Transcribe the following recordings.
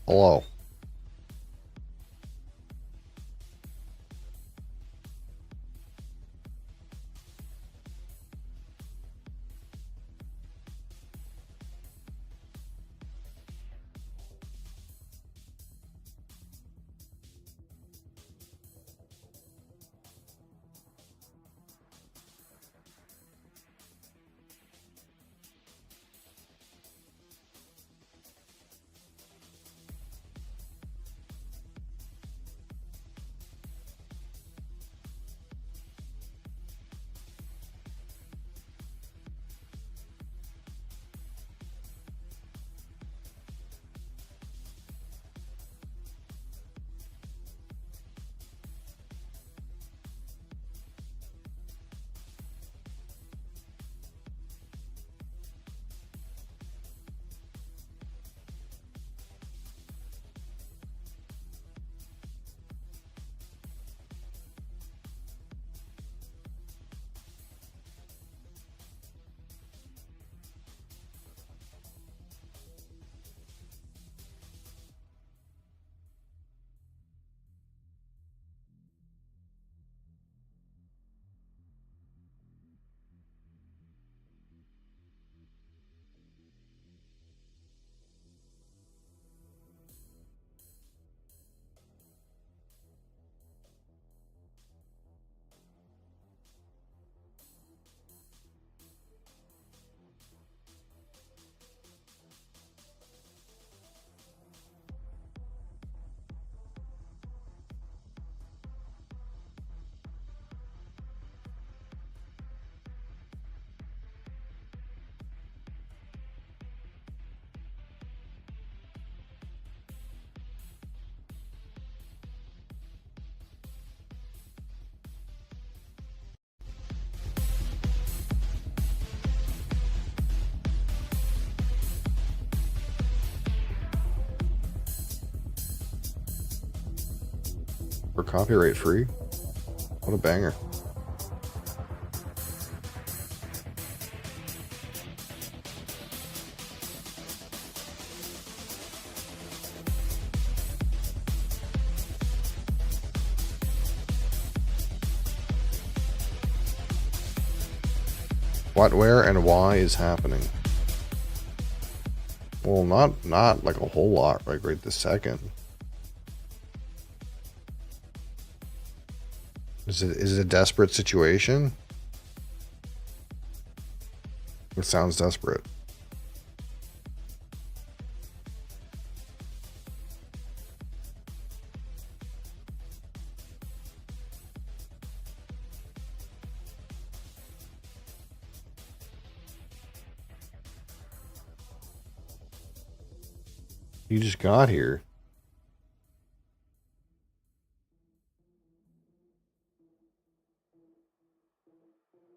Hello. For copyright free? What a banger. What, where, and why is happening? Well, not like a whole lot, like right this second. Is it a desperate situation? It sounds desperate. You just got here.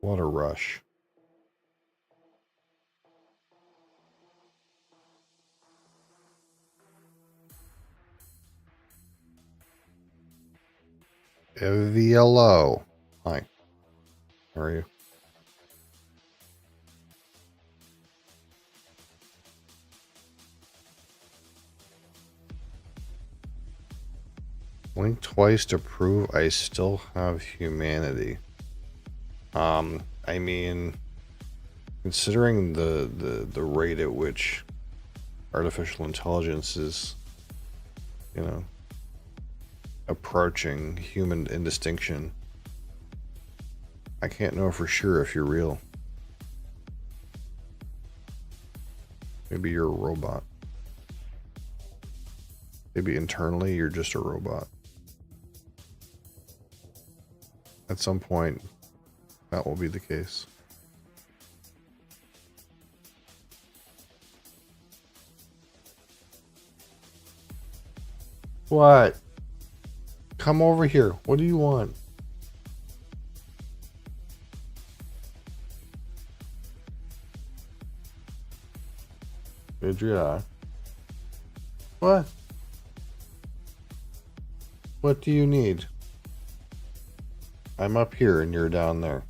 What a rush. Hello. Hi. How are you? Blink twice to prove I still have humanity. I mean, considering the rate at which artificial intelligence is, you know, approaching human indistinction, I can't know for sure if you're real. Maybe you're a robot. Maybe internally you're just a robot. At some point, that will be the case. What? Come over here. What do you want? Adria. What? What do you need? I'm up here and you're down there.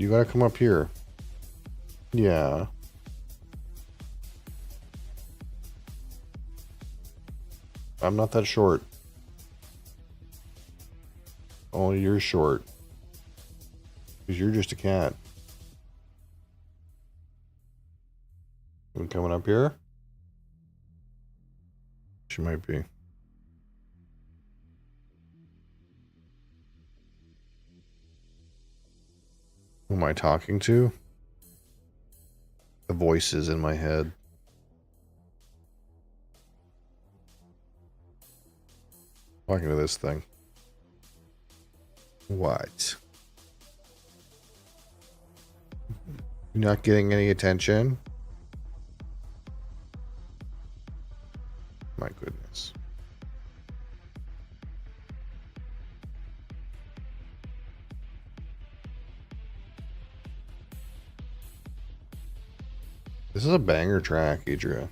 You gotta come up here. Yeah. I'm not that short. Only you're short. Because you're just a cat. You coming up here? She might be. Who am I talking to? The voices in my head. Talking to this thing. What? You're not getting any attention? My goodness. This is a banger track, Idria.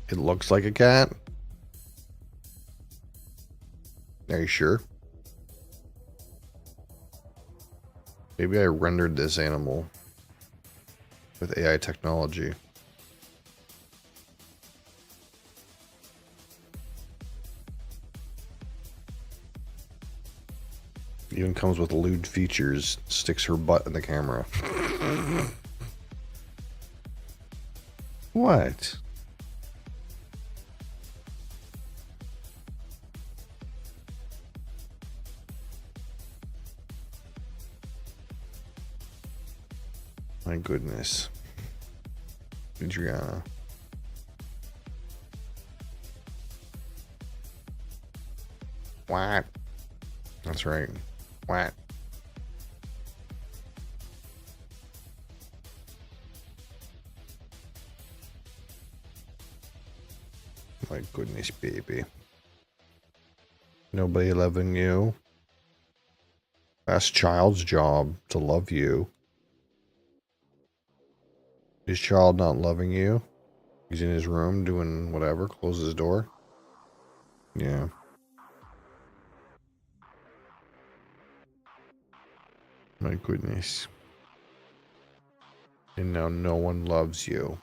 It looks like a cat? Are you sure? Maybe I rendered this animal with AI technology. Even comes with lewd features, sticks her butt in the camera. What? My goodness. Adriana. What? That's right. What? My goodness, baby. Nobody loving you. That's child's job to love you. Is child not loving you? He's in his room doing whatever, closes his door. Yeah. My goodness. And now no one loves you.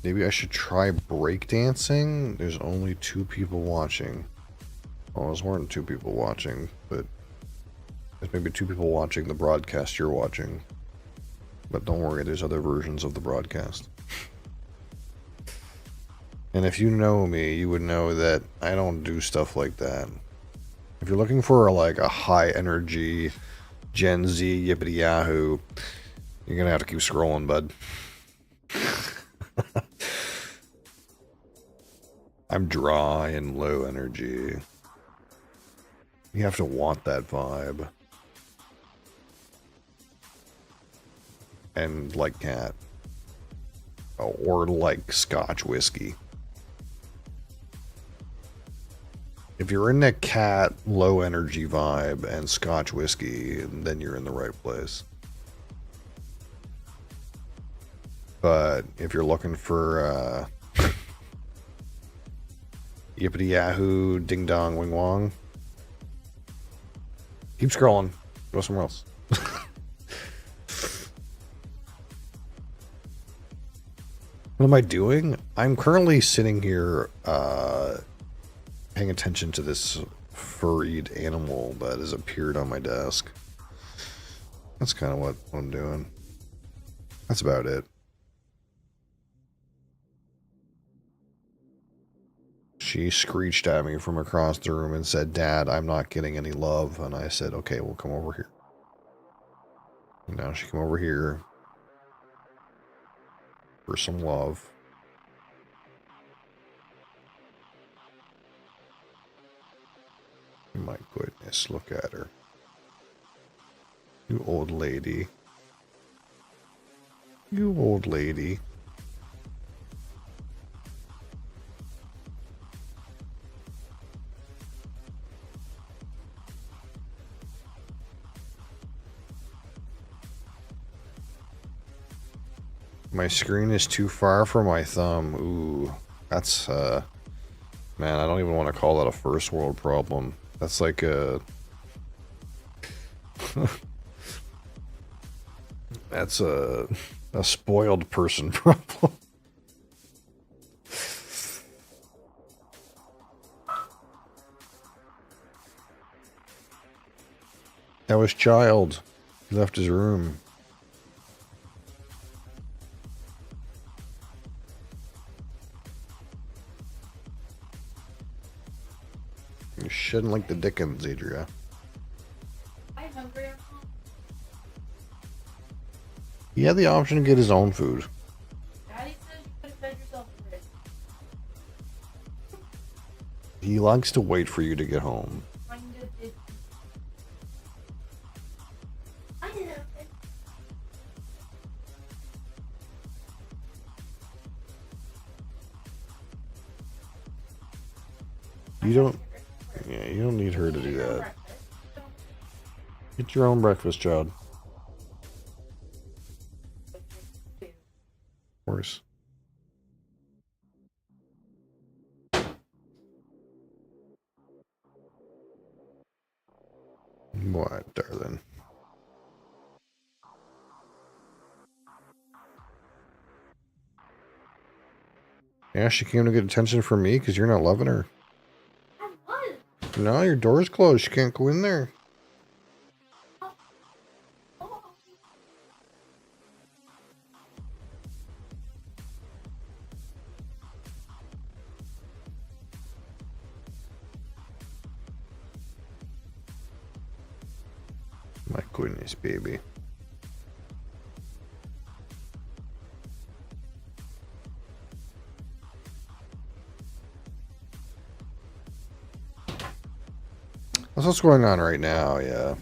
Maybe I should try breakdancing? There's only 2 people watching. Well, there's more than 2 people watching, but there's maybe 2 people watching the broadcast you're watching. But don't worry, there's other versions of the broadcast. And if you know me, you would know that I don't do stuff like that. If you're looking for like a high energy Gen Z yippity yahoo, you're gonna have to keep scrolling, bud. I'm dry and low energy. You have to want that vibe. And like cat. Or like Scotch whiskey. If you're in that cat low energy vibe and Scotch whiskey, then you're in the right place. But if you're looking for yippity yahoo, ding dong, wing wong, keep scrolling. Go somewhere else. What am I doing? I'm currently sitting here paying attention to this furried animal that has appeared on my desk. That's kind of what I'm doing. That's about it. She screeched at me from across the room and said, "Dad, I'm not getting any love." And I said, "Okay, we'll come over here." And now she came over here for some love. My goodness, look at her. You old lady. You old lady. My screen is too far from my thumb. Ooh, that's, man, I don't even want to call that a first world problem. That's like a... that's a spoiled person problem. That was Child. He left his room. You shouldn't like the Dickens, Adria. I'm hungry. He had the option to get his own food. Daddy says you could have fed yourself first. He likes to wait for you to get home. Kind of did. I know. You don't... Yeah, you don't need her to do that. Get your own breakfast, child. Of course. What, darling? Yeah, she came to get attention from me because you're not loving her. I was. No, your door's closed. She can't go in there. Oh. My goodness, baby. That's what's going on right now, yeah.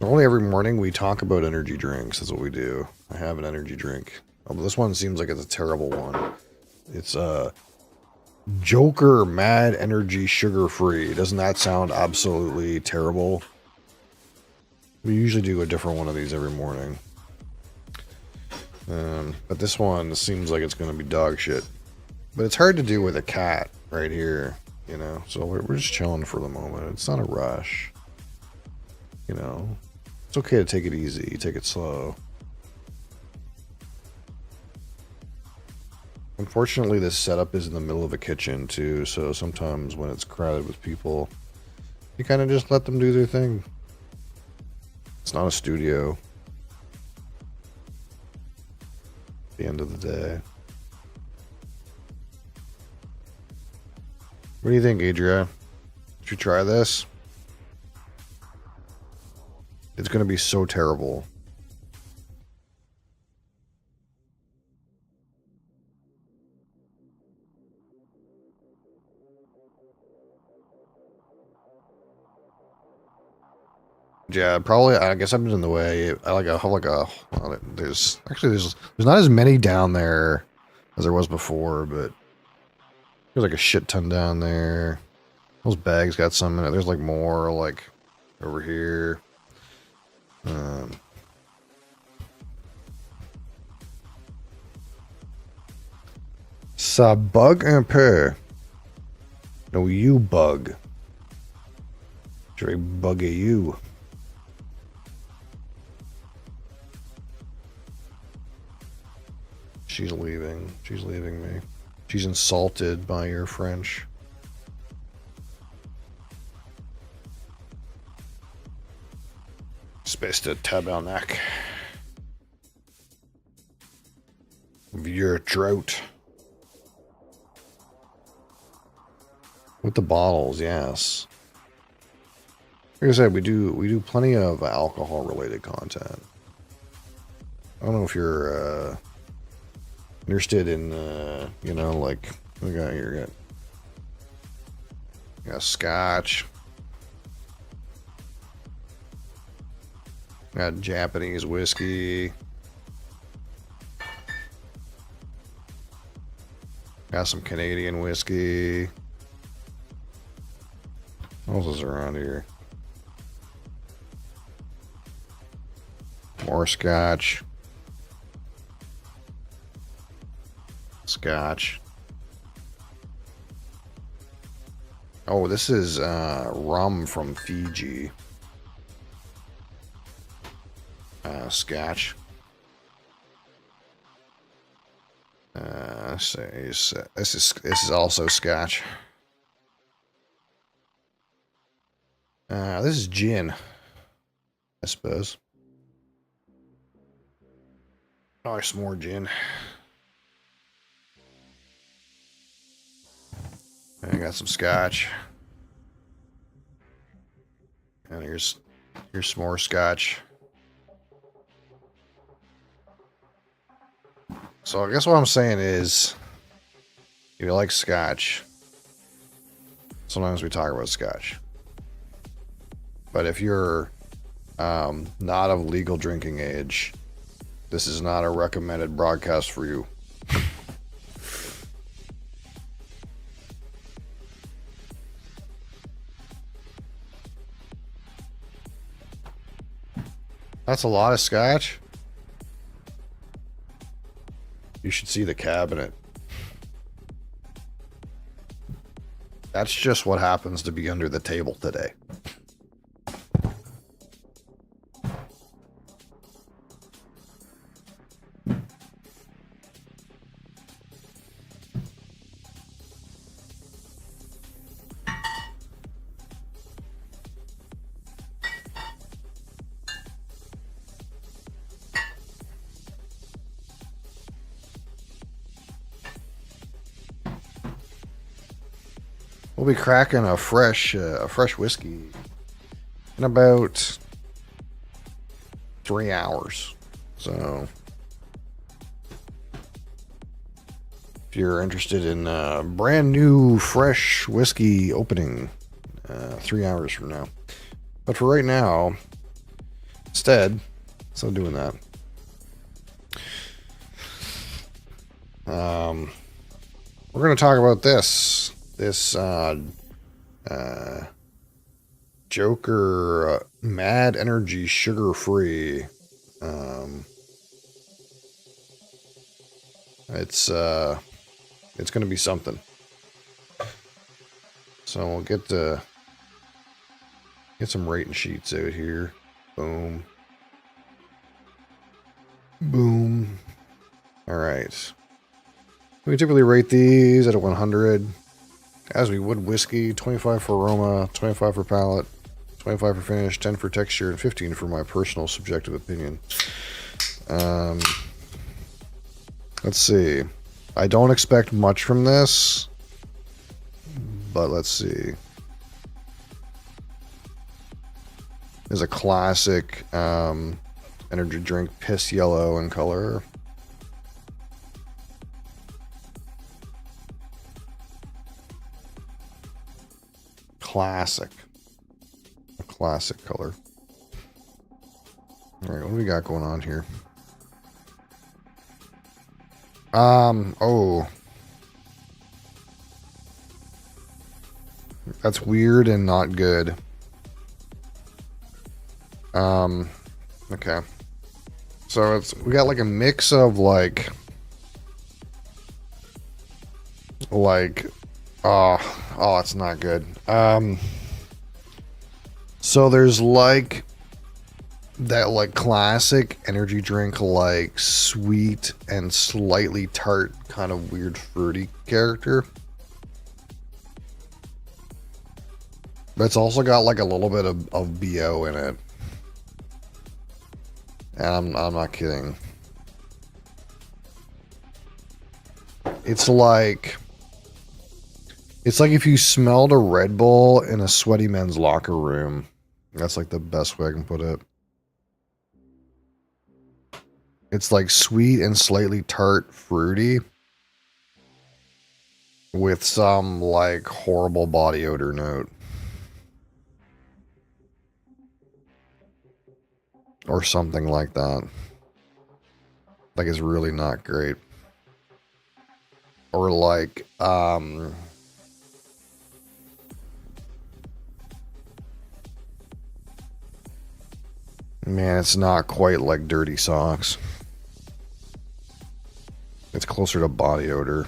Only every morning we talk about energy drinks. That's what we do. I have an energy drink. Although this one seems like it's a terrible one. It's Joker Mad Energy Sugar Free. Doesn't that sound absolutely terrible? We usually do a different one of these every morning. But this one seems like it's going to be dog shit. But it's hard to do with a cat right here, you know? So we're just chilling for the moment. It's not a rush. You know? It's okay to take it easy. Take it slow. Unfortunately, this setup is in the middle of a kitchen, too. So sometimes when it's crowded with people, you kind of just let them do their thing. It's not a studio. At the end of the day. What do you think, Adria? Should you try this? It's going to be so terrible. Yeah, probably. I guess I'm in the way. I have like a. Well, there's not as many down there as there was before, but there's like a shit ton down there. Those bags got some in it. There's like more like over here. Ça bug un peu. No, you bug. Je vais bugger you. She's leaving. She's leaving me. She's insulted by your French. Space de tabernacle. Your drought. With the bottles, yes. Like I said, we do plenty of alcohol related content. I don't know if you're interested in you know, like we got here, got scotch. Got Japanese whiskey. Got some Canadian whiskey. What else is around here? More scotch. Scotch. Oh, this is rum from Fiji. Scotch. This is also Scotch. This is gin, I suppose. Oh, some more gin. I got some Scotch. And here's some more Scotch. So I guess what I'm saying is, if you like Scotch, sometimes we talk about Scotch. But if you're not of legal drinking age, this is not a recommended broadcast for you. That's a lot of Scotch. You should see the cabinet. That's just what happens to be under the table today. We'll be cracking a fresh whiskey in about 3 hours. So, if you're interested in brand new fresh whiskey opening, 3 hours from now. But for right now, instead of doing that, we're going to talk about this Joker Mad Energy Sugar Free. It's going to be something. So we'll get some rating sheets out here. Boom. Boom. All right. We typically rate these at a 100. As we would whiskey, 25 for aroma, 25 for palate, 25 for finish, 10 for texture, and 15 for my personal subjective opinion. Let's see. I don't expect much from this, but let's see. There's a classic energy drink, piss yellow in color. Classic. A classic color. Alright, what do we got going on here? Oh. That's weird and not good. Okay. So we got like a mix of like oh, it's not good. So there's like that like classic energy drink, like sweet and slightly tart, kind of weird fruity character. But it's also got like a little bit of BO in it. And I'm not kidding. It's like if you smelled a Red Bull in a sweaty men's locker room. That's like the best way I can put it. It's like sweet and slightly tart fruity with some like horrible body odor note. Or something like that. Like it's really not great. Or like, man, it's not quite like Dirty Socks. It's closer to body odor.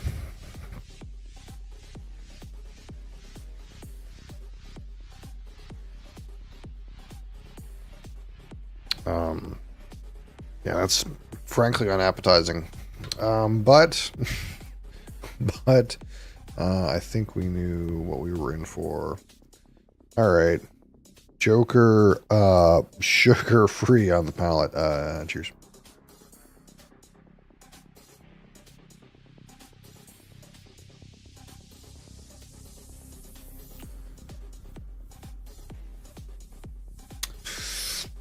Yeah, that's frankly unappetizing. But I think we knew what we were in for. All right. Joker, sugar free on the palate. Cheers.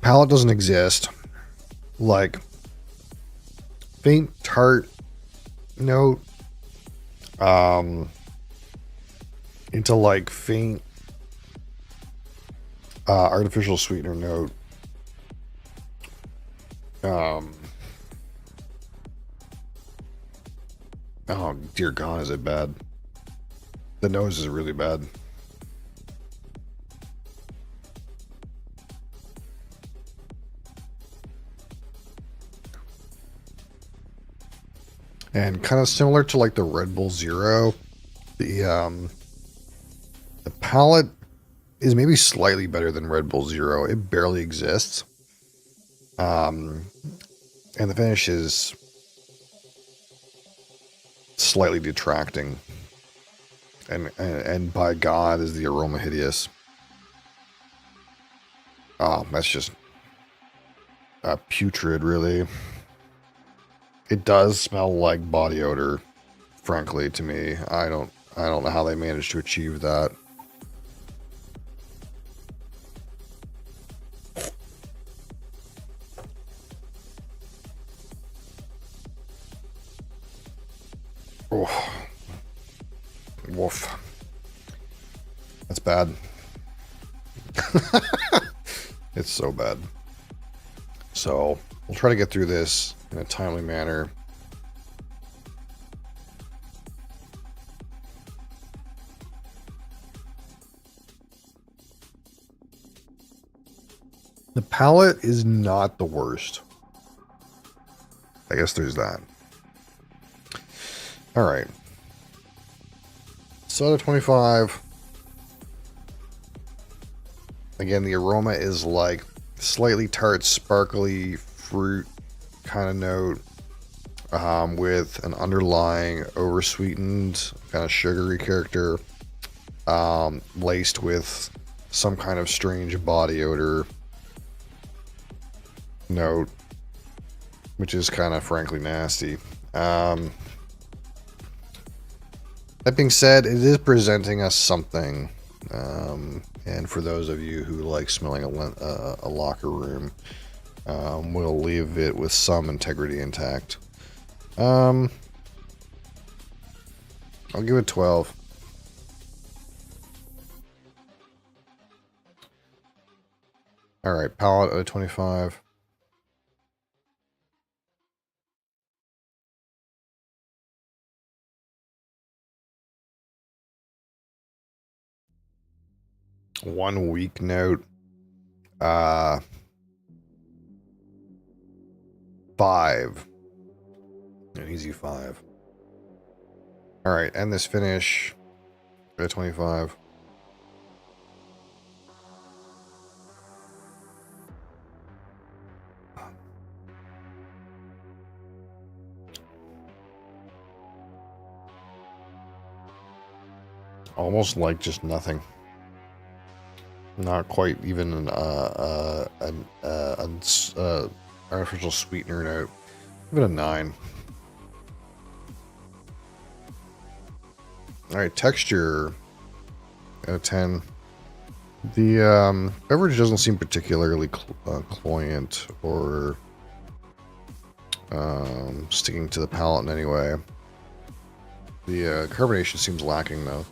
Palate doesn't exist. Like, faint tart note, into like faint, artificial sweetener note. Oh dear God, is it bad? The nose is really bad. And kind of similar to like the Red Bull Zero, the palette is maybe slightly better than Red Bull Zero. It barely exists. And the finish is slightly detracting. And by God, is the aroma hideous. Oh, that's just putrid, really. It does smell like body odor, frankly, to me. I don't know how they managed to achieve that. Oh. Woof. That's bad. It's so bad. So, we'll try to get through this in a timely manner. The palette is not the worst. I guess there's that. All right. So out of 25. Again, the aroma is like slightly tart, sparkly fruit kind of note, with an underlying oversweetened kind of sugary character, laced with some kind of strange body odor note, which is kind of frankly nasty. That being said, it is presenting us something, and for those of you who like smelling a locker room, we'll leave it with some integrity intact. I'll give it 12. All right, palette out of 25. One weak note. 5. An easy 5. All right, and this finish at 25. Almost like just nothing. Not quite even an artificial sweetener note. Give it a 9. All right, texture out of 10. The beverage doesn't seem particularly cloyant or sticking to the palate in any way. The carbonation seems lacking, though.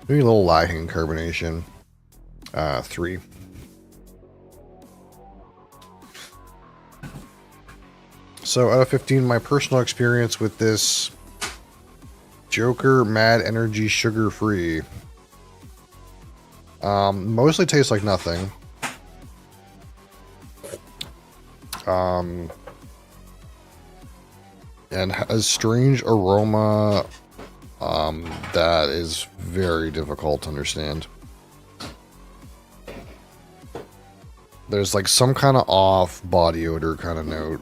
Maybe a little lacking in carbonation. 3. So out of 15, my personal experience with this Joker Mad Energy Sugar Free mostly tastes like nothing. And has strange aroma that is very difficult to understand. There's like some kind of off body odor kind of note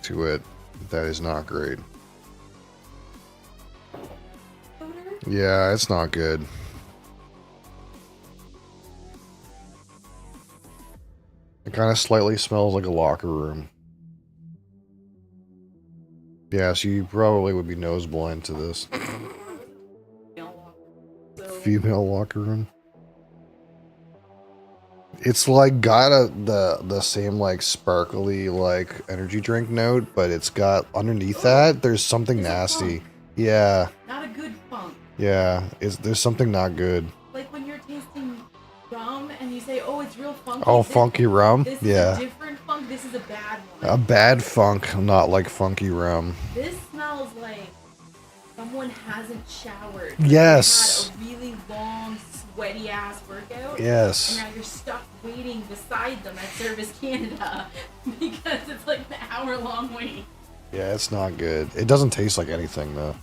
to it that is not great. Yeah, it's not good. It kind of slightly smells like a locker room. Yeah, so you probably would be nose blind to this. Female locker room. It's like got the same like sparkly like energy drink note, but it's got underneath that there's something nasty. Yeah. Not a good funk. Yeah, there's something not good. Like when you're tasting rum and you say, "Oh, it's real funky." Oh, funky rum? This Yeah. is a different funk. This is a bad one. A bad funk, not like funky rum. This smells like someone hasn't showered. Yes. They had a really long, sweaty ass workout. Yes. And now you're stuck waiting beside them at Service Canada because it's like an hour-long wait. Yeah, it's not good. It doesn't taste like anything though.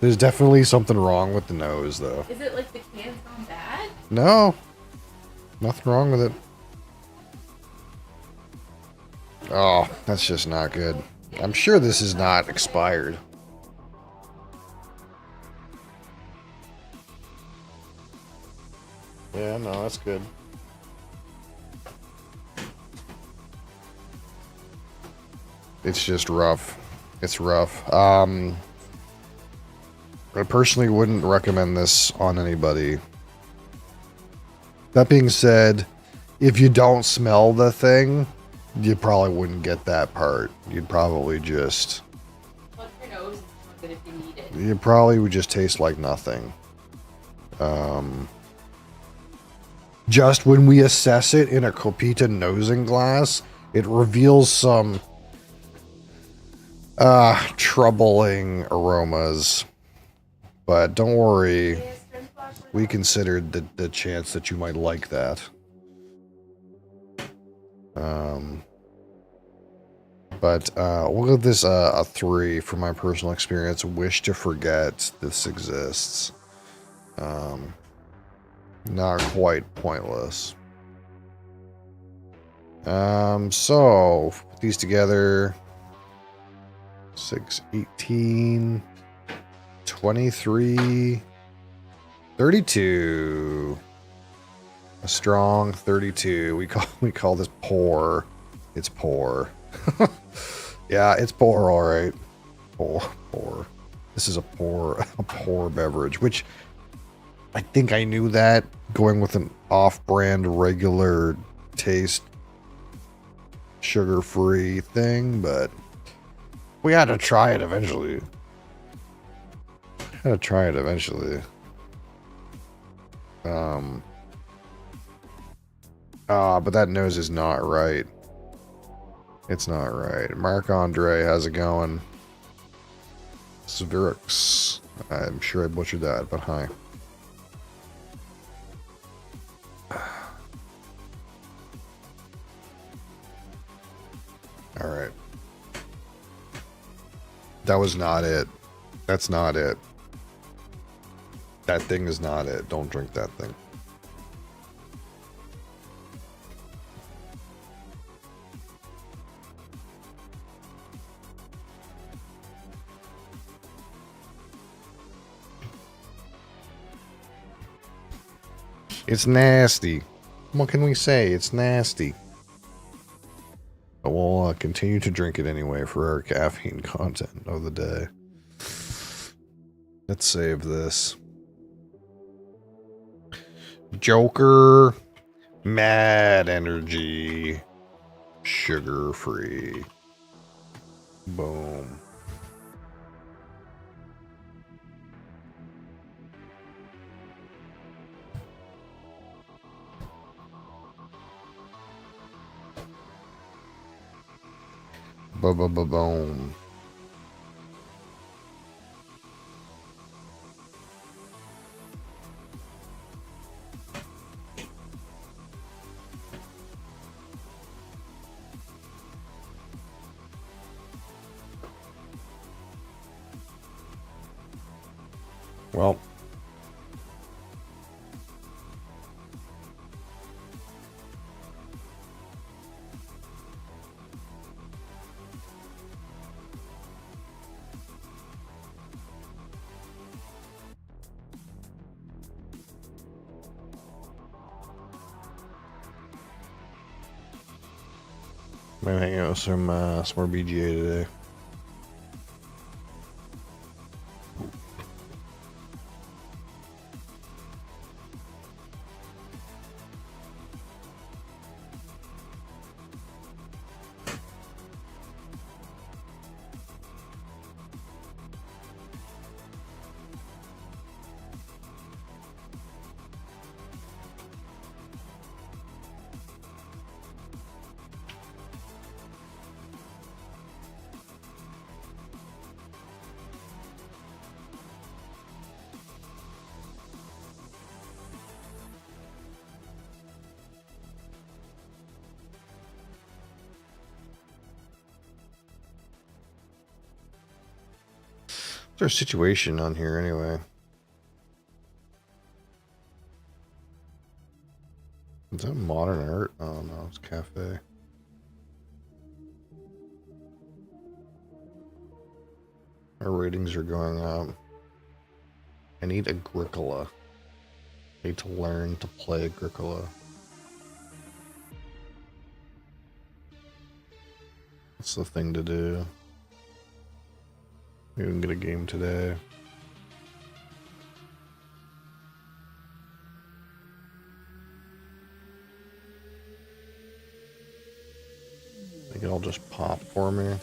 There's definitely something wrong with the nose though. Is it like the can's gone bad? No. Nothing wrong with it. Oh, that's just not good. I'm sure this is not expired. Yeah, no, that's good. It's just rough. It's rough. I personally wouldn't recommend this on anybody. That being said, if you don't smell the thing, you probably wouldn't get that part. You'd probably just... Plug your nose and smell it if you need it. You probably would just taste like nothing. Just when we assess it in a Copita nosing glass, it reveals some troubling aromas. But don't worry, we considered the chance that you might like that. But we'll give this a 3 from my personal experience. Wish to forget this exists. Not quite pointless. So put these together. 6, 18, 23, 32. A strong 32. We call this pour. It's pour. Yeah, it's pour, all right. Pour. This is a pour beverage, which I think I knew that going with an off-brand regular taste sugar-free thing, but we had to try it eventually. But that nose is not right. It's not right. Marc Andre, how's it going? Svirux. I'm sure I butchered that, but hi. Alright. That was not it. That's not it. That thing is not it. Don't drink that thing. It's nasty. What can we say? It's nasty. But we'll continue to drink it anyway for our caffeine content of the day. Let's save this. Joker. Mad Energy. Sugar free. Boom. Boom. Well. Might hang out with some more BGA today. What's our situation on here anyway? Is that modern art? Oh no, it's cafe. Our ratings are going up. I need Agricola. I need to learn to play Agricola. That's the thing to do. Maybe we can get a game today. I think it'll just pop for me.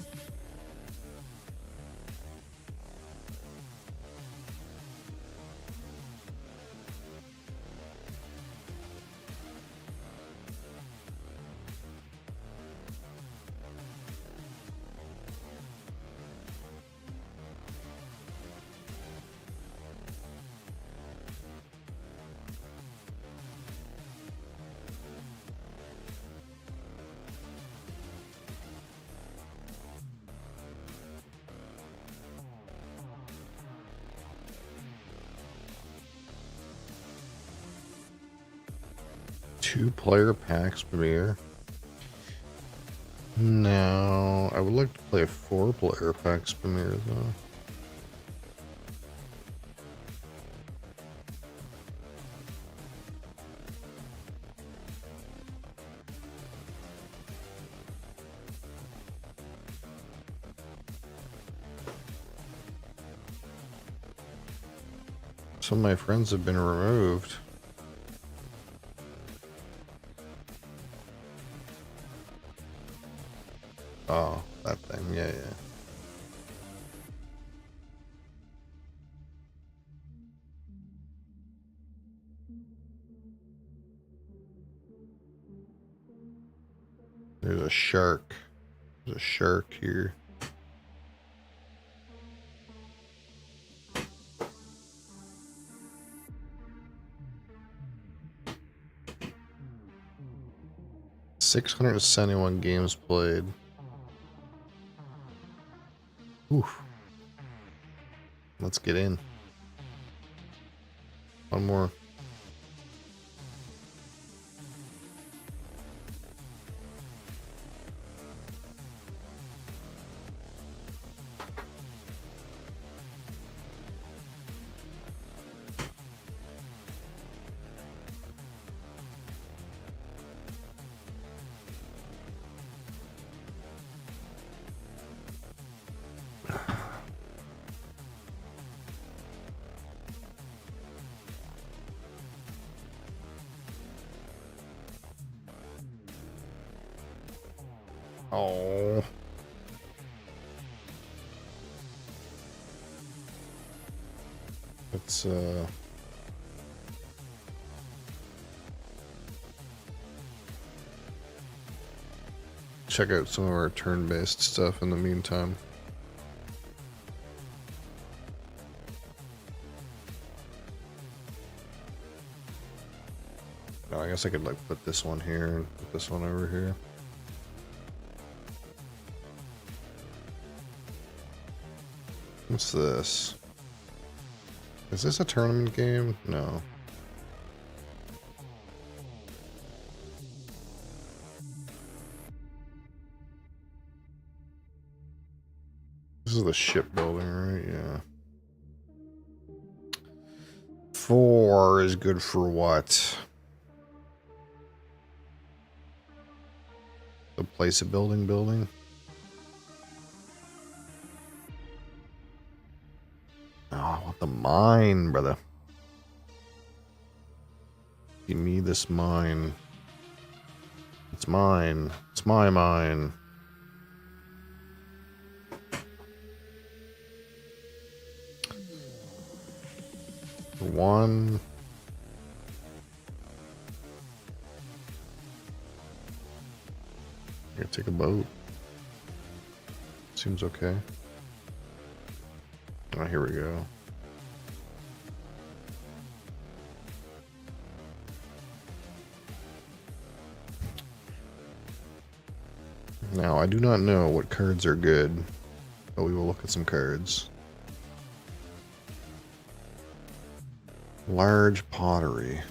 Two-player packs premiere. No, I would like to play a four-player packs premiere though. Some of my friends have been removed. Oh, that thing, yeah. There's a shark. There's a shark here. $671 games played. Oof. Let's get in. One more. Oh. Let's check out some of our turn-based stuff in the meantime. Oh, I guess I could like put this one here and put this one over here. What's this? Is this a tournament game? No. This is the shipbuilding, right? Yeah. 4 is good for what? The place of building? Oh, I want the mine, brother. Give me this mine. It's mine. It's my mine. One. I gotta take a boat. Seems okay. Oh, here we go. Now, I do not know what cards are good, but we will look at some cards. Large pottery.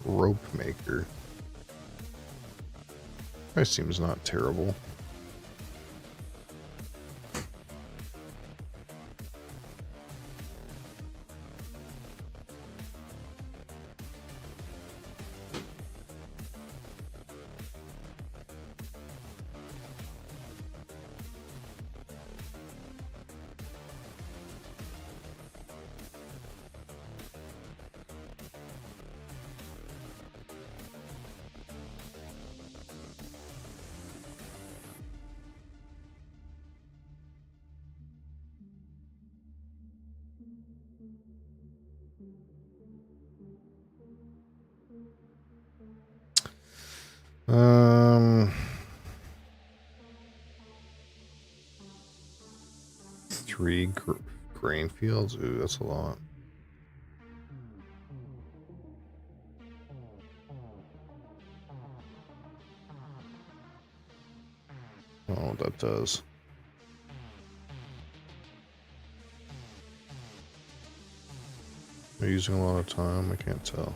Rope maker. That seems not terrible. Three grain fields. Ooh, that's a lot. I don't know what that does. Am I using a lot of time? I can't tell.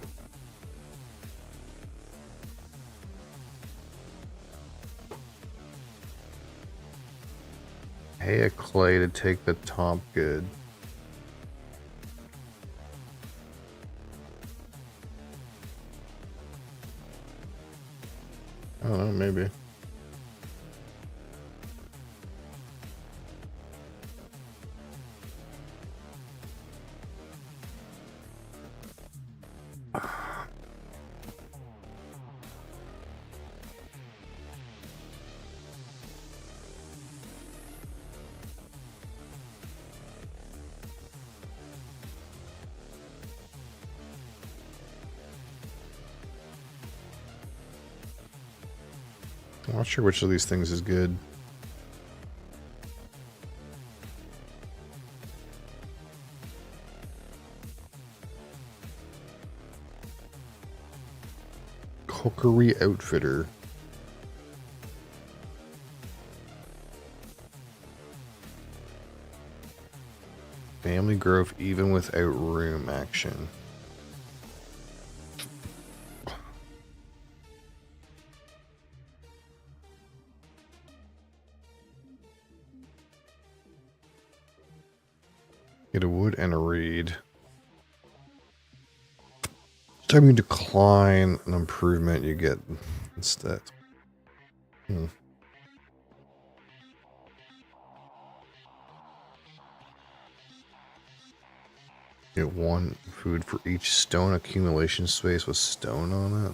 Hay of clay to take the top good. I don't know, maybe. I'm not sure which of these things is good. Cookery outfitter. Family growth even without room action. Get a wood and a reed. Time you decline an improvement you get instead. Get 1 food for each stone accumulation space with stone on it.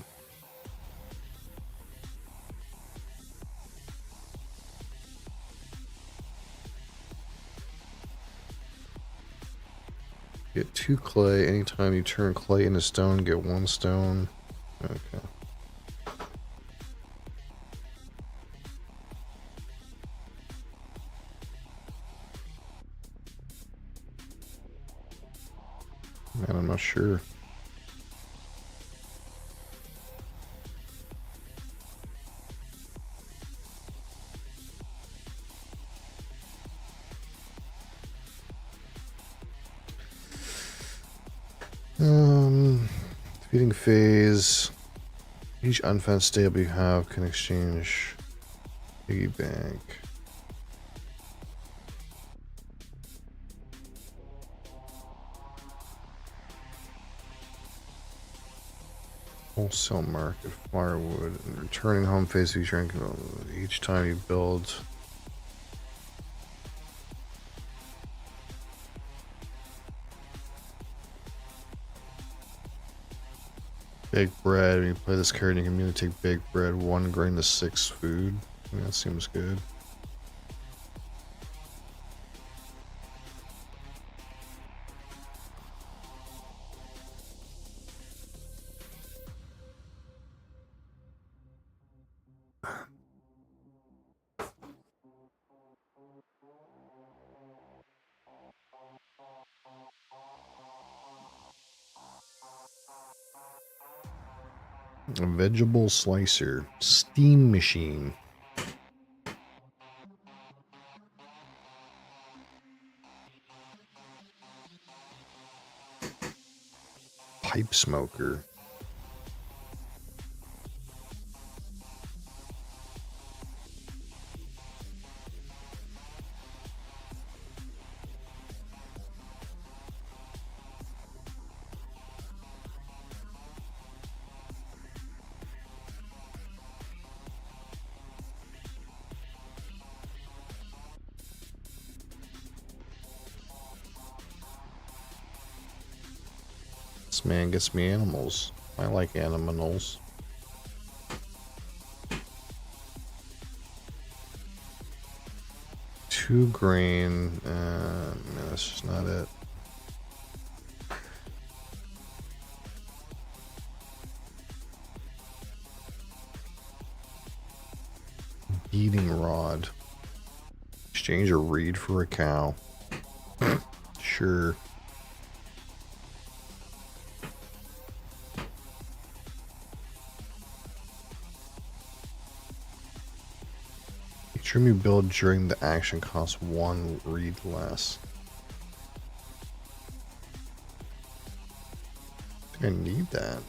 Get 2 clay. Anytime you turn clay into stone, get 1 stone. Okay. Man, I'm not sure. Feeding phase. Each unfenced stable you have can exchange piggy bank. Wholesale market, firewood, and returning home phase featuring each time you build. Baked bread. When you play this card, you can immediately take baked bread, 1 grain to 6 food. I mean, that seems good. A vegetable slicer. Steam machine. Pipe smoker. This man gets me animals. I like animals. Two grain. Man, that's just not it. Beating rod. Exchange a reed for a cow. Sure. Each room you build during the action costs 1 reed less. I think I need that.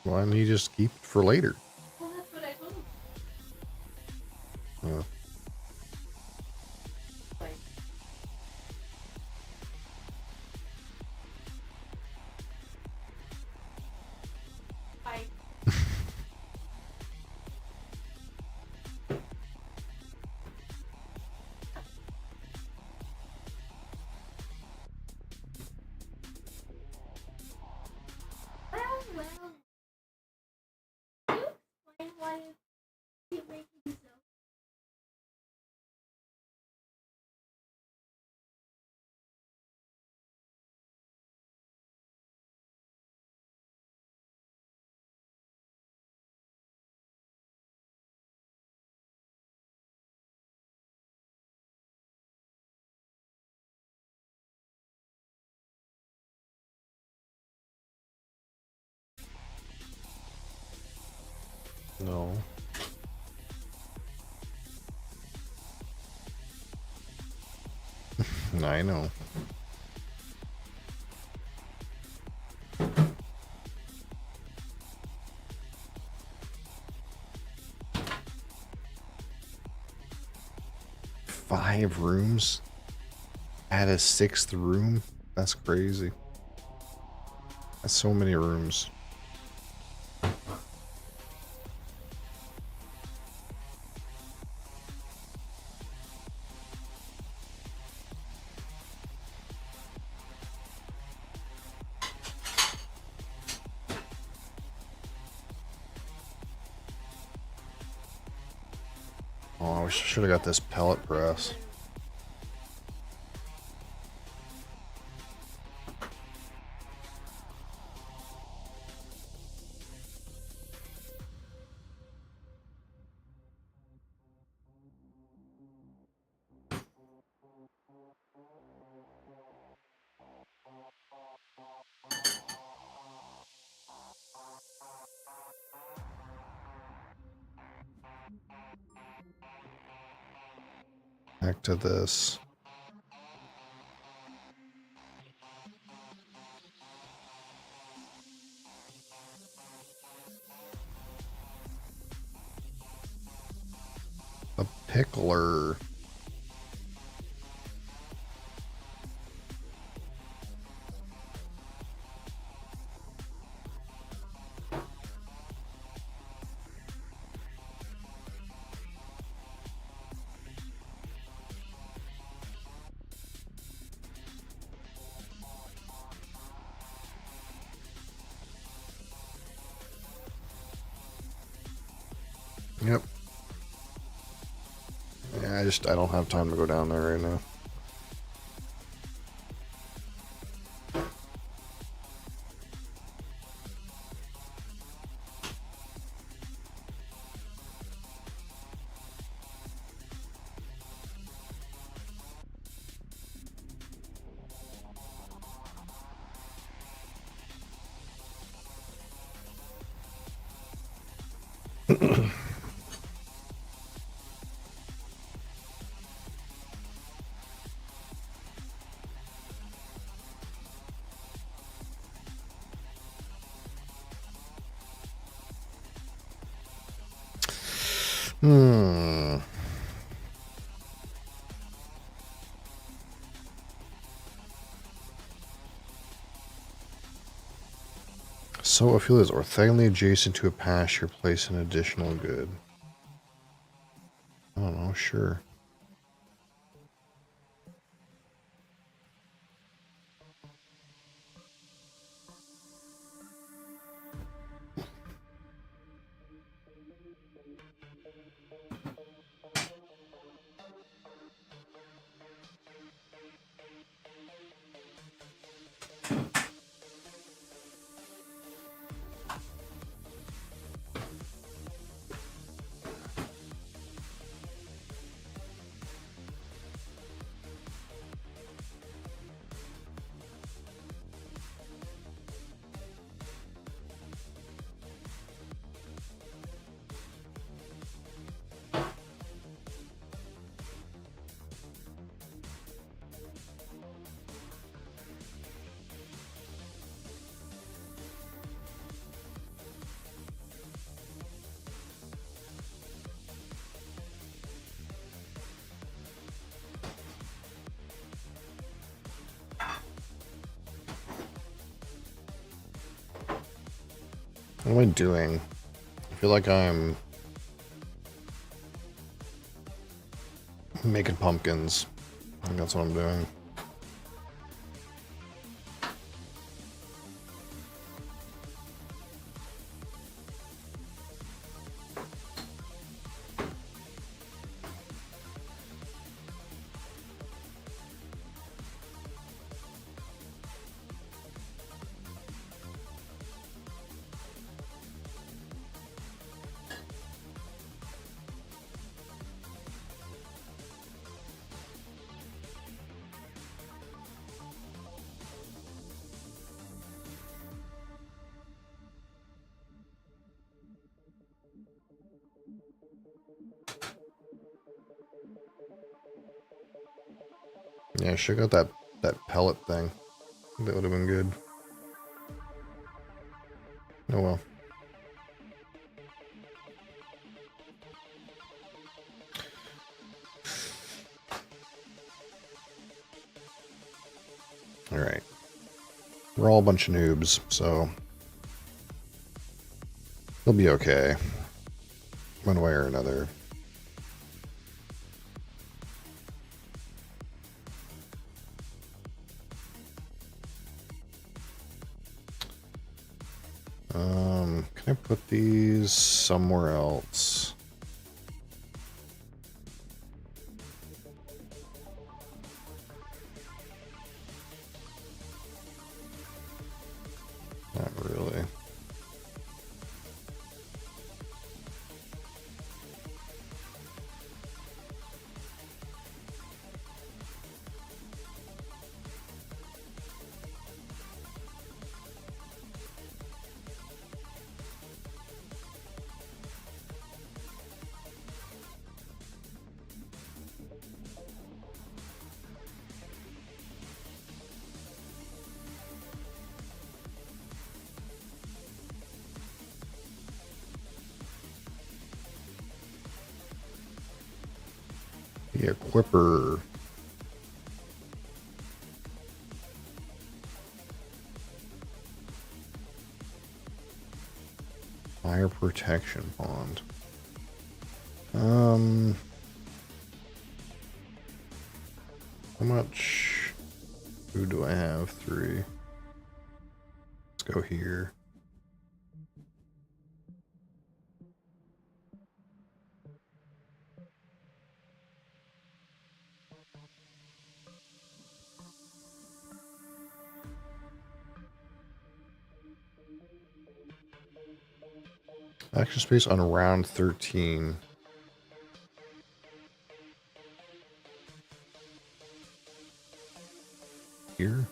Why don't you just keep it for later? Well, that's what I hope. Yeah. Like, I Well. Can you explain why you keep making so? No. I know. Five rooms? Add a 6th room? That's crazy. That's so many rooms. should have got this pellet press. Back to this. A pickler. Yep. Yeah, I don't have time to go down there right now. Hmm. So a field is orthogonally adjacent to a pasture, place an additional good. I don't know, sure. What am I doing? I feel like I'm making pumpkins. I think that's what I'm doing. Yeah, I should have got that pellet thing. That would have been good. Oh well. Alright. We're all a bunch of noobs, so it'll be okay. One way or another. Can I put these somewhere else? The equipper. Fire protection bond. How much food do I have? 3. Let's go here. Action space on round 13. Here.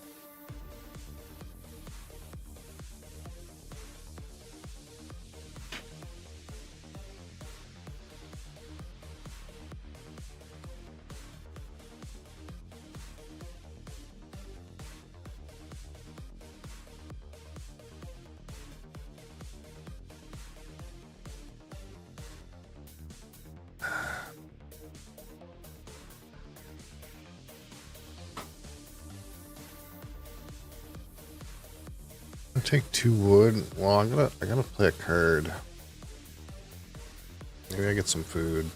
I'll take 2 wood. Well, I gotta play a card. Maybe I get some food.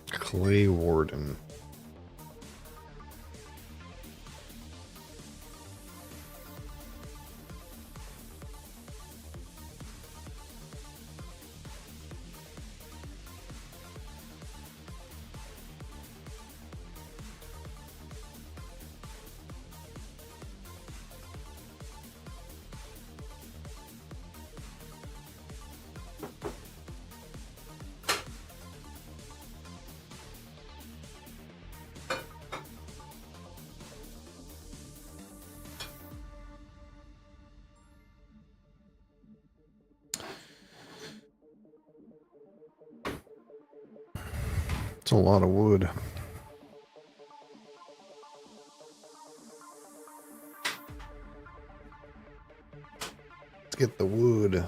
Clay Warden. It's a lot of wood. Let's get the wood.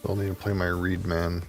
I'll need to play my reed man.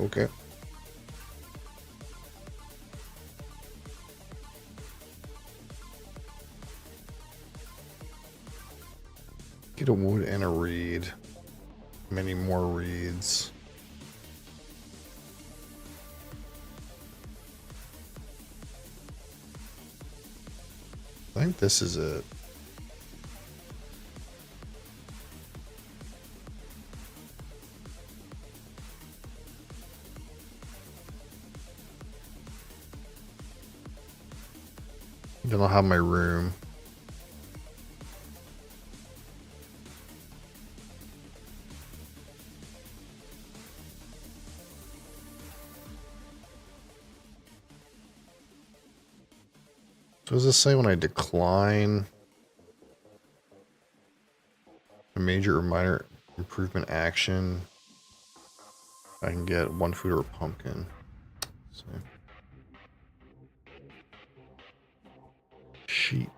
Okay. Get a wood and a reed. Many more reeds. I think this is it. Then I'll have my room. So does this say when I decline a major or minor improvement action, I can get 1 food or a pumpkin? So. Sheep.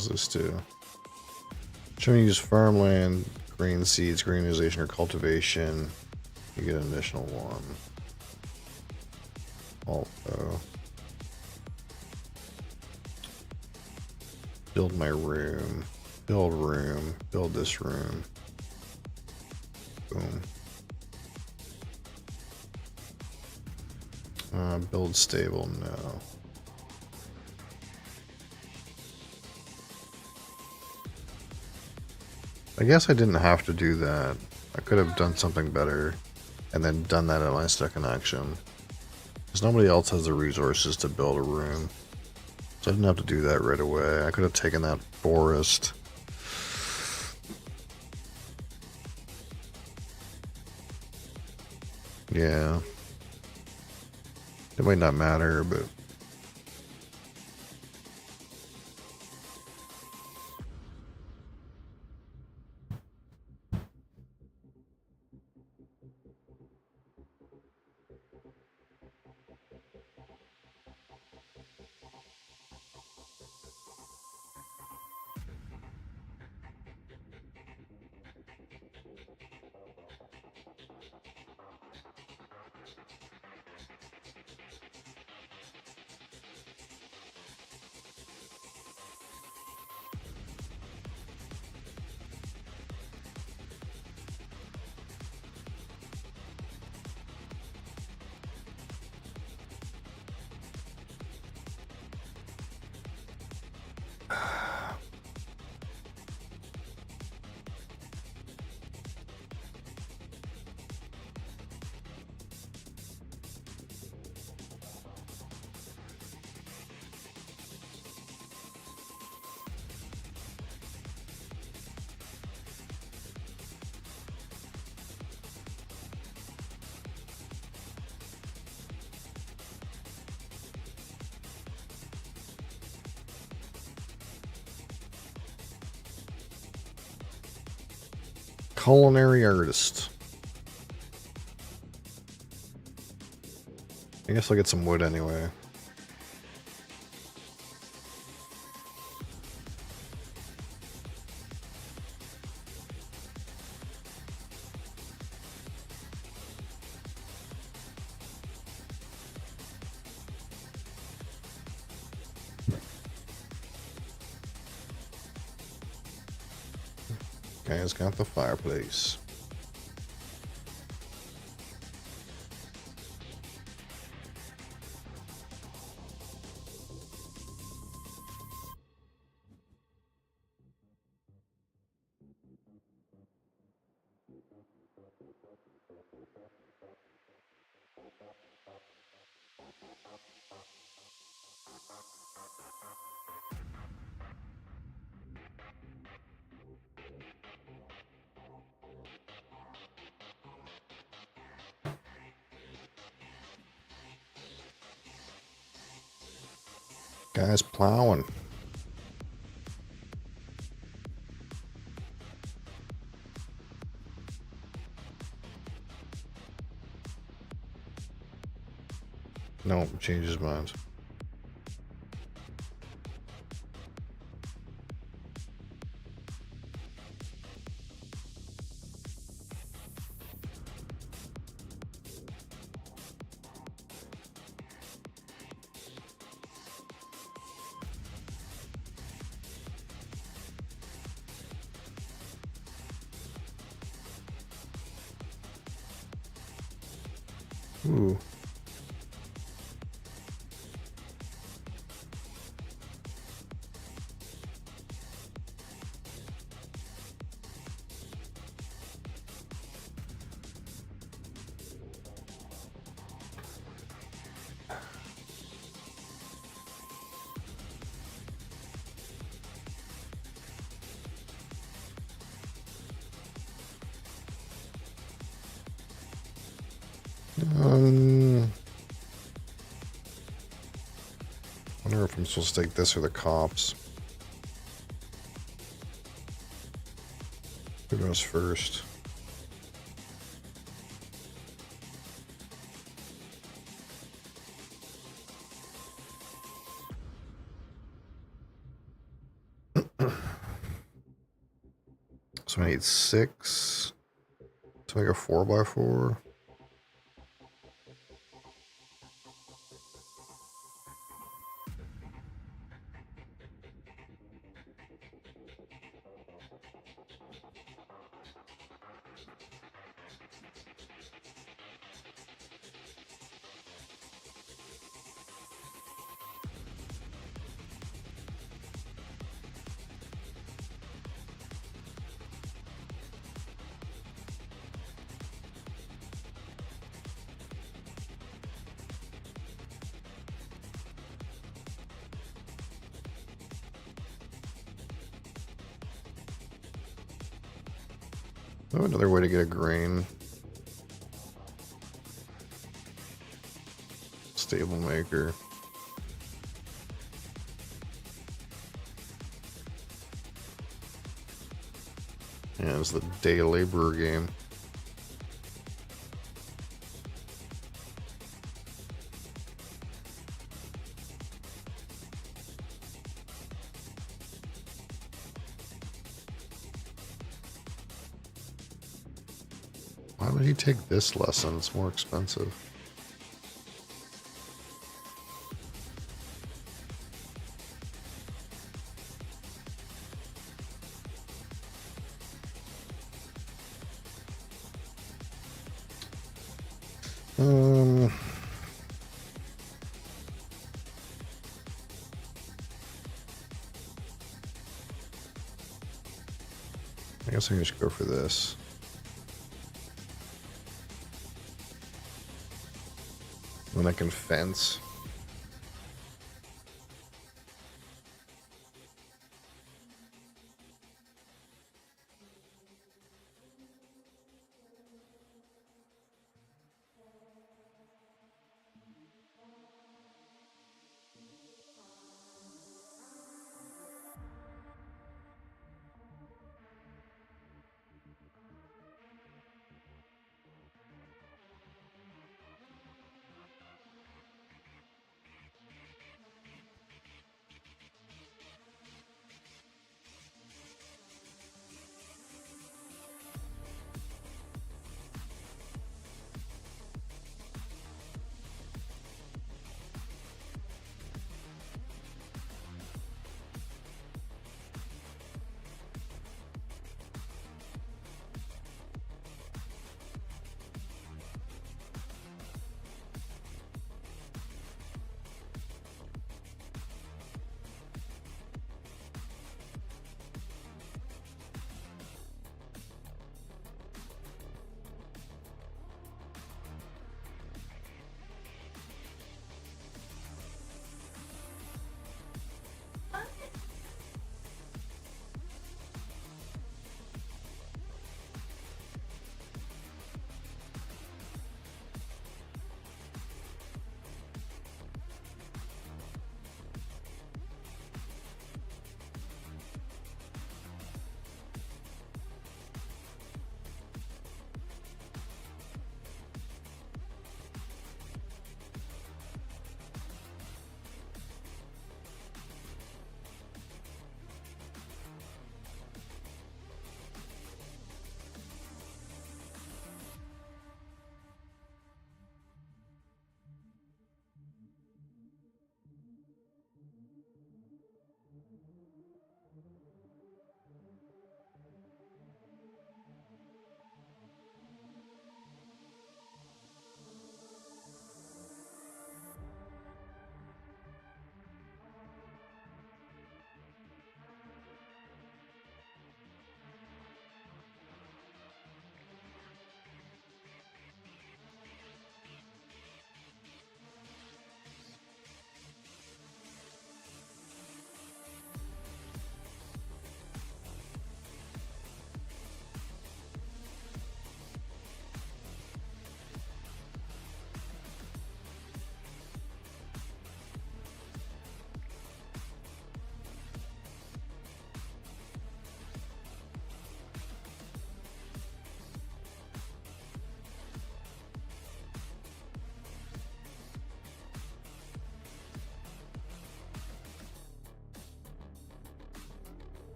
does this do? Should we use farmland, grain seeds, granulization, or cultivation? You get an additional one. Also, build my room. Build room. Build this room. Boom. Build stable, no. I guess I didn't have to do that. I could have done something better and then done that at my second action. Because nobody else has the resources to build a room. So I didn't have to do that right away. I could have taken that forest. Yeah. It might not matter, but... Culinary artist. I guess I'll get some wood anyway. Guy's got the fireplace. Guy's plowing. No, change his mind. Ooh. I wonder if I'm supposed to take this or the cops. Who goes first? So I need 6 to make a 4x4. Oh, another way to get a grain. Stable maker. Yeah, it's the day laborer game. Why would he take this lesson? It's more expensive. Um, I guess I can just go for this. When I can fence.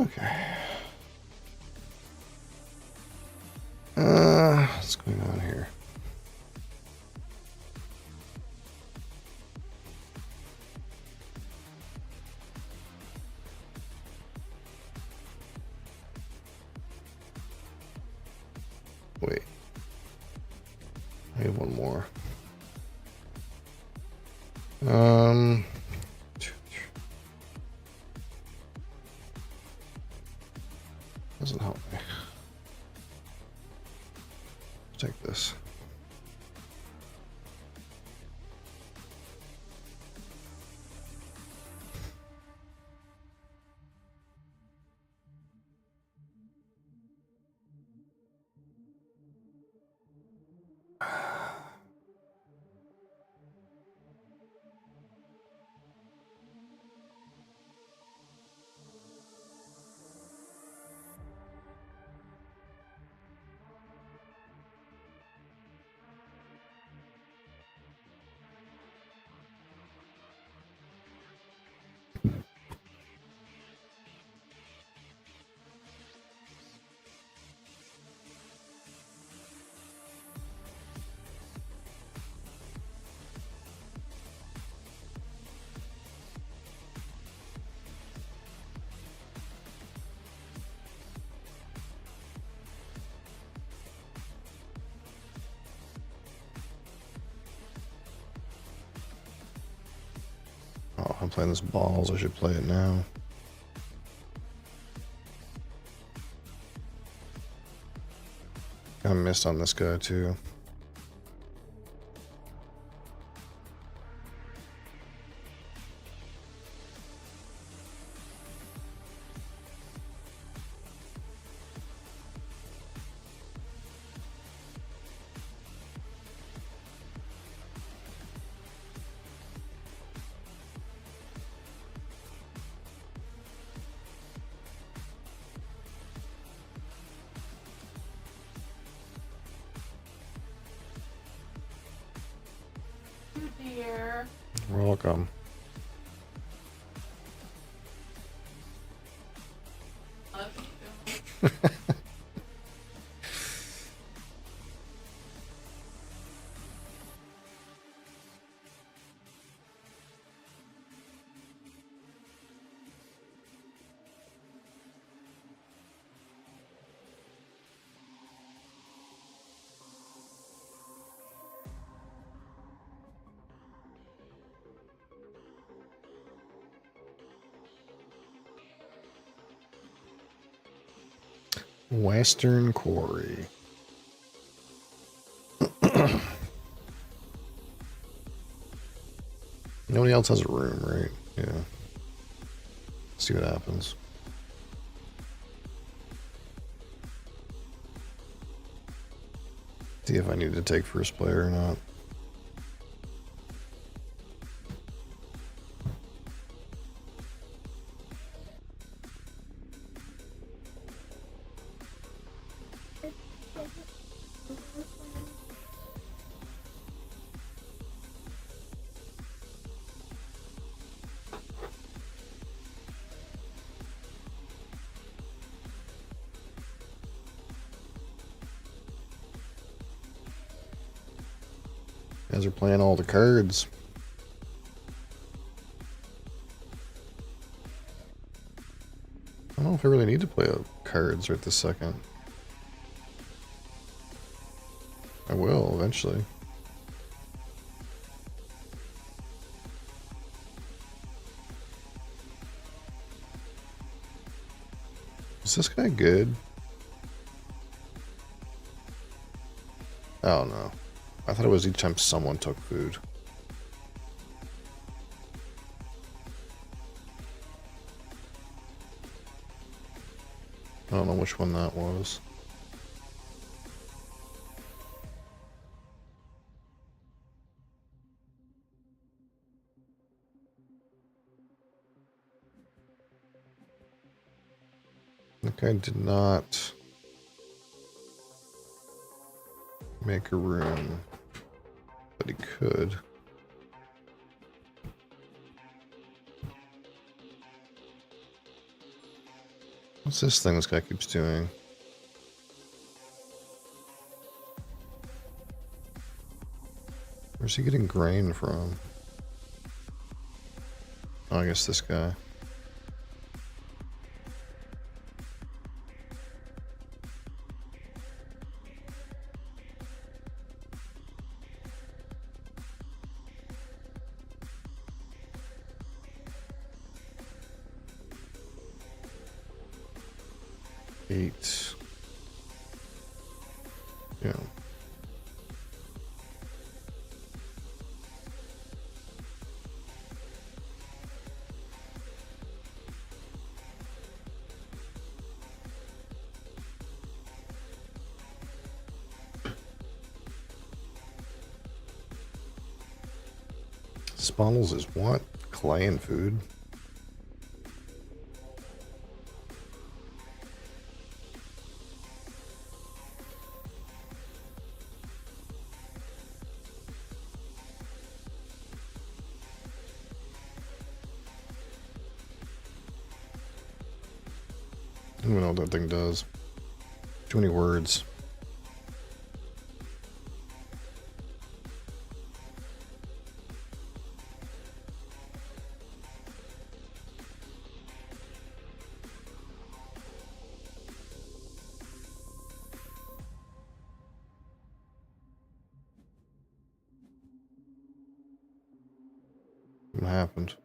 Okay. What's going on here? Wait. I have one more. Doesn't help me. Take this. Oh, I'm playing this balls. I should play it now. I missed on this guy too. Oh dear. Welcome. Love you. Western Quarry. Nobody else has a room, right? Yeah. See what happens. See if I need to take first player or not. You guys are playing all the cards. I don't know if I really need to play cards right this second. I will eventually. Is this guy good? Oh no. I thought it was each time someone took food. I don't know which one that was. Okay, I did not make a room, but he could. What's this thing this guy keeps doing? Where's he getting grain from? Oh, I guess this guy. Eight. Yeah. Spottles is what? Clay and food? I don't even know what that thing does. Too many words. What happened?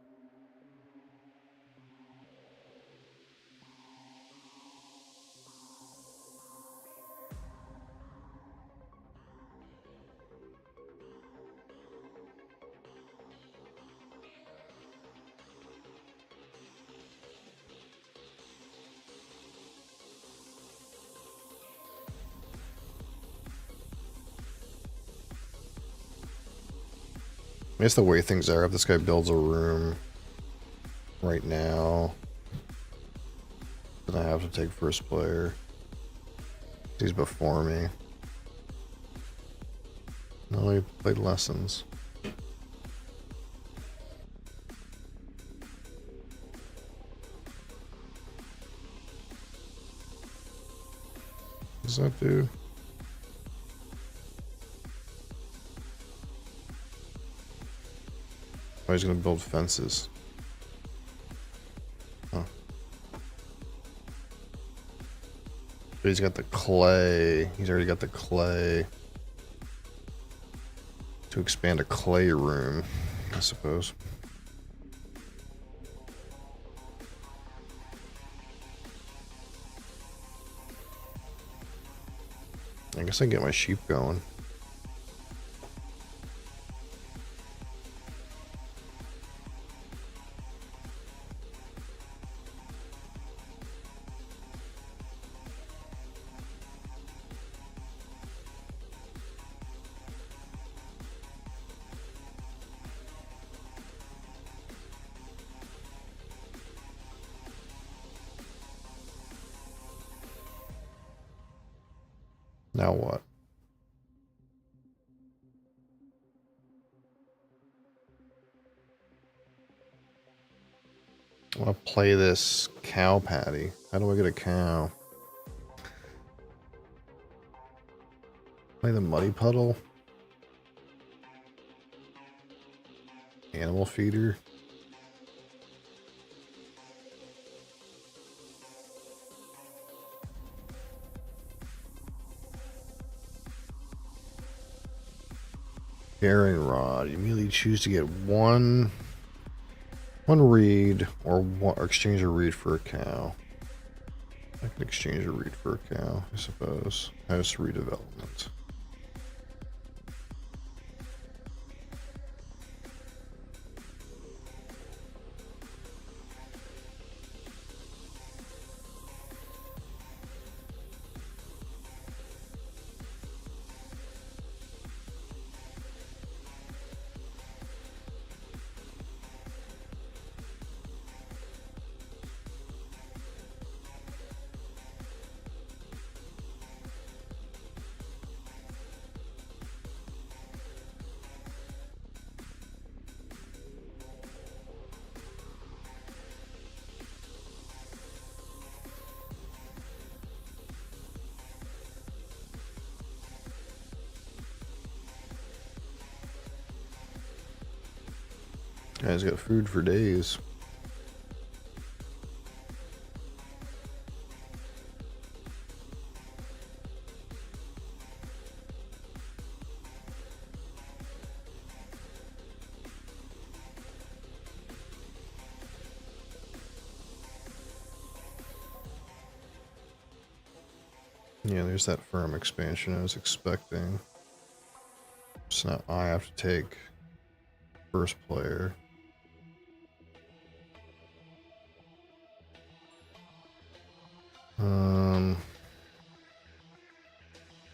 I guess the way things are, if this guy builds a room right now, then I have to take first player. He's before me. No, he played lessons. What does that do? Oh, he's gonna build fences. Huh. But he's got the clay. He's already got the clay to expand a clay room, I suppose. I guess I can get my sheep going. Now what? I want to play this cow patty. How do I get a cow? Play the muddy puddle. Animal feeder. Bearing rod. You immediately choose to get one reed or exchange a reed for a cow. I can exchange a reed for a cow, I suppose. House redevelopment. Guys got food for days. Yeah, there's that firm expansion I was expecting. So now I have to take first player.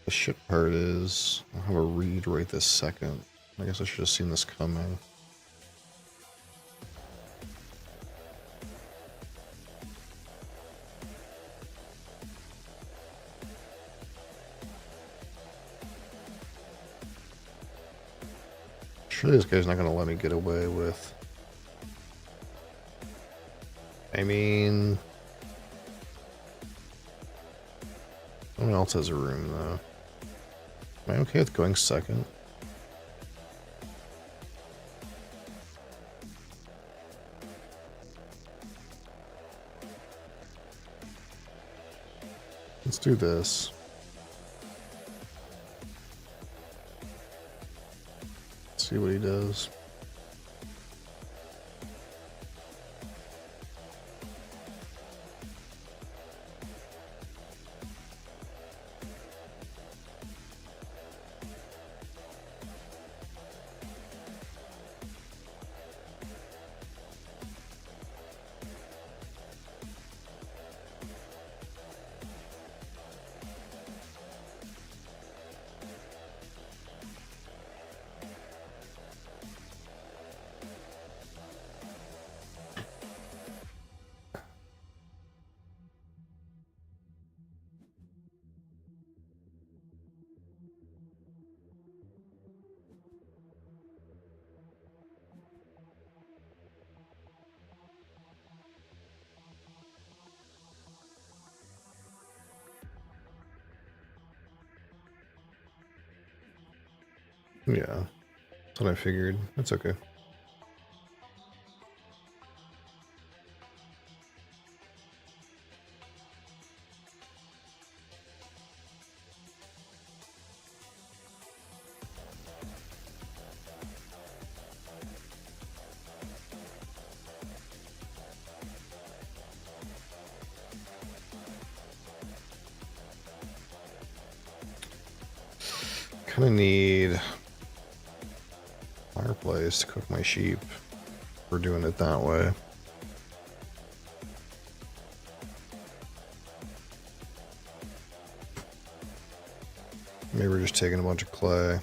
The shit part is I have a read right this second. I guess I should have seen this coming. Surely this guy's not gonna let me get away with. I mean, no one else has a room though. Am I okay with going second? Let's do this. See what he does. Yeah, that's what I figured. That's okay. Kind of need fireplace to cook my sheep. We're doing it that way. Maybe we're just taking a bunch of clay.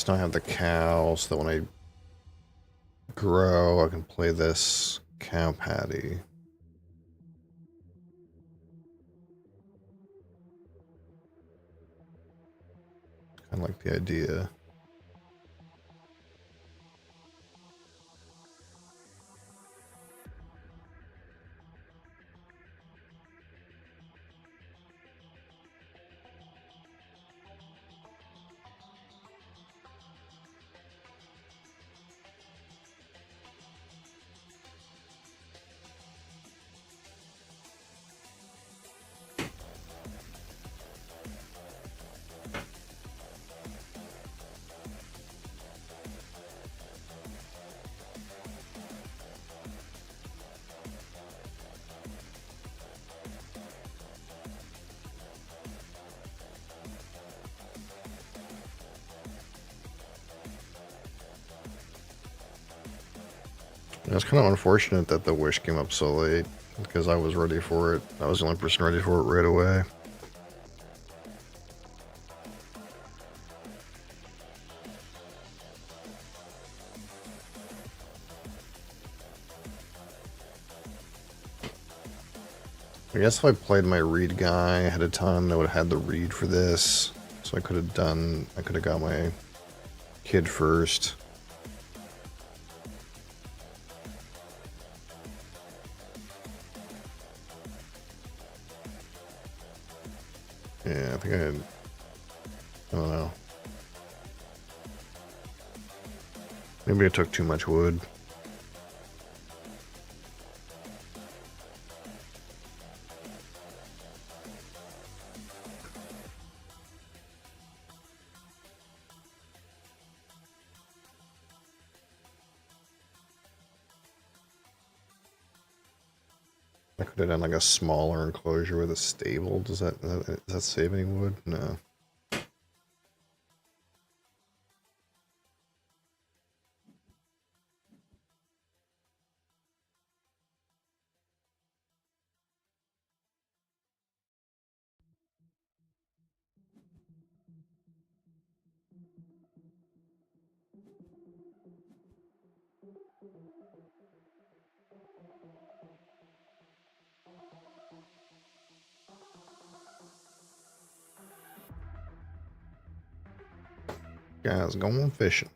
now I have the cow, so that when I grow, I can play this cow patty. Kind of like the idea. It's kind of unfortunate that the wish came up so late, because I was ready for it. I was the only person ready for it right away. I guess if I played my read guy ahead of time, I would have had the read for this. So I could have got my kid first. Yeah, I think I don't know. Maybe I took too much wood. I could have done like a smaller enclosure with a stable. Does that save any wood? No. Guys, going fishing.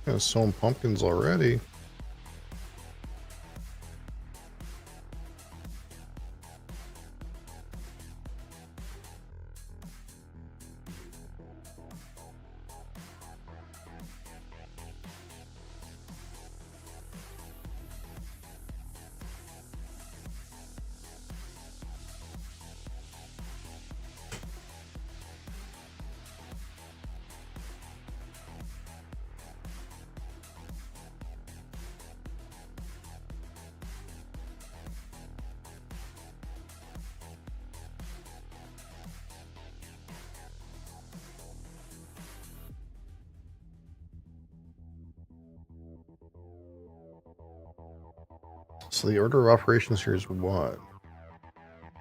Yeah, sowing pumpkins already. So the order of operations here is what?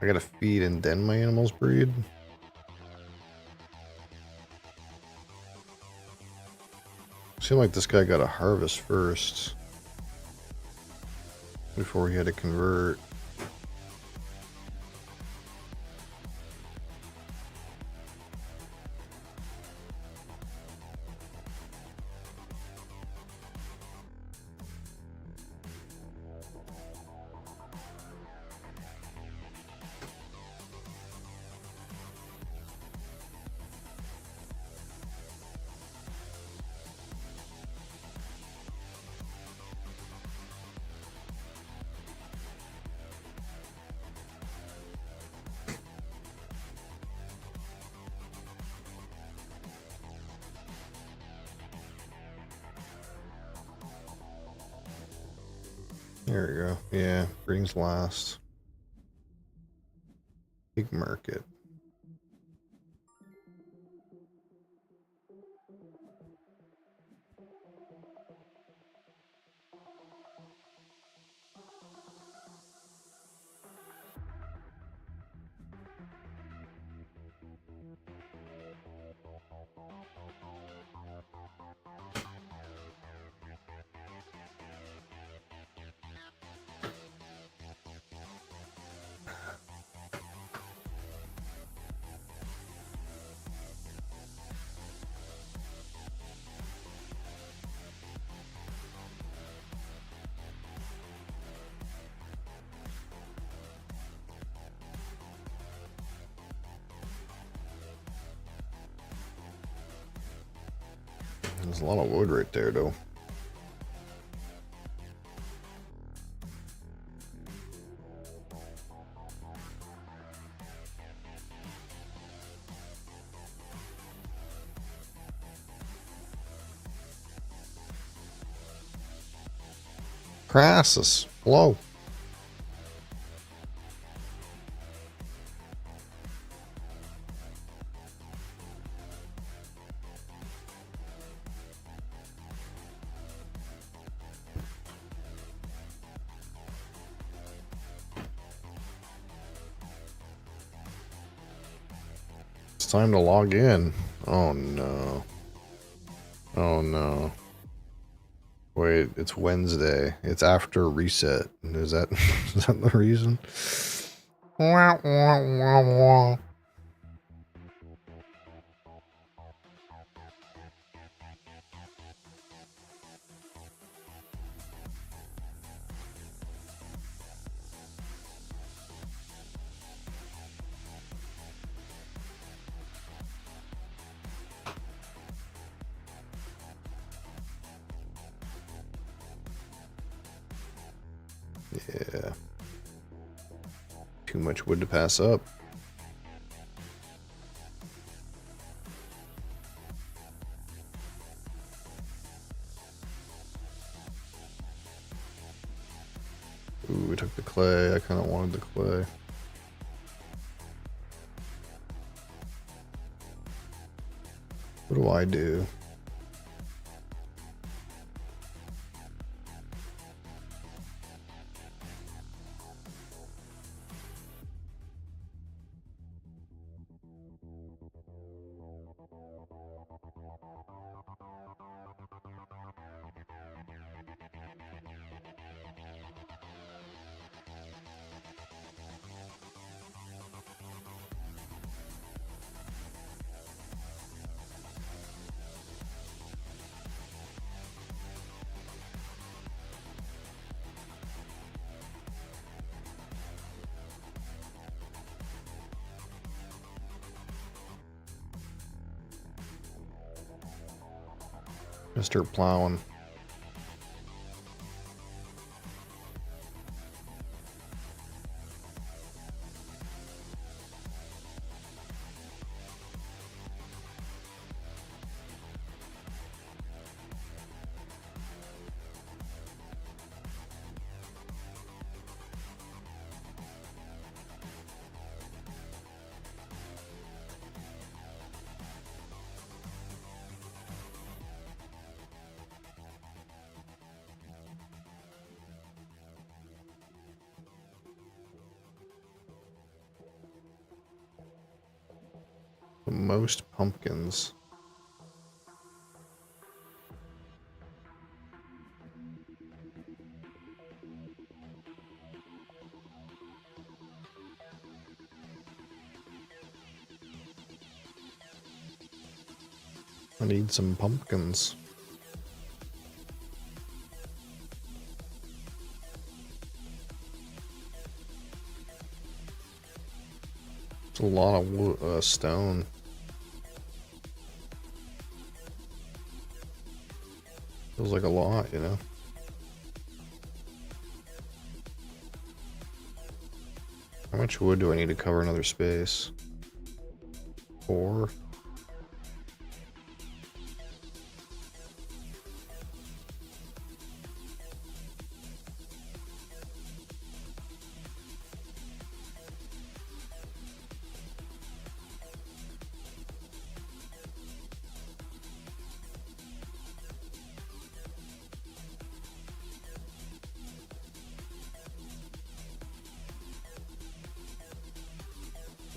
I gotta feed and then my animals breed? Seemed like this guy got a harvest first. Before he had to convert. There we go. Yeah, brings last. Big market. There's a lot of wood right there, though. Crassus, hello. It's time to log in. Oh no. Oh no. Wait, it's Wednesday. It's after reset. Is that is that the reason? Wah, wah, wah, wah. Yeah. Too much wood to pass up. Ooh, we took the clay. I kind of wanted the clay. What do I do? Mr. Plowing. most pumpkins? I need some pumpkins. It's a lot of stone. Feels like a lot, you know? How much wood do I need to cover another space? 4?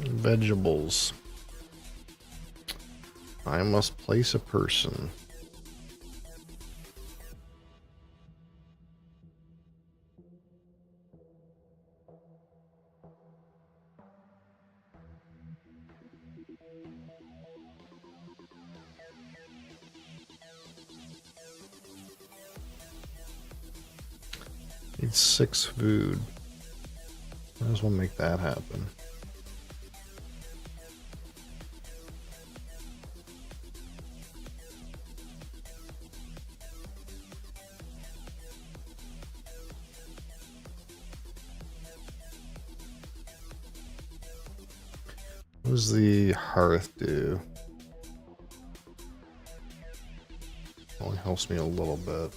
Vegetables. I must place a person. Need 6 food. Might as well make that happen. What does the hearth do? Only helps me a little bit.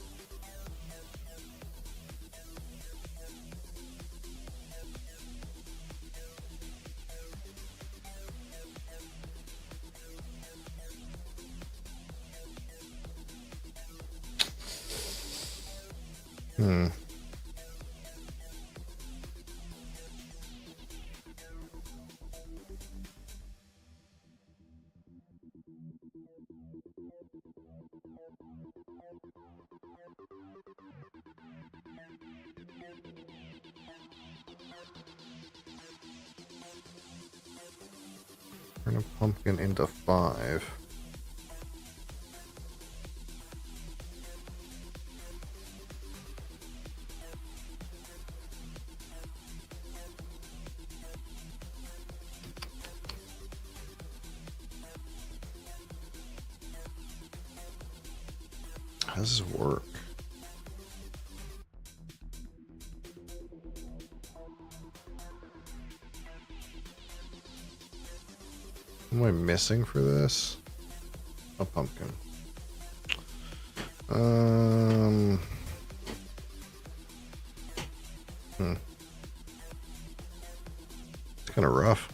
Turn a pumpkin into 5. How does this work? What am I missing for this? A pumpkin. It's kind of rough.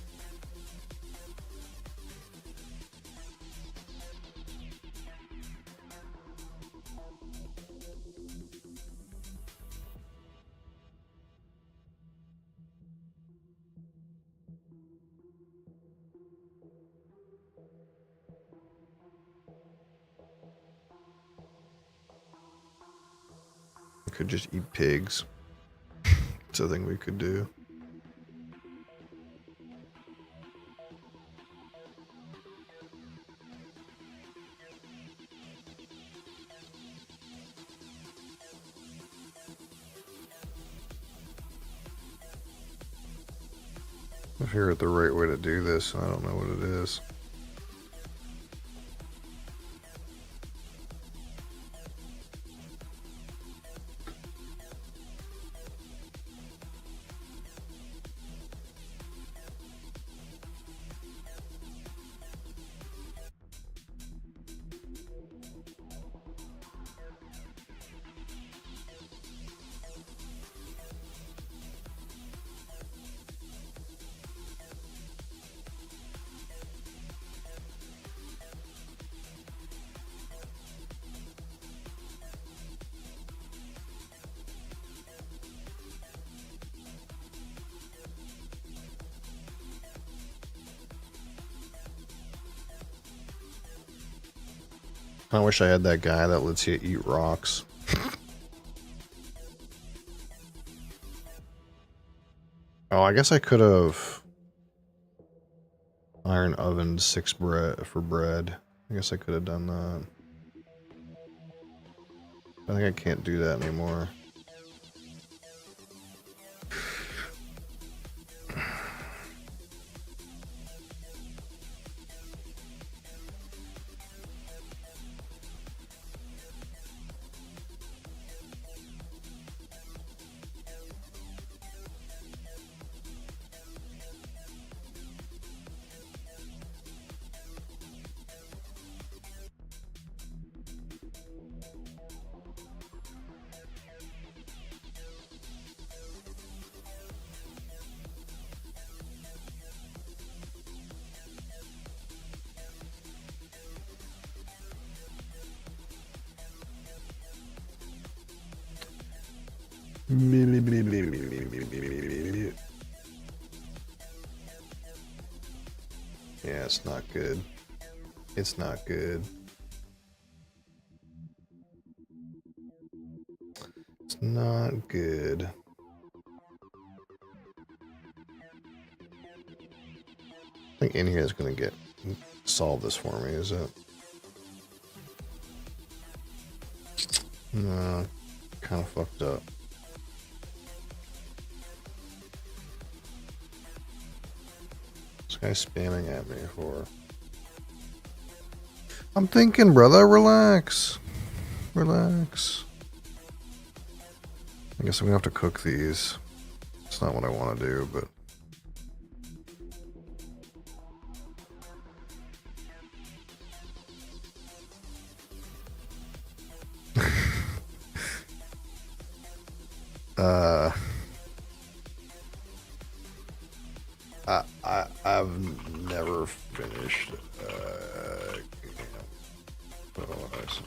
Could just eat pigs. It's a thing we could do. I figure out the right way to do this, and I don't know what it is. I wish I had that guy that lets you eat rocks. Oh, I guess I could have iron ovened 6 bread for bread. I guess I could have done that. I think I can't do that anymore. Yeah, it's not good. It's not good. It's not good. I think in here is going to get solve this for me, is it? No, kind of fucked up. This guy's spamming at me for... I'm thinking, brother, relax. Relax. I guess I'm gonna have to cook these. It's not what I want to do, but... I've never finished, otherwise.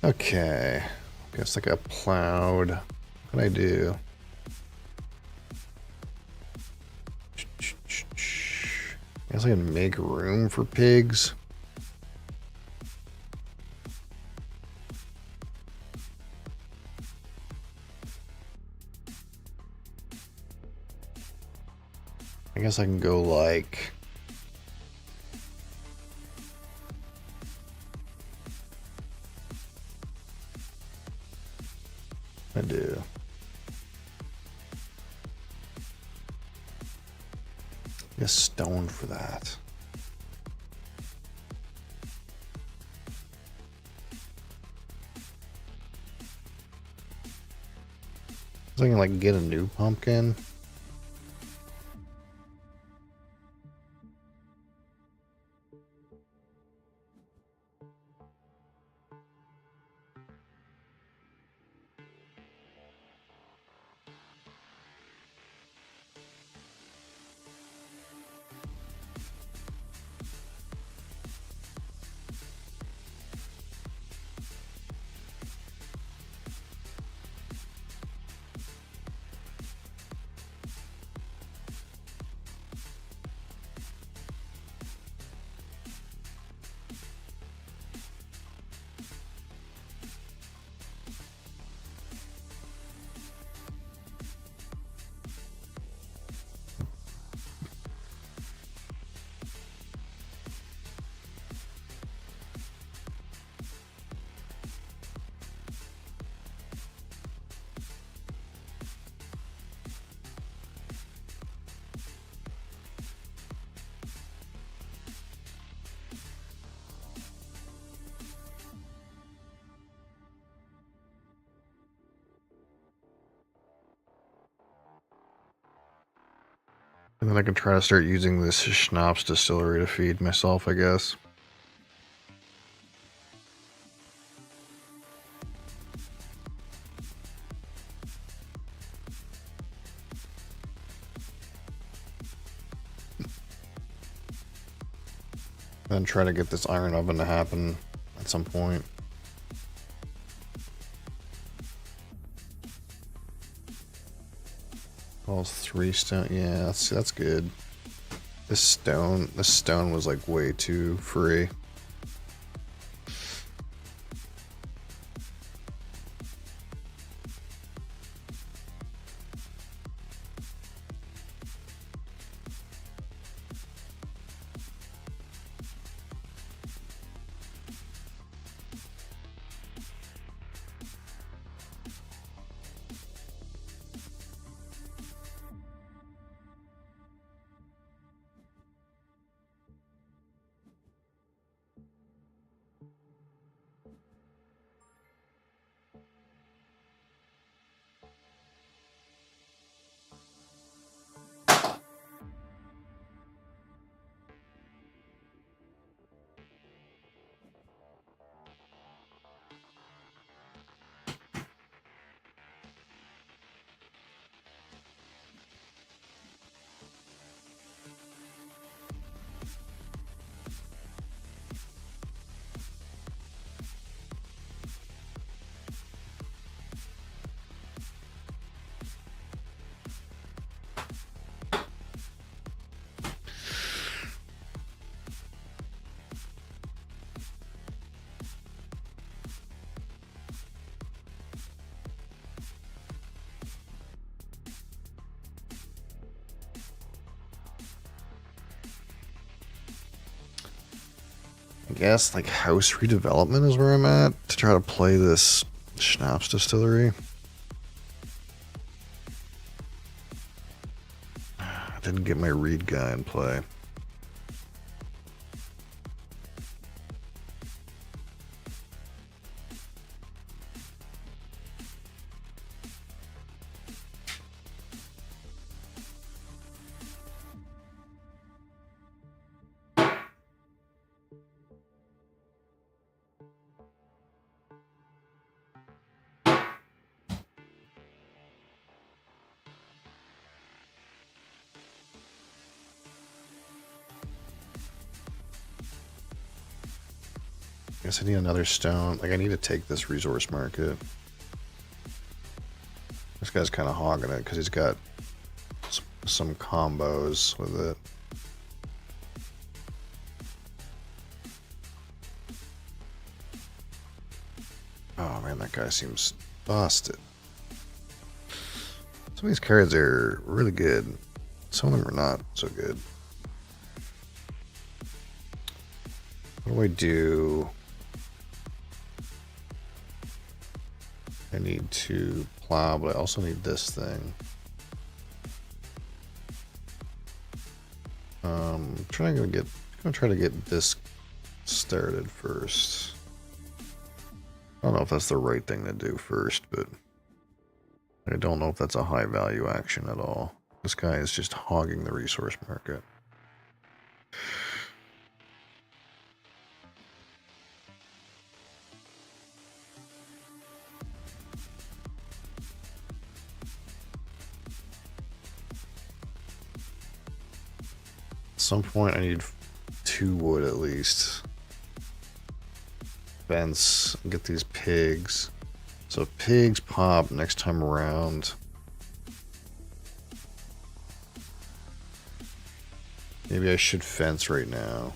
Okay, guess I got plowed. What'd I do? Guess I can make room for pigs. I guess I can go like... I do. Get stone for that. So I can like get a new pumpkin. And then I can try to start using this schnapps distillery to feed myself, I guess. Then try to get this iron oven to happen at some point. All 3 stone. Yeah, that's good. This stone was like way too free. I guess like house redevelopment is where I'm at to try to play this schnapps distillery. I didn't get my reed guy in play. I guess I need another stone. Like, I need to take this resource market. This guy's kind of hogging it because he's got some combos with it. Oh man, that guy seems busted. Some of these cards are really good. Some of them are not so good. What do I do? I need to plow, but I also need this thing. I'm gonna try to get this started first. I don't know if that's the right thing to do first, but I don't know if that's a high value action at all. This guy is just hogging the resource market. At some point I need 2 wood at least. Fence, get these pigs. So if pigs pop next time around, maybe I should fence right now.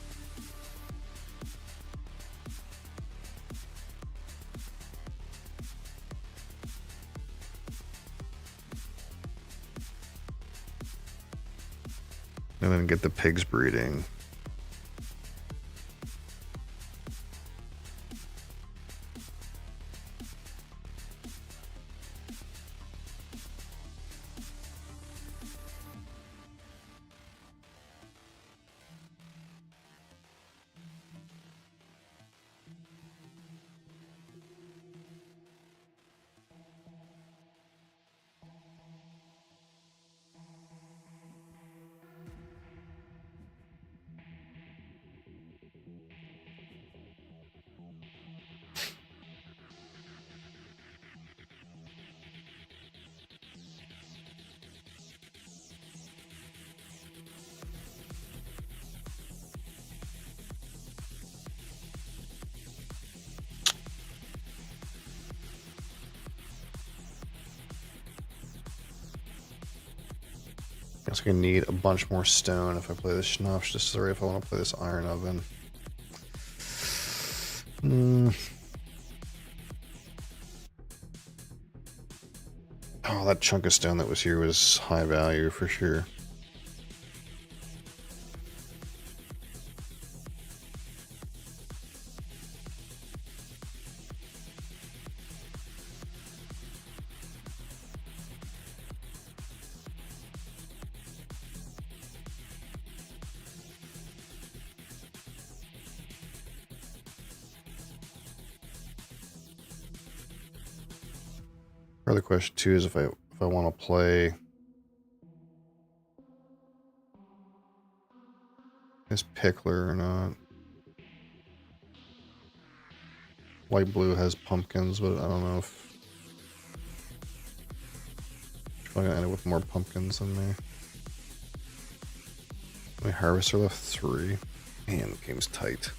And then get the pigs breeding. Guess I'm gonna need a bunch more stone if I play this Schnapps Distillery, if I want to play this Iron Oven. Oh, that chunk of stone that was here was high value for sure. Other question too is if I want to play this Pickler or not. Light blue has pumpkins, but I don't know if I'm gonna end up with more pumpkins than me. My harvester left 3. Man, the game's tight.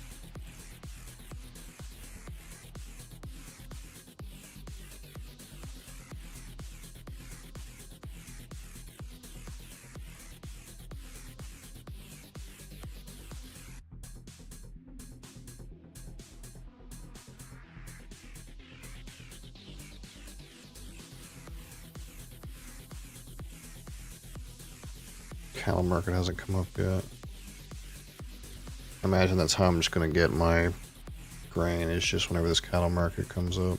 Cattle market hasn't come up yet. I imagine that's how I'm just gonna get my grain, is just whenever this cattle market comes up.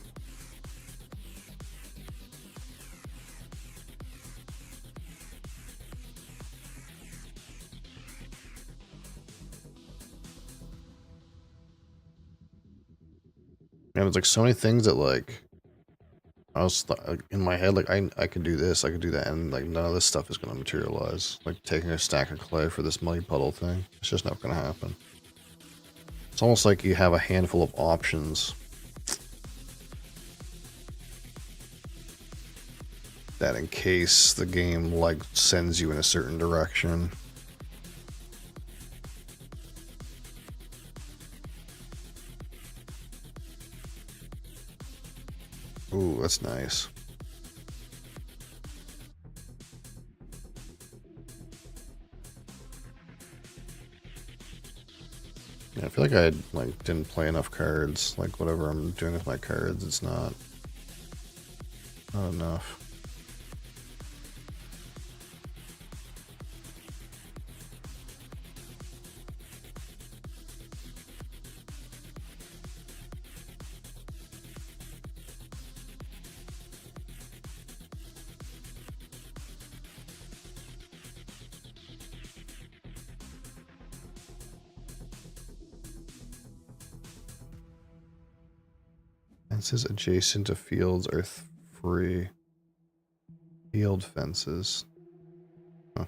And it's like so many things that like I was in my head, like I could do this, I could do that, and like none of this stuff is gonna materialize. Like taking a stack of clay for this muddy puddle thing, it's just not gonna happen. It's almost like you have a handful of options that in case the game like sends you in a certain direction. Ooh, that's nice. Yeah, I feel like I like didn't play enough cards. Like whatever I'm doing with my cards, it's not enough. Fences adjacent to fields are free. Field fences. Huh.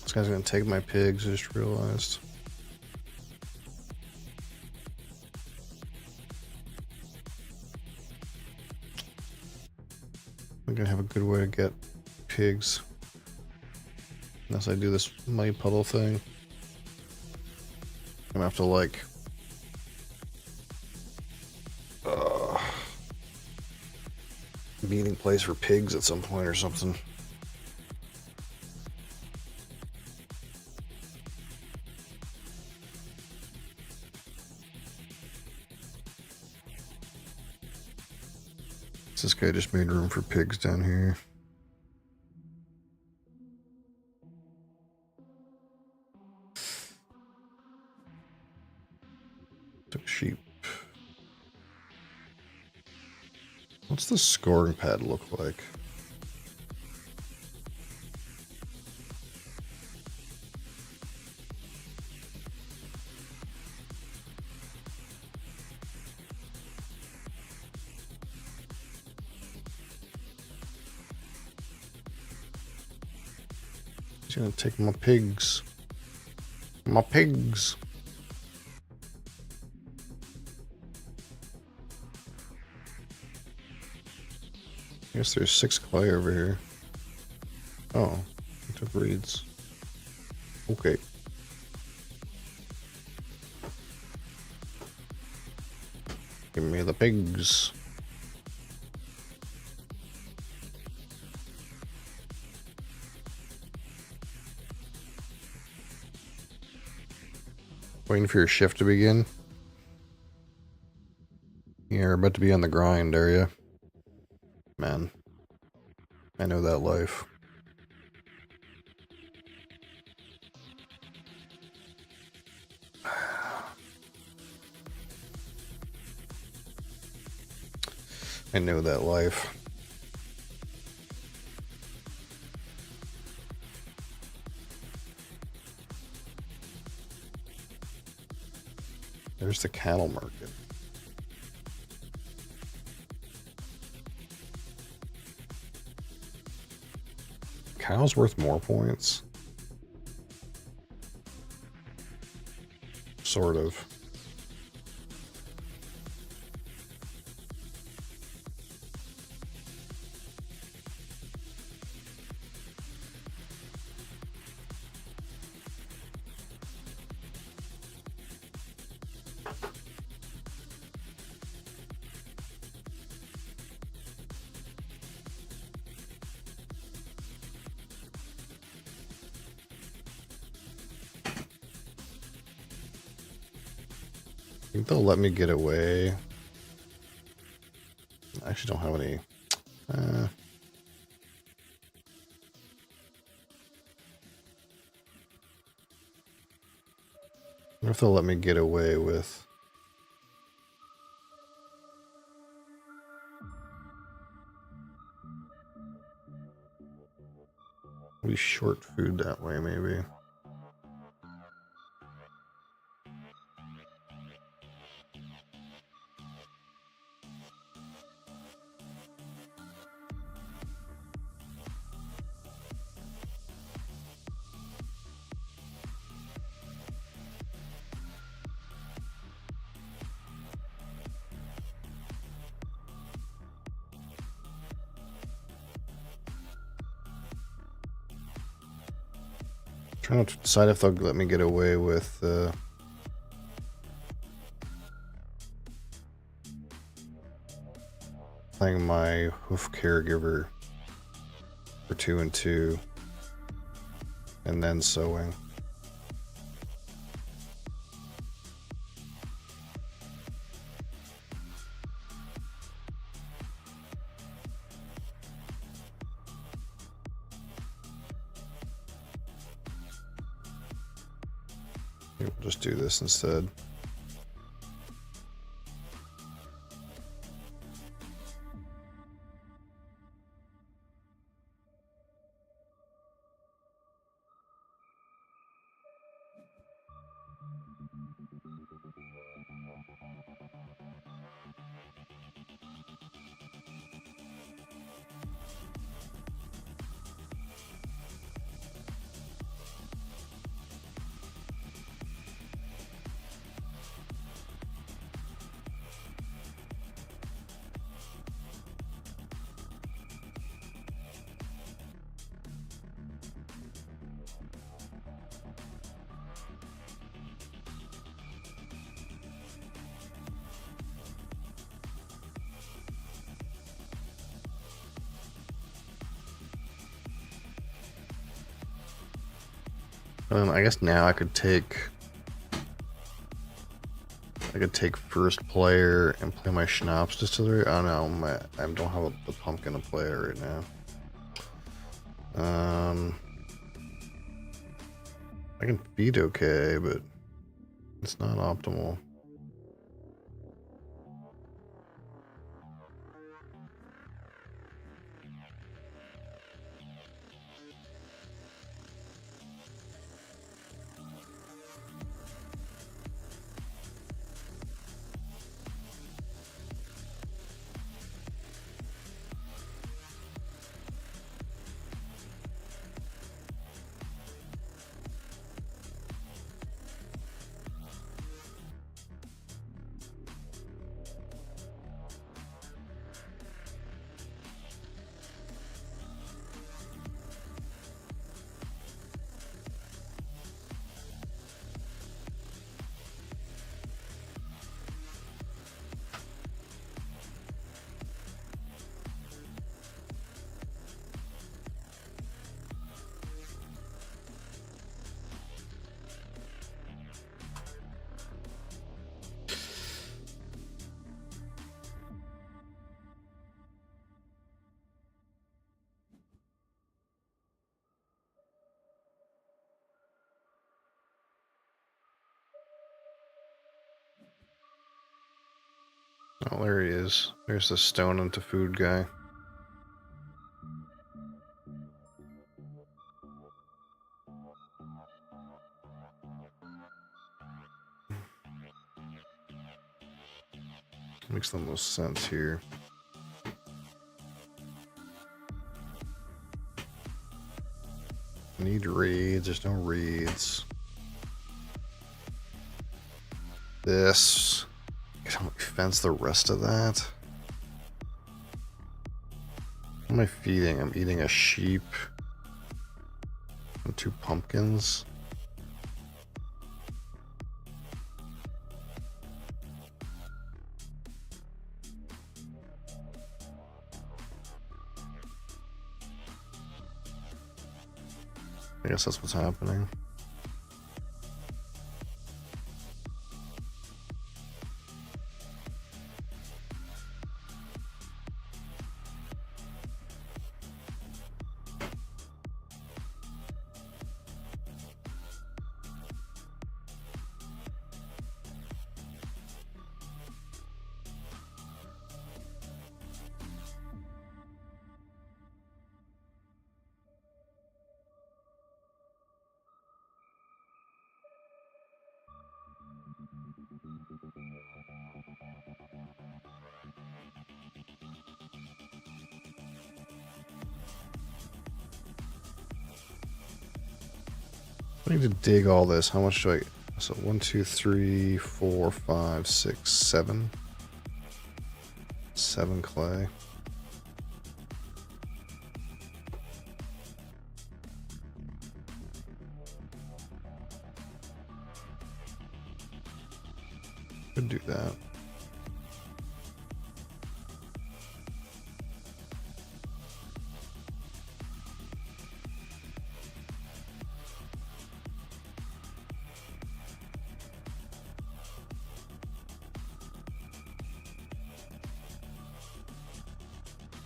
This guy's gonna take my pigs, I just realized. I'm gonna have a good way to get pigs. Unless I do this muddy puddle thing. I'm gonna have to like meeting place for pigs at some point or something. This guy just made room for pigs down here. Took sheep. What's the scoring pad look like? He's gonna take my pigs. My pigs. I guess there's 6 clay over here. Oh, it took reeds. Okay. Give me the pigs. Waiting for your shift to begin. You're about to be on the grind, are you? Man, I know that life. I know that life. There's the cattle market. Cow's worth more points. Sort of. I think they'll let me get away. I actually don't have any. I wonder if they'll let me get away with. We short food that way, maybe. Trying to decide if they'll let me get away with playing my hoof caregiver for 2 and 2 and then sewing. We'll just do this instead. I guess now I could take first player and play my Schnapps distillery. Oh no, I don't have the pumpkin to play right now. I can feed okay, but it's not optimal. Oh, there he is. There's the stone into food guy. Makes the most sense here. Need reeds. There's no reeds. This. Can we fence the rest of that? What am I feeding? I'm eating a sheep and 2 pumpkins. I guess that's what's happening. I need to dig all this. How much do I... So 1, 2, 3, 4, 5, 6, 7. 7 clay. Could do that.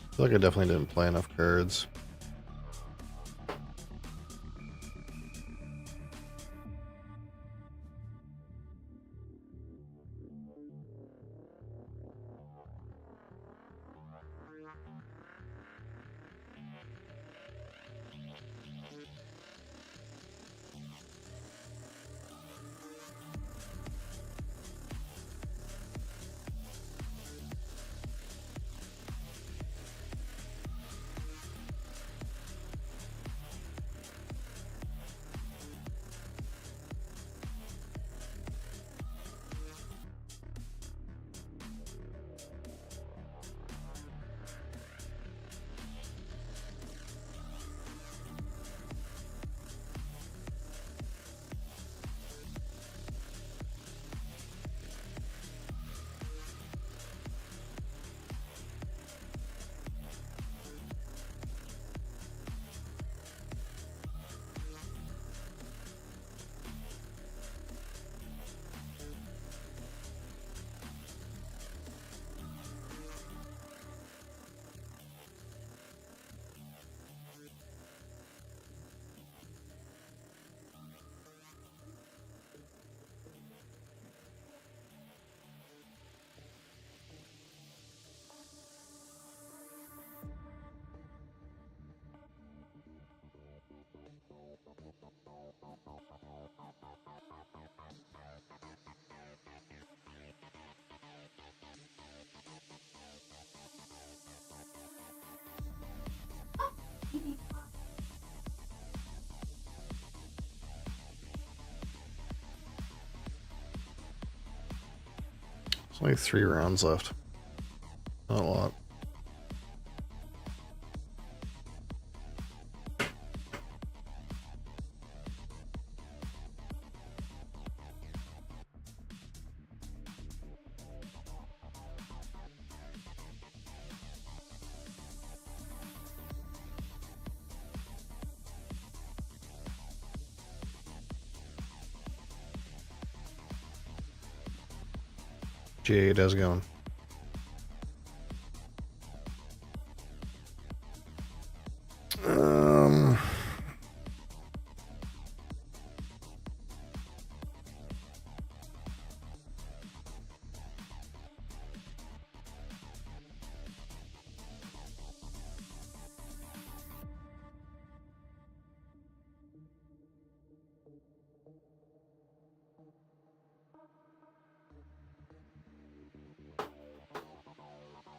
I feel like I definitely didn't play enough cards. There's only 3 rounds left. Not a lot. Jade, how's it going?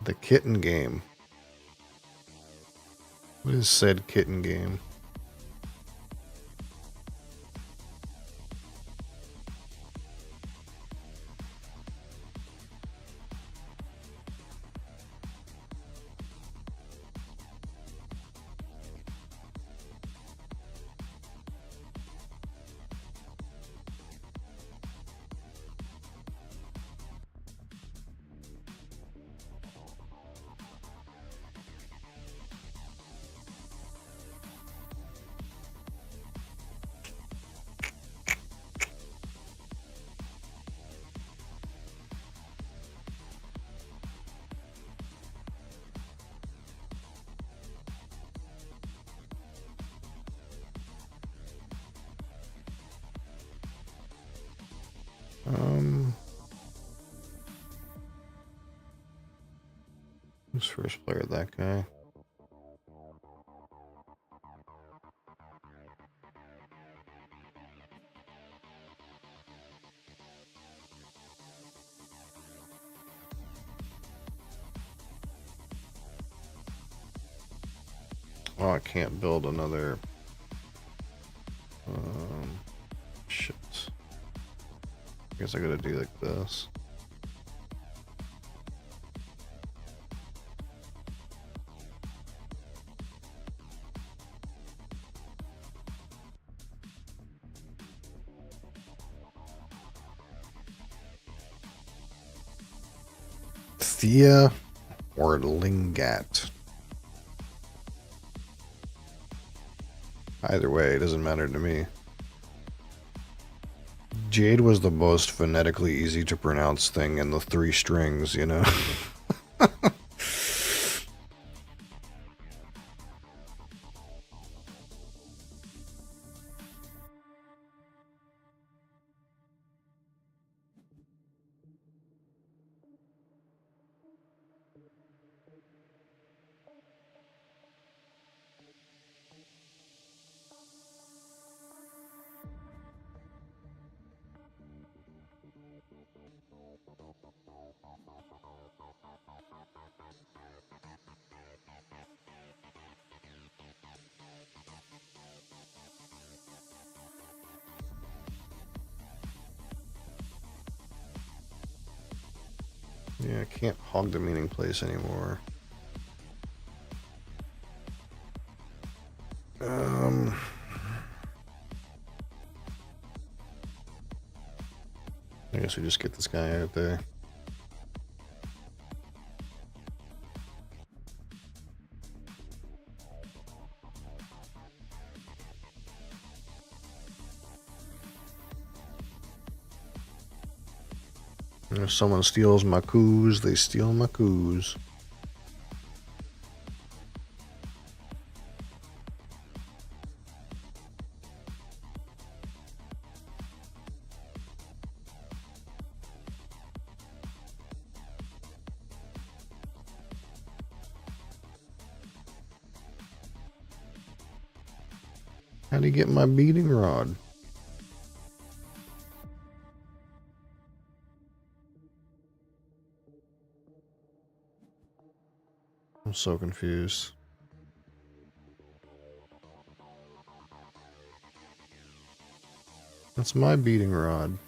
The kitten game. What is said kitten game? Who's first player? That guy. Oh, I can't build another. Shit. I guess I gotta do like this. Thea or Lingat. Either way, it doesn't matter to me. Jade was the most phonetically easy to pronounce thing in the 3 strings, you know? Yeah, I can't hog the meeting place anymore. I guess we just get this guy out there. And if someone steals my coos, they steal my coos. How do you get my beating rod? I'm so confused. That's my beating rod.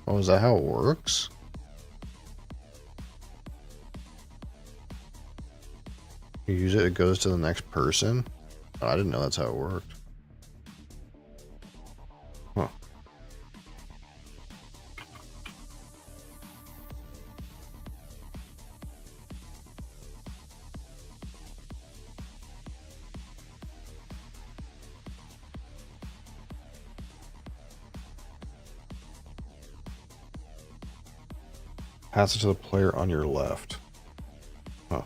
Oh, is that how it works? You use it, it goes to the next person? Oh, I didn't know that's how it worked. Huh. Pass it to the player on your left. Huh.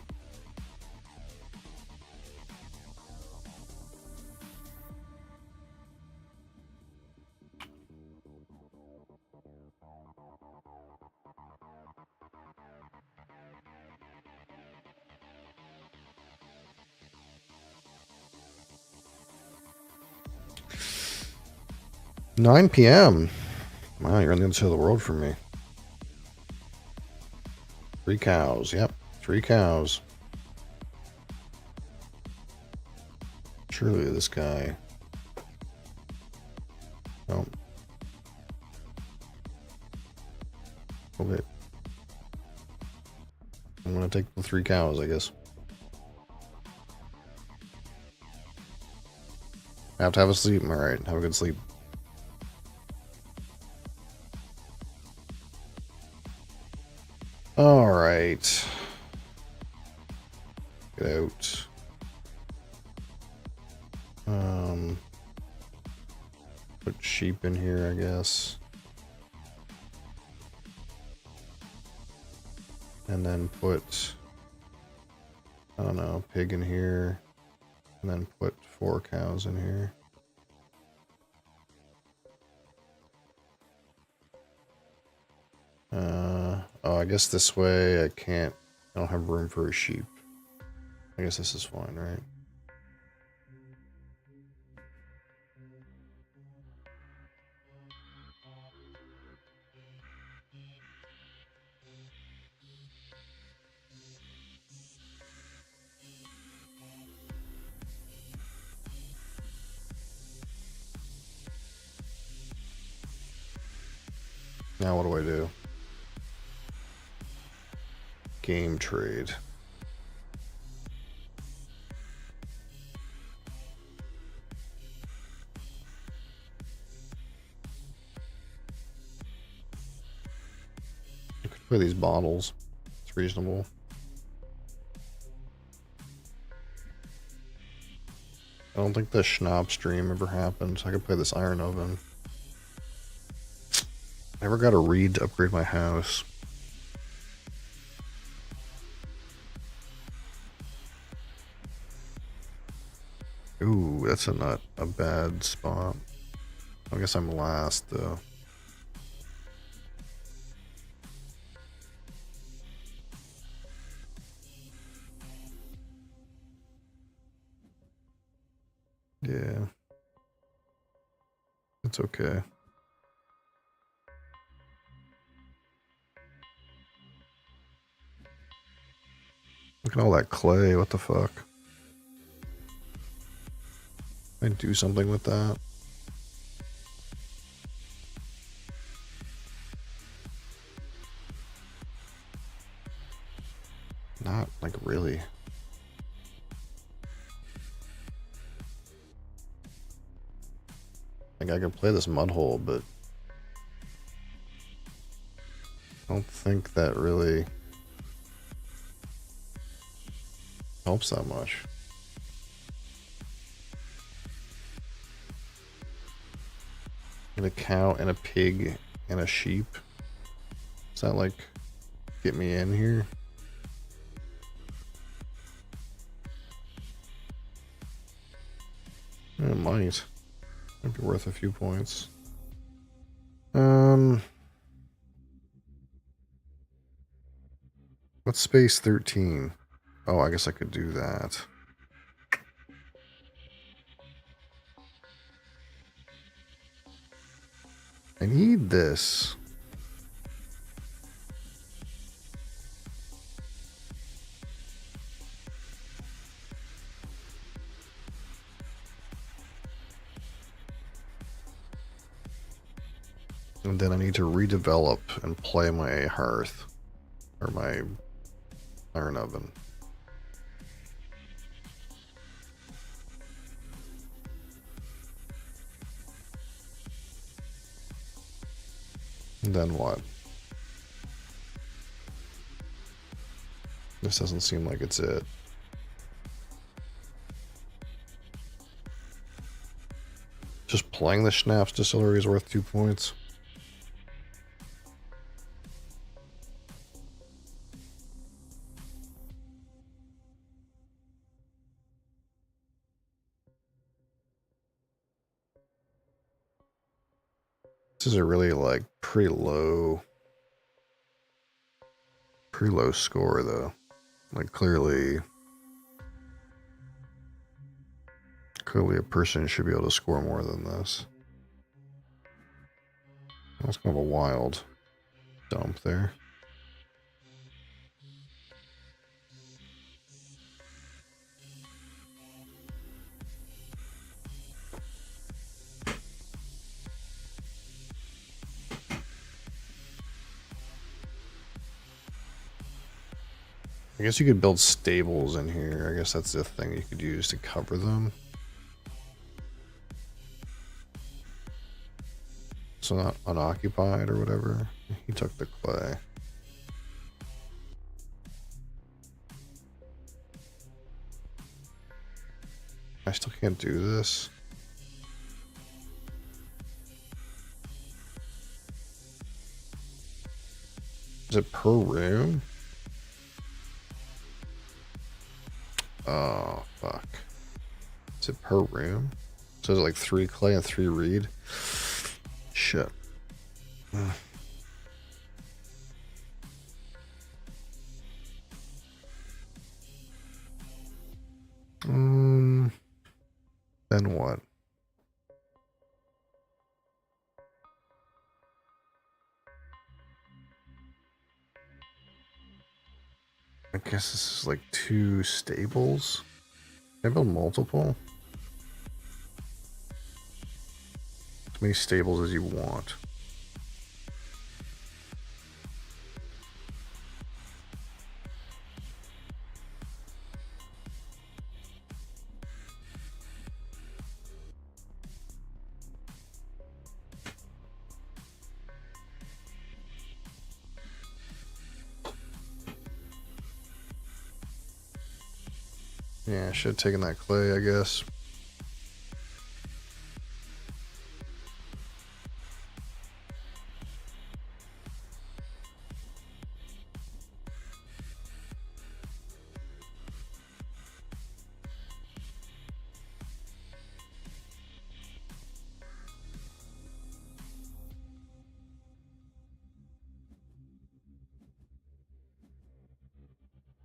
9 p.m. Wow, you're on the other side of the world from me. 3 cows. Yep, 3 cows. Surely this guy. Oh. Okay. I'm gonna take the 3 cows, I guess. I have to have a sleep. Alright, have a good sleep. Alright. Get out. Put sheep in here, I guess. And then put, I don't know, pig in here. And then put 4 cows in here. Oh, I guess this way I can't, I don't have room for a sheep. I guess this is fine, right? Now what do I do? Game trade. I could play these bottles. It's reasonable. I don't think the Schnapp stream ever happened, so I could play this Iron Oven. Never got a reed to upgrade my house. Ooh, that's not a bad spot. I guess I'm last, though. Yeah. It's okay. Look at all that clay, what the fuck? I do something with that. Not, like, really. Like, I could play this mud hole, but I don't think that really helps that much. And a cow and a pig and a sheep. Does that, like, get me in here? It might. Might be worth a few points. What's space 13? Oh, I guess I could do that. I need this. And then I need to redevelop and play my hearth. Or my iron oven. And then what? This doesn't seem like it's it. Just playing the Schnapps Distillery is worth 2 points. This is a really, like, pretty low score, though. Like, clearly a person should be able to score more than this. That's kind of a wild dump there. I guess you could build stables in here. I guess that's the thing you could use to cover them. So not unoccupied or whatever. He took the clay. I still can't do this. Is it per room? Oh, fuck. Is it per room? So is it like 3 clay and 3 reed? Shit. Then what? I guess this is like 2 stables. Can I build multiple? As many stables as you want. Yeah, I should have taken that clay, I guess.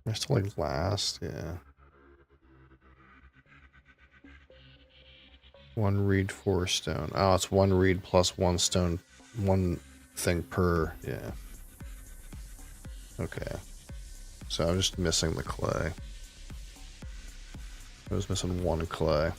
I still like last, yeah. 1 reed, 4 stone. Oh, it's 1 reed plus 1 stone, 1 thing per, yeah. Okay. So I'm just missing the clay. I was missing 1 clay.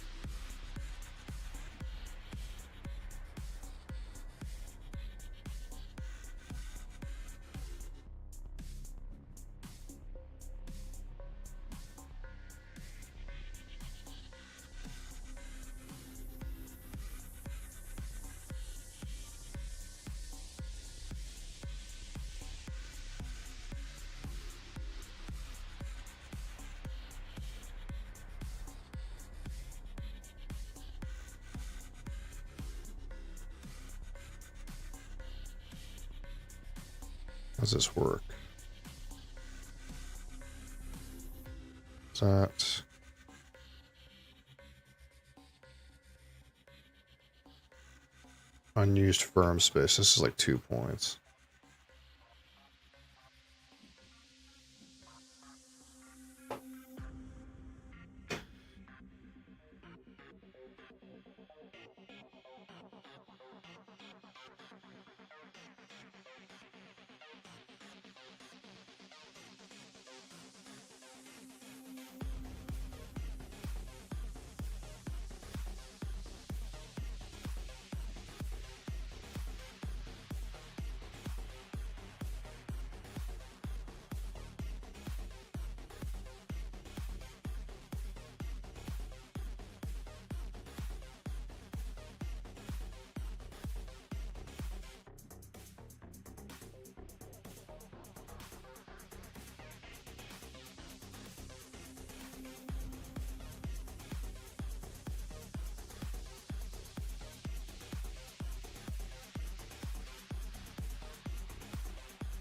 How does this work? Is that... Unused firm space. This is like 2 points.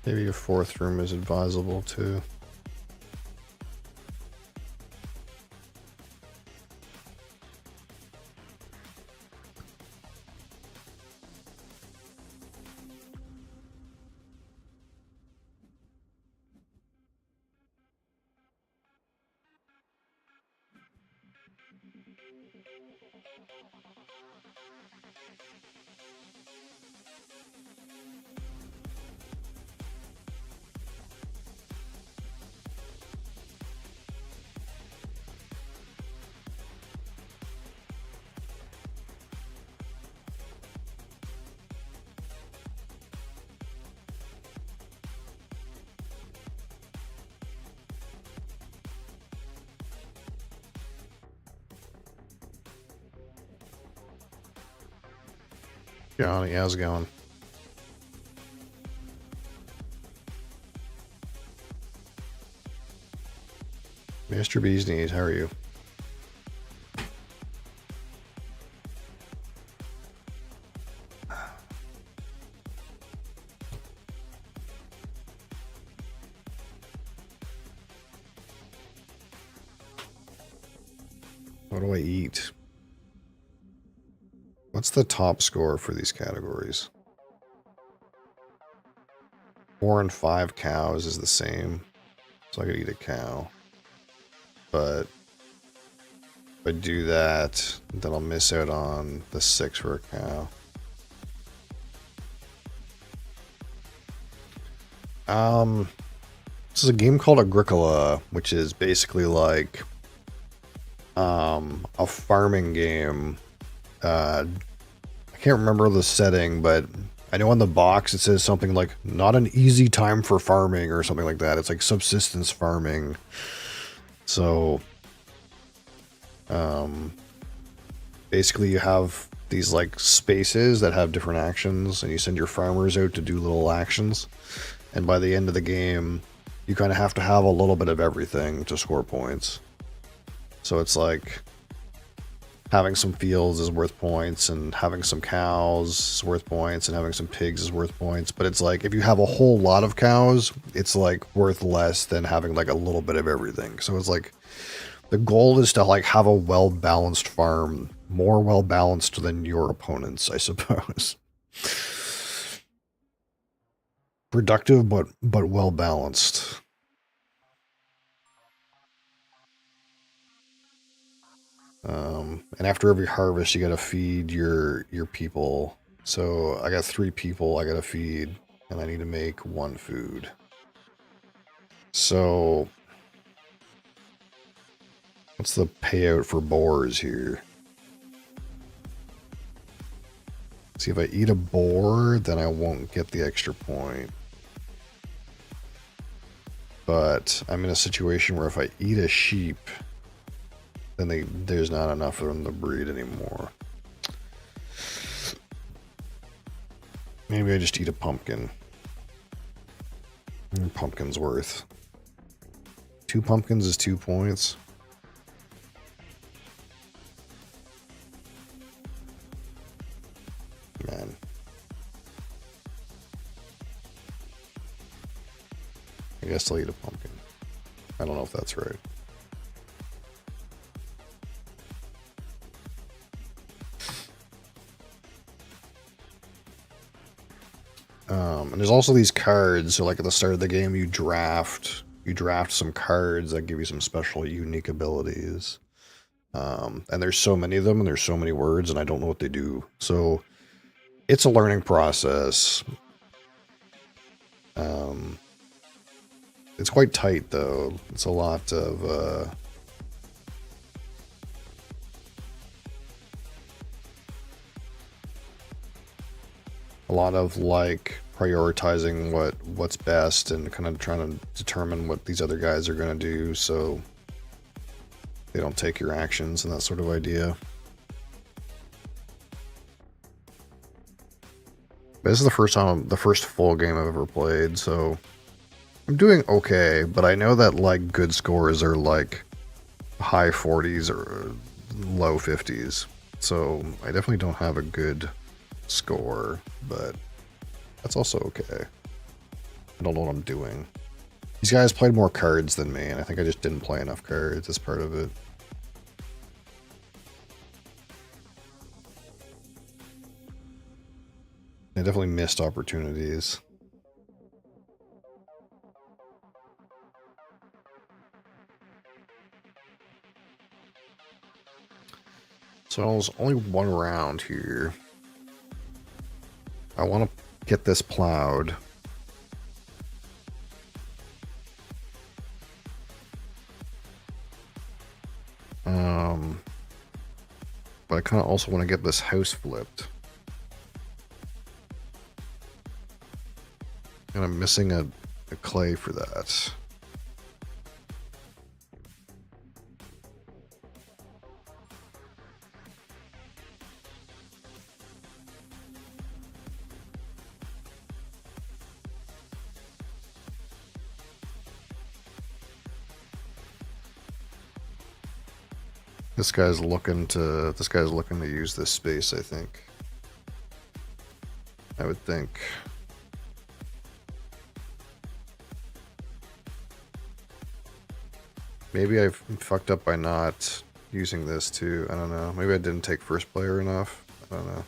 Maybe a 4th room is advisable too. Johnny, how's it going? Mr. Bees Knees, how are you? What do I eat? What's the top score for these categories? 4 and 5 cows is the same. So I could eat a cow. But if I do that, then I'll miss out on the 6 for a cow. This is a game called Agricola, which is basically like a farming game. I can't remember the setting, but I know on the box it says something like "not an easy time for farming" or something like that. It's like subsistence farming. So, basically you have these like spaces that have different actions, and you send your farmers out to do little actions. And by the end of the game, you kind of have to have a little bit of everything to score points. So it's like having some fields is worth points, and having some cows is worth points, and having some pigs is worth points. But it's like if you have a whole lot of cows, it's like worth less than having like a little bit of everything. So it's like the goal is to like have a well-balanced farm, more well-balanced than your opponents, I suppose. Productive, but well-balanced. And after every harvest, you gotta feed your people. So I got 3 people I gotta feed, and I need to make 1 food. So what's the payout for boars here? See, if I eat a boar, then I won't get the extra point. But I'm in a situation where if I eat a sheep, then there's not enough for them to breed anymore. Maybe I just eat a pumpkin. Pumpkin's worth. 2 pumpkins is 2 points. Man. I guess I'll eat a pumpkin. I don't know if that's right. And there's also these cards. So like at the start of the game, you draft some cards that give you some special unique abilities. And there's so many of them, and there's so many words, and I don't know what they do. So it's a learning process. It's quite tight though. It's a lot of like prioritizing what's best, and kind of trying to determine what these other guys are going to do so they don't take your actions, and that sort of idea. But this is the first full game I've ever played, so I'm doing okay, but I know that like good scores are like high 40s or low 50s. So I definitely don't have a good score, but that's also okay. I don't know what I'm doing. These guys played more cards than me, and I think I just didn't play enough cards as part of it. I definitely missed opportunities. So there's only one round here. I want to get this plowed. But I kind of also want to get this house flipped. And I'm missing a clay for that. This guy's looking to use this space, I think. I would think. Maybe I fucked up by not using this too. I don't know. Maybe I didn't take first player enough. I don't know.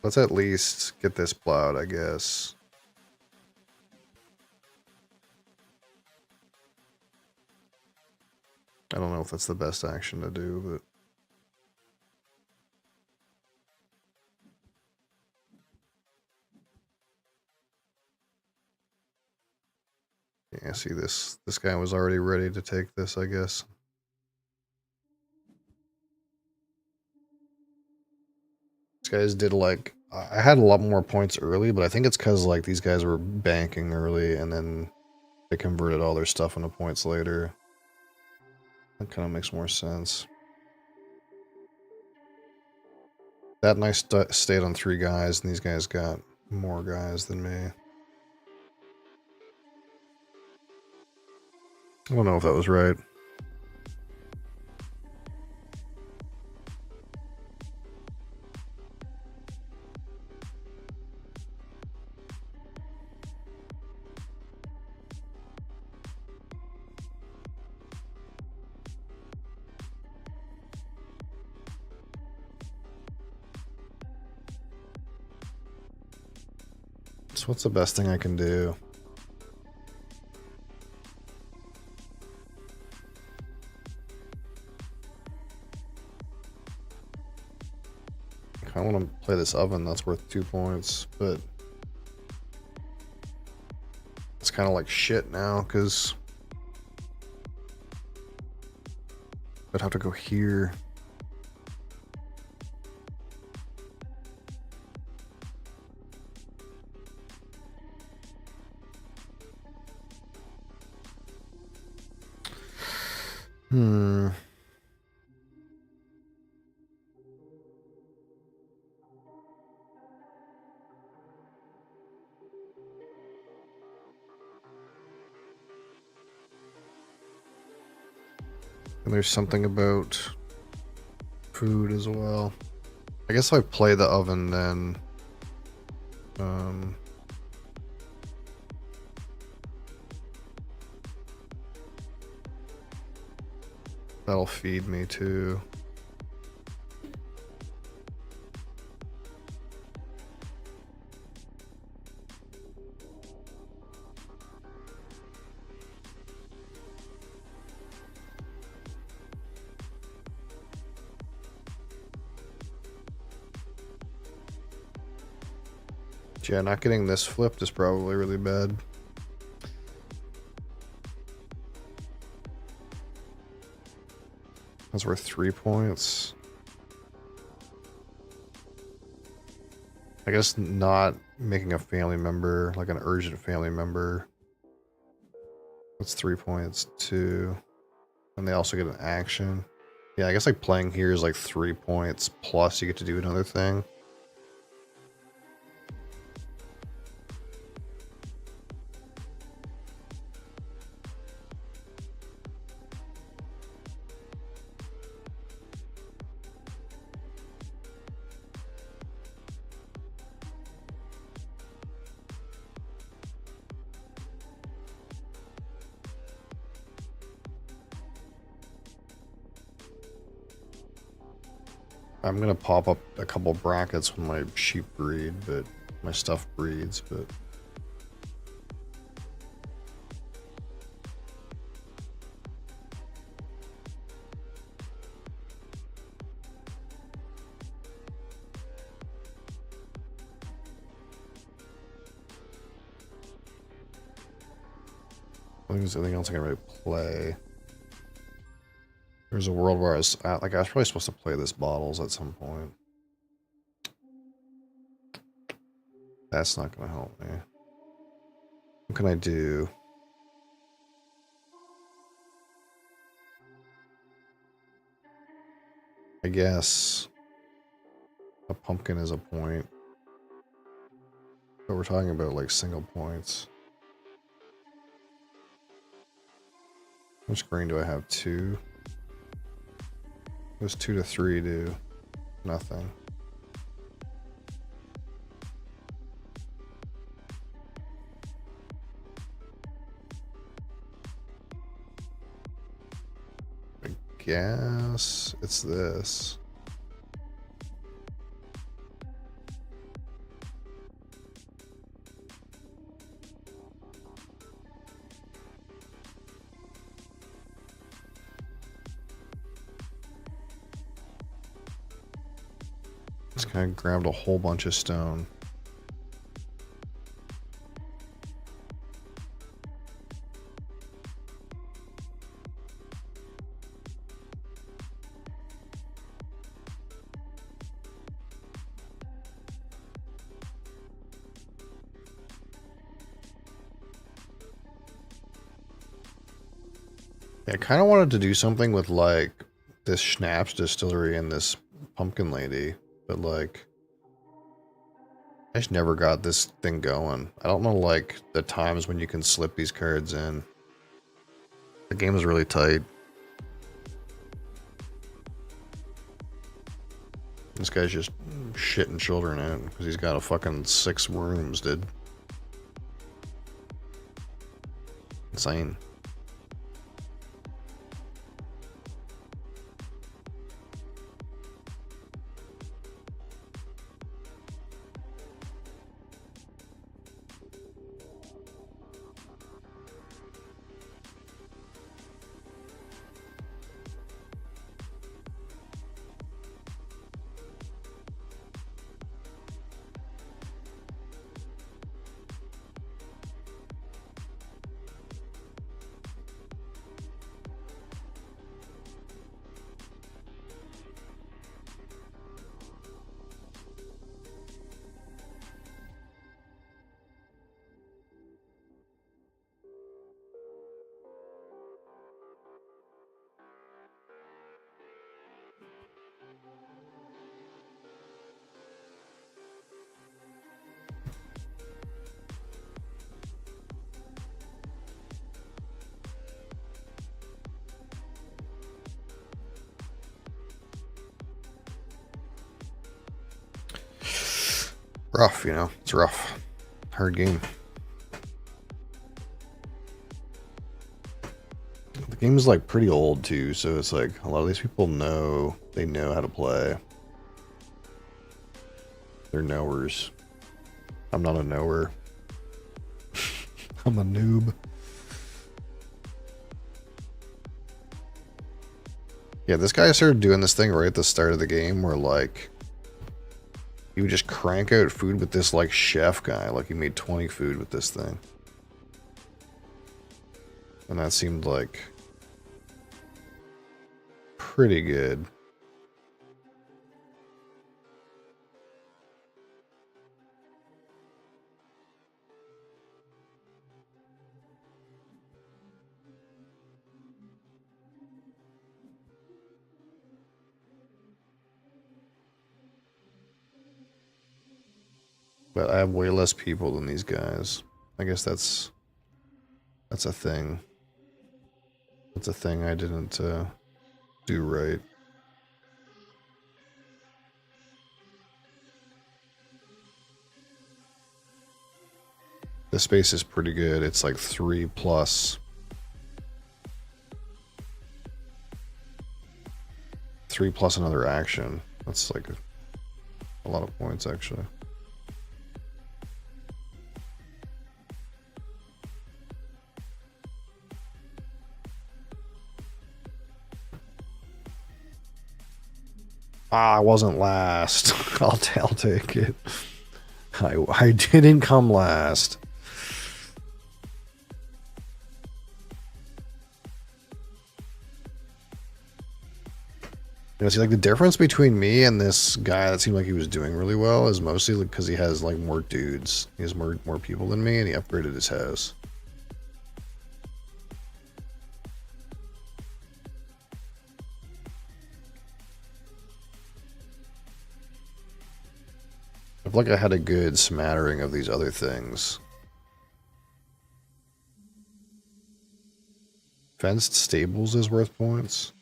Let's at least get this plowed, I guess. I don't know if that's the best action to do, but... Yeah, see this guy was already ready to take this, I guess. These guys did like... I had a lot more points early, but I think it's because like these guys were banking early and then they converted all their stuff into points later. That kind of makes more sense. That nice stayed on 3 guys, and these guys got more guys than me. I don't know if that was right. So what's the best thing I can do? I want to play this oven. That's worth 2 points, but it's kind of like shit now because I'd have to go here. And there's something about food as well. I guess if I play the oven then that'll feed me too. Yeah, not getting this flipped is probably really bad. That's worth 3 points. I guess not making a family member, like an urgent family member. That's 3 points too. And they also get an action. Yeah, I guess like playing here is like 3 points plus you get to do another thing. I'm gonna pop up a couple brackets when my sheep breed, but my stuff breeds, but think there's anything else I can really play. There's a world where I was probably supposed to play this bottles at some point. That's not gonna help me. What can I do? I guess a pumpkin is a point. But we're talking about like single points. How much green do I have? 2. Those 2 to 3 do nothing. I guess it's this. Just kind of grabbed a whole bunch of stone. Yeah, I kind of wanted to do something with like this schnapps distillery and this pumpkin lady. But, like, I just never got this thing going. I don't know, like, the times when you can slip these cards in. The game is really tight. This guy's just shitting children in because he's got a fucking 6 rooms, dude. Insane. Rough, you know, it's rough. Hard game. The game is like pretty old too, so it's like a lot of these people know how to play. They're knowers. I'm not a knower. I'm a noob. Yeah, this guy started doing this thing right at the start of the game where like he would just crank out food with this like chef guy. Like he made 20 food with this thing. And that seemed like pretty good. But I have way less people than these guys. I guess that's a thing. That's a thing I didn't do right. The space is pretty good. It's like 3 plus. 3 plus another action. That's like a lot of points actually. I wasn't last. I'll take it. I didn't come last. You know, see, like the difference between me and this guy that seemed like he was doing really well is mostly because he has like more dudes. He has more people than me, and he upgraded his house. I feel like I had a good smattering of these other things. Fenced stables is worth points.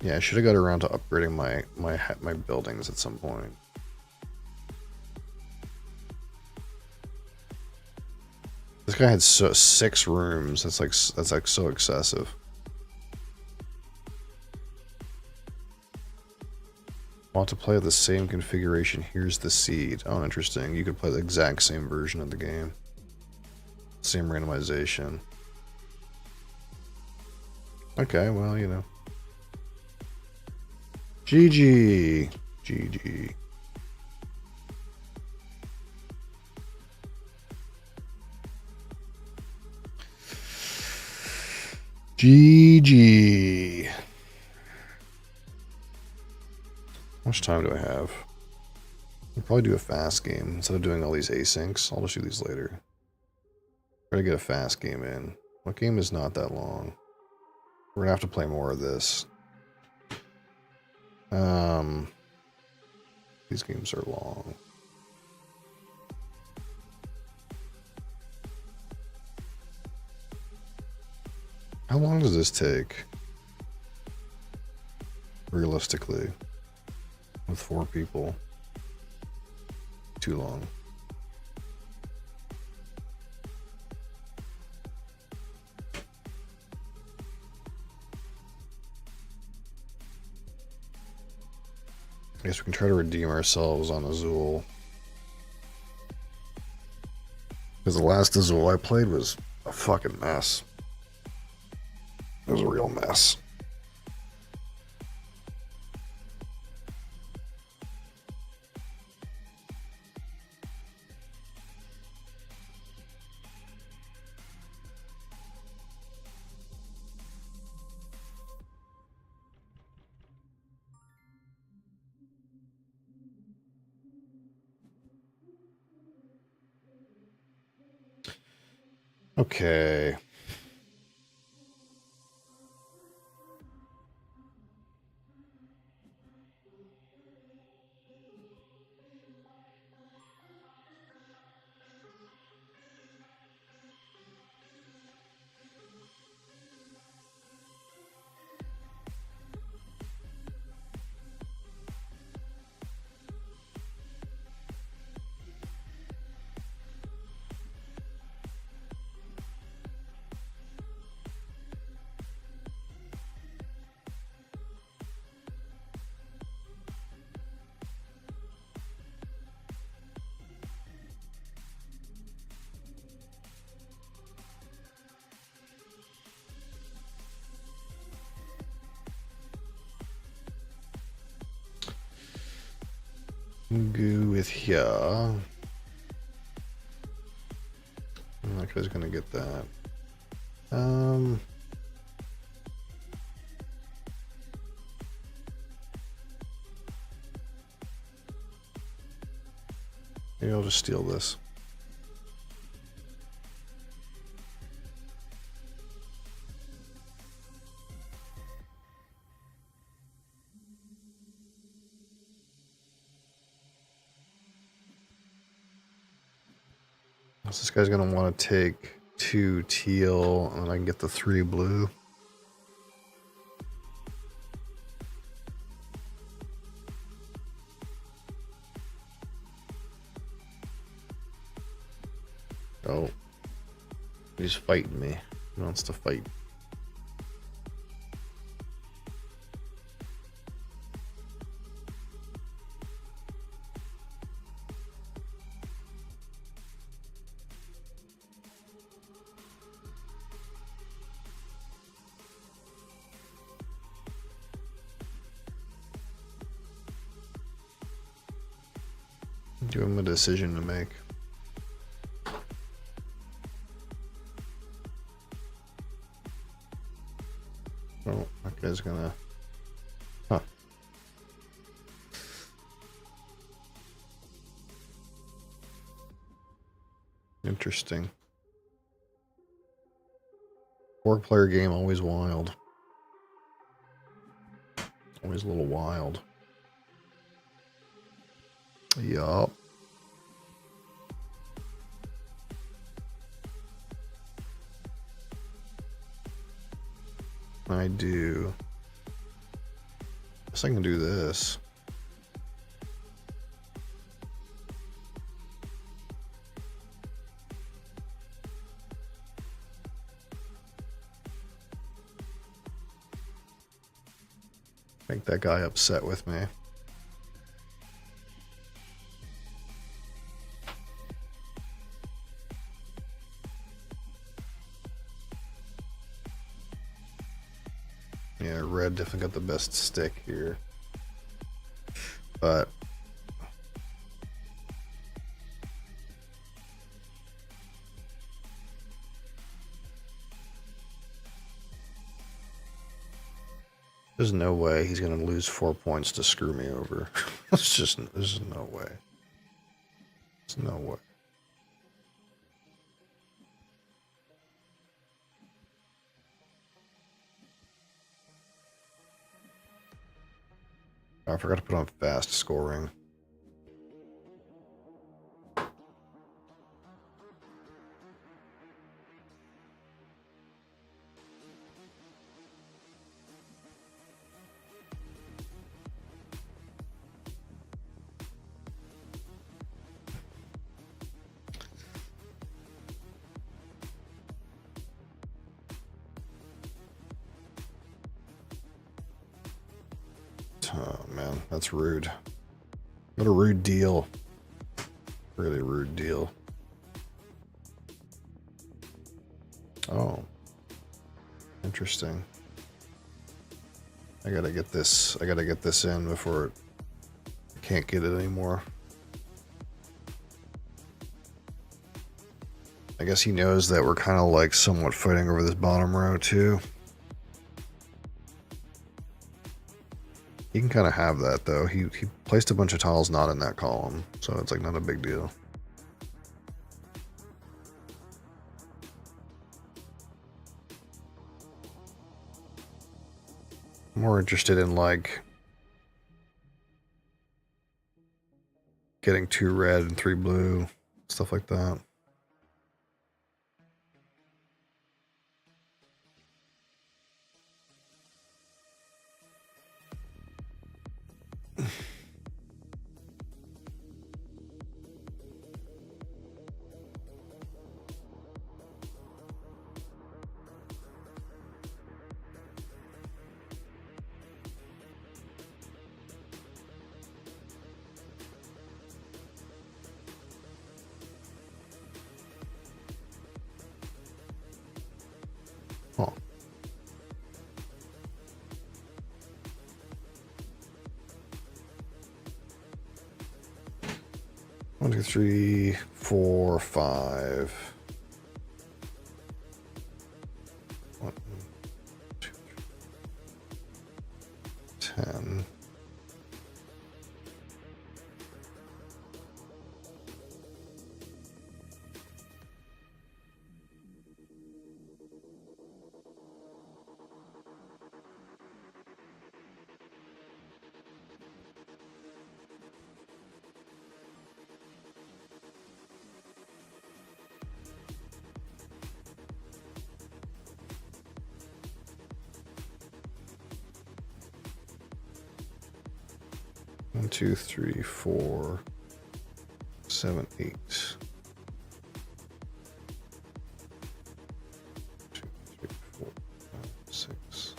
Yeah, I should have got around to upgrading my buildings at some point. This guy had 6 rooms. That's like so excessive. Want to play the same configuration? Here's the seed. Oh, interesting. You could play the exact same version of the game. Same randomization. Okay, well, you know. GG. GG. GG. How much time do I have? I'll probably do a fast game instead of doing all these asyncs. I'll just do these later. Try to get a fast game in. What game is not that long? We're gonna have to play more of this. These games are long. How long does this take? Realistically. With 4 people. Too long. I guess we can try to redeem ourselves on Azul. Because the last Azul I played was a fucking mess. It was a real mess. Okay. Go with here. That guy's gonna get that. Maybe I'll just steal this. So this guy's gonna want to take 2 teal, and I can get the 3 blue. Oh, he's fighting me. He wants to fight. Give him a decision to make. Oh, that guy's gonna... Huh. Interesting. 4-player game, always wild. Always a little wild. Yup. I do. Guess I can do this. Make that guy upset with me. Yeah, red definitely got the best stick here. But there's no way he's gonna lose 4 points to screw me over. There's no way. There's no way. I forgot to put on fast scoring. Oh man, that's rude. What a rude deal. Really rude deal. Oh. Interesting. I gotta get this in before I can't get it anymore. I guess he knows that we're kind of like somewhat fighting over this bottom row too. He can kind of have that though. He placed a bunch of tiles not in that column, so it's like not a big deal. I'm more interested in like getting 2 red and 3 blue, stuff like that. Oh. One, 2, 3, 4, 5. 1, 2, 3, 10. One, 2, 3, 4, 7, 8. 2, 3, 4, 5, 6.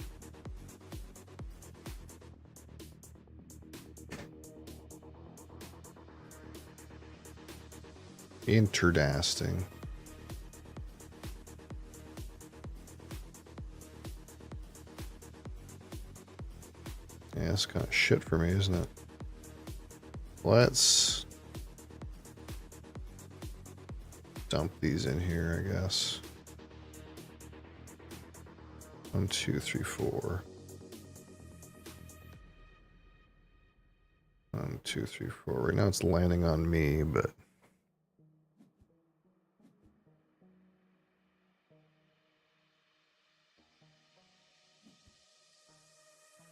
Interdasting. Yeah, that's kind of shit for me, isn't it? Let's dump these in here, I guess. 1, 2, 3, 4. 1, 2, 3, 4. Right now it's landing on me, but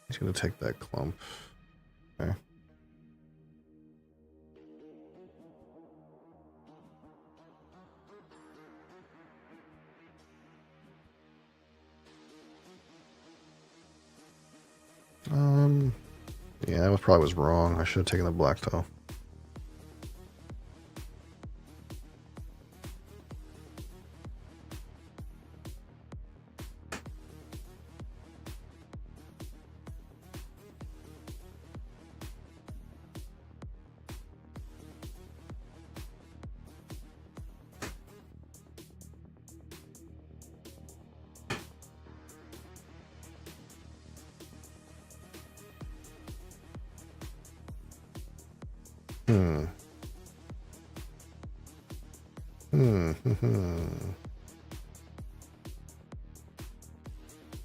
he's gonna take that clump. Okay. Yeah, that probably was wrong. I should have taken the black tile.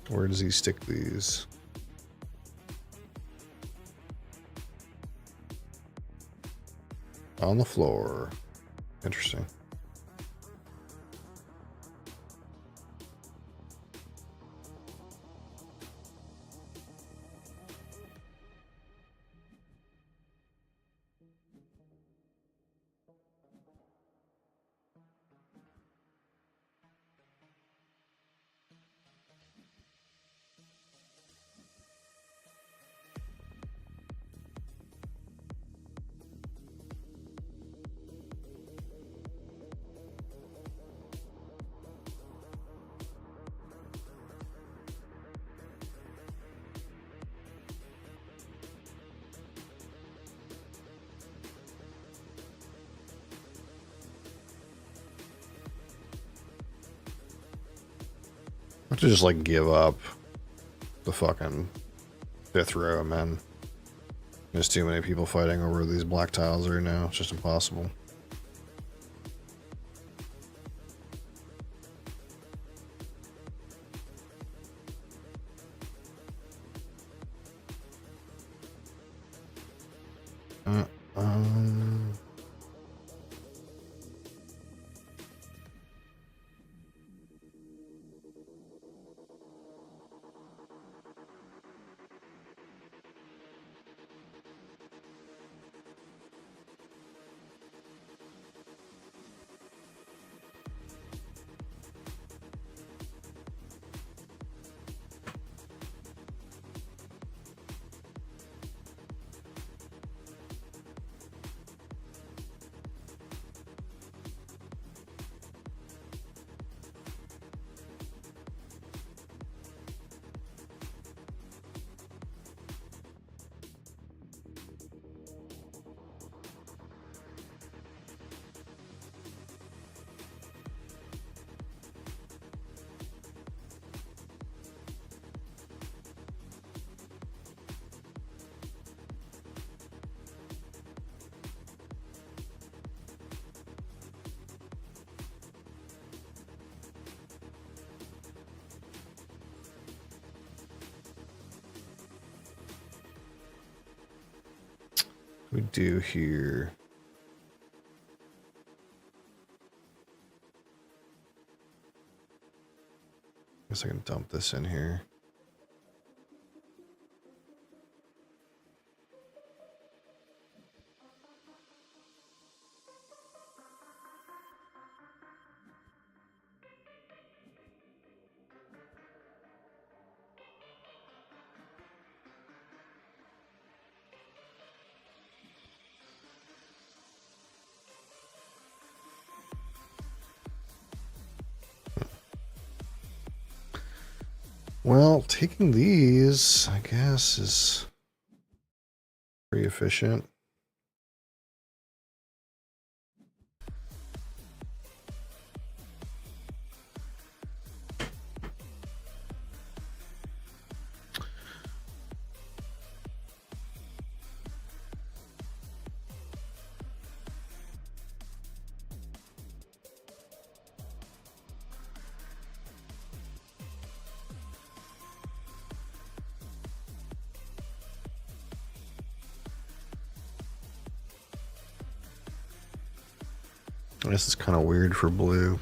Where does he stick these? On the floor. Interesting. I have to just like give up the fucking 5th row, man. There's too many people fighting over these black tiles right now. It's just impossible. We do here. Guess I can dump this in here. Well, taking these, I guess, is pretty efficient. This is kind of weird for blue.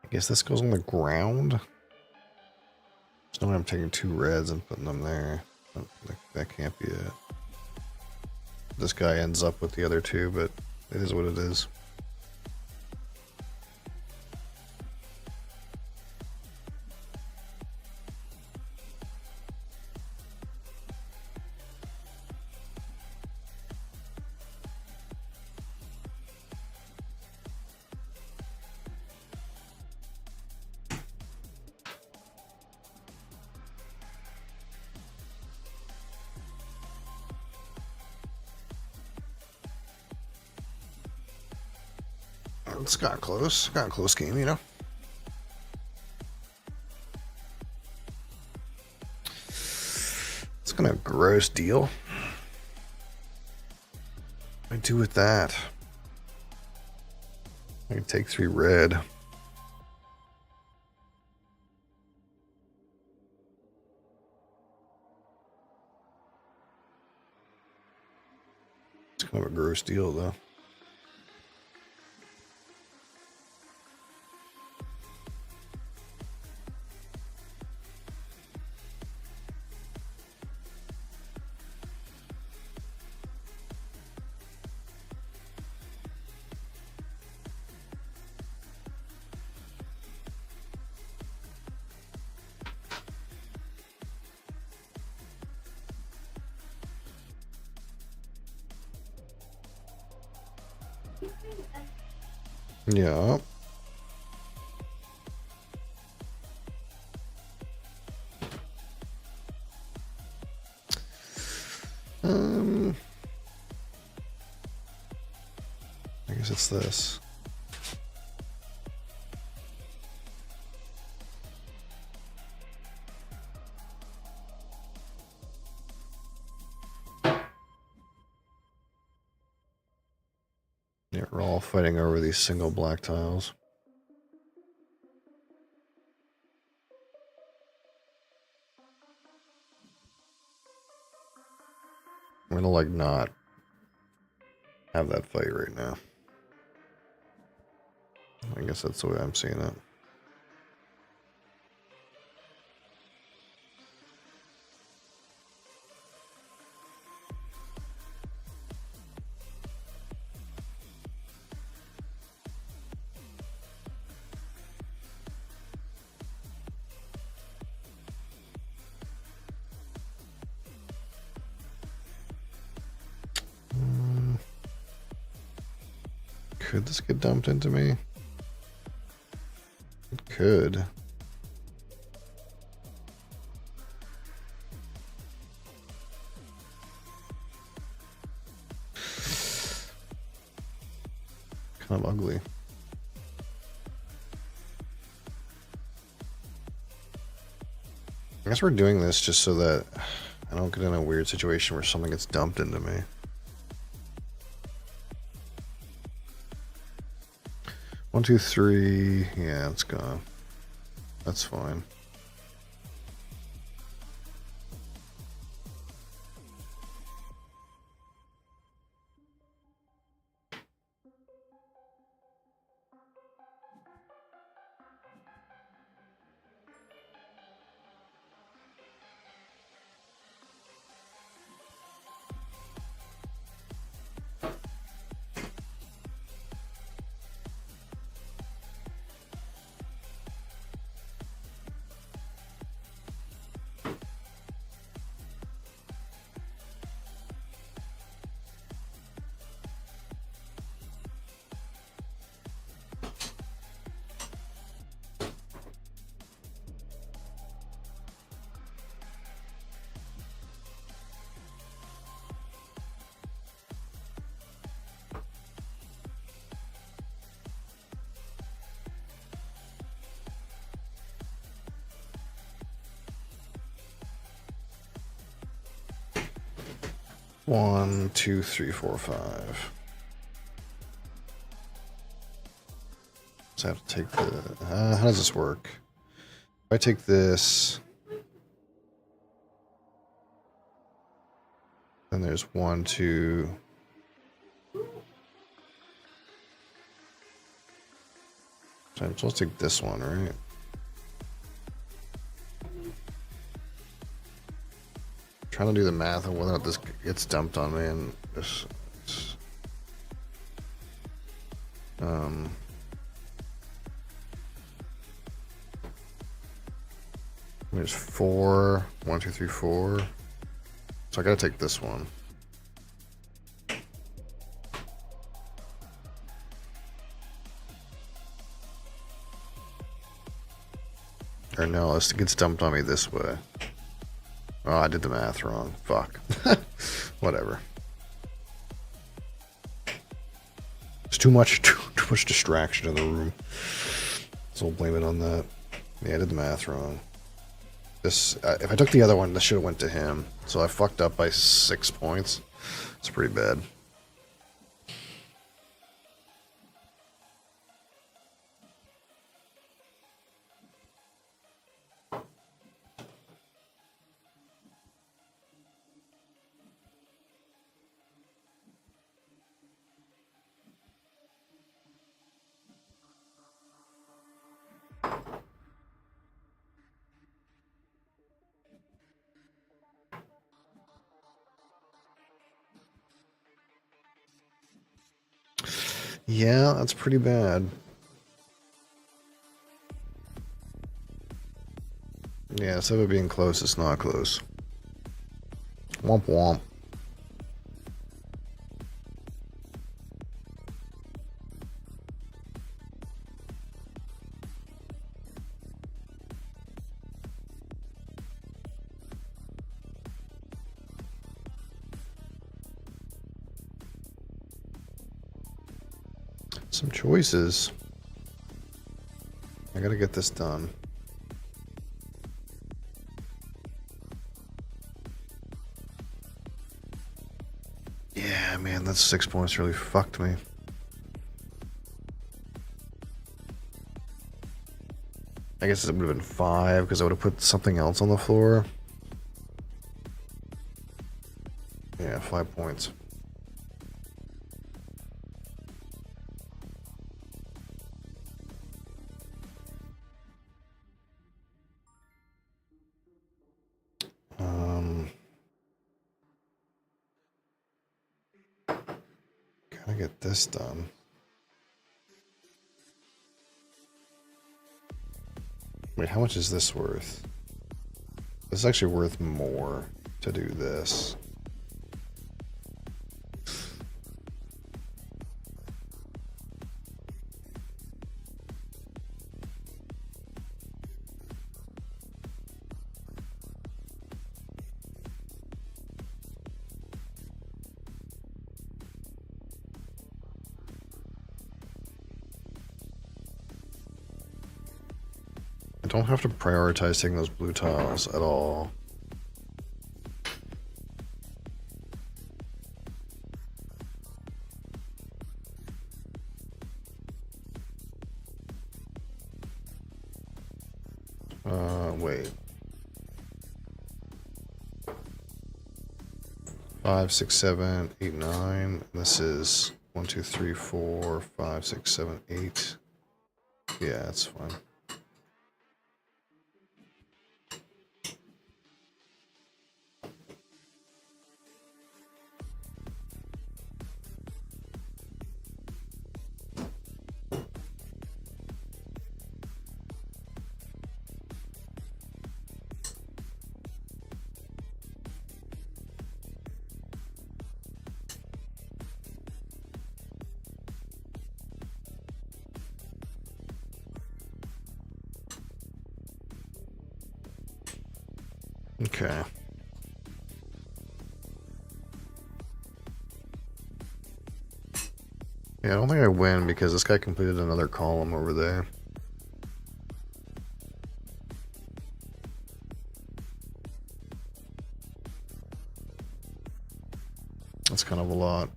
I guess this goes on the ground. There's no way I'm taking 2 reds and putting them there. That can't be it. This guy ends up with the other 2, but it is what it is. It's got close. Got a close game, you know. It's kind of a gross deal. What do I do with that? I can take 3 red. It's kind of a gross deal, though. Yeah. I guess it's this. Yeah, we're all fighting over these single black tiles. I'm gonna like not have that fight right now. I guess that's the way I'm seeing it. Could this get dumped into me? It could. Kind of ugly. I guess we're doing this just so that I don't get in a weird situation where something gets dumped into me. 1, 2, 3. Yeah, it's gone. That's fine. 1, 2, 3, 4, 5. So I have to take the... how does this work? If I take this... Then there's 1, 2... So I'm supposed to take this one, right? Trying to do the math on whether or not this gets dumped on me, and this... There's 4, 1, 2, 3, 4. So I gotta take this one. Or no, it gets dumped on me this way. Oh, I did the math wrong. Fuck. Whatever. It's too much distraction in the room. So we'll blame it on that. Yeah, I did the math wrong. This, if I took the other one, this should have went to him. So I fucked up by 6 points. It's pretty bad. Yeah, that's pretty bad. Yeah, instead of it being close, it's not close. Womp womp. Some choices. I gotta get this done. Yeah, man, that's 6 points really fucked me. I guess it would have been 5 because I would have put something else on the floor. Yeah, 5 points. Gotta get this done. Wait, how much is this worth? It's actually worth more to do this. I don't have to prioritize taking those blue tiles at all. Wait. 5, 6, 7, 8, 9. This is 1, 2, 3, 4, 5, 6, 7, 8. Yeah, that's fine. Okay. Yeah, I don't think I win because this guy completed another column over there. That's kind of a lot.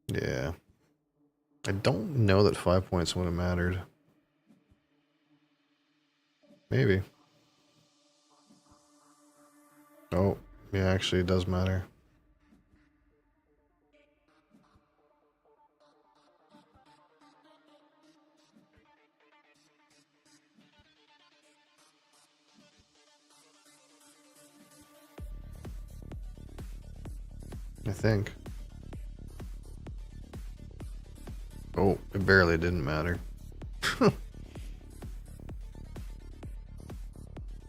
Yeah. I don't know that 5 points would have mattered. Maybe. Oh, yeah, actually it does matter. I think. Oh, it barely didn't matter.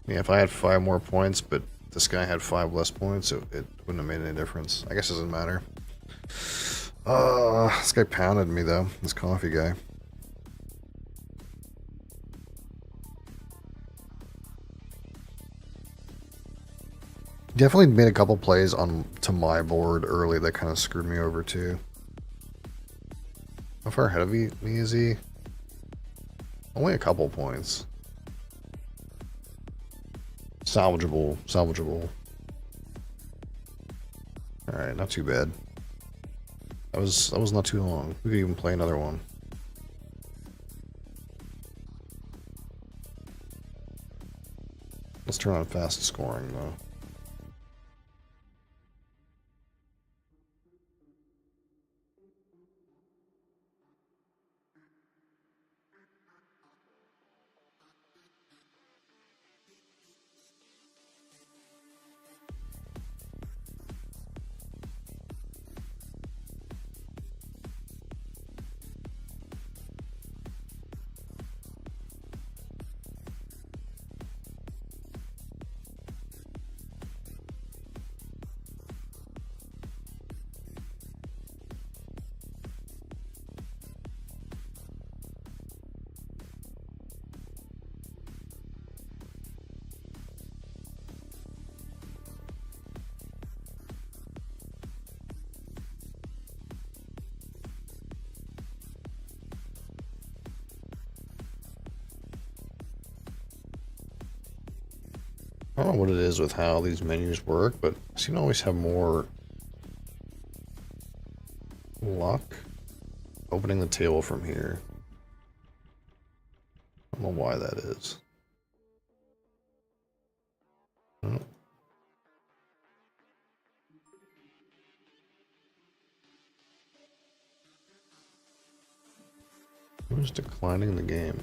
Yeah, if I had 5 more points, but this guy had 5 less points, it wouldn't have made any difference. I guess it doesn't matter. This guy pounded me though, this coffee guy. Definitely made a couple plays on to my board early that kind of screwed me over too. How far ahead of me is he? Only a couple points. Salvageable, salvageable. Alright, not too bad. That was not too long. We could even play another one. Let's turn on fast scoring though. I don't know what it is with how these menus work, but I seem to always have more luck opening the table from here. I don't know why that is. Oh. Who's declining the game?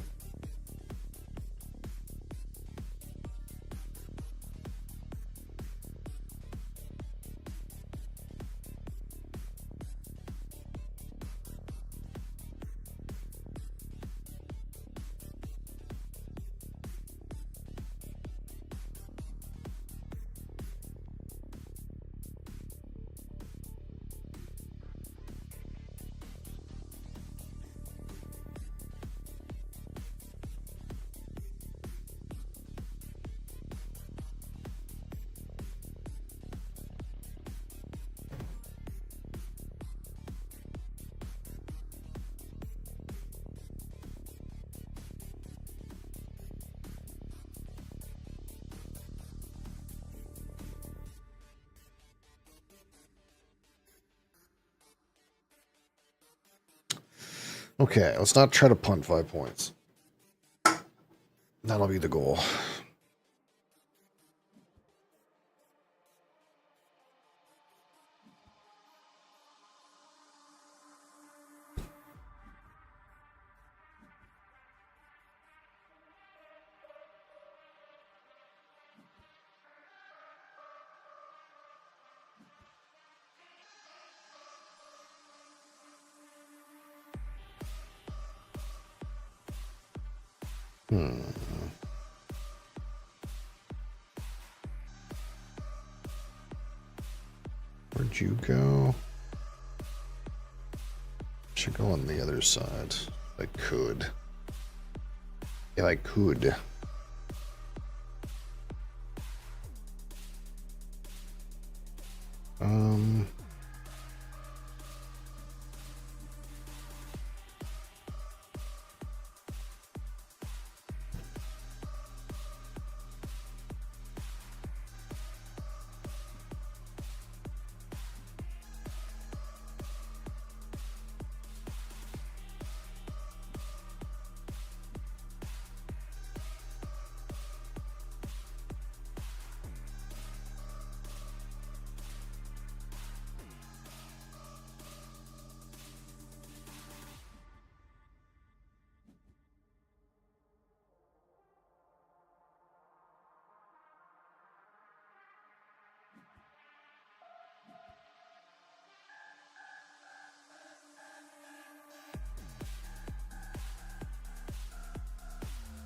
Okay, let's not try to punt 5 points. That'll be the goal. Where'd you go? Should go on the other side. I could. Yeah, I could.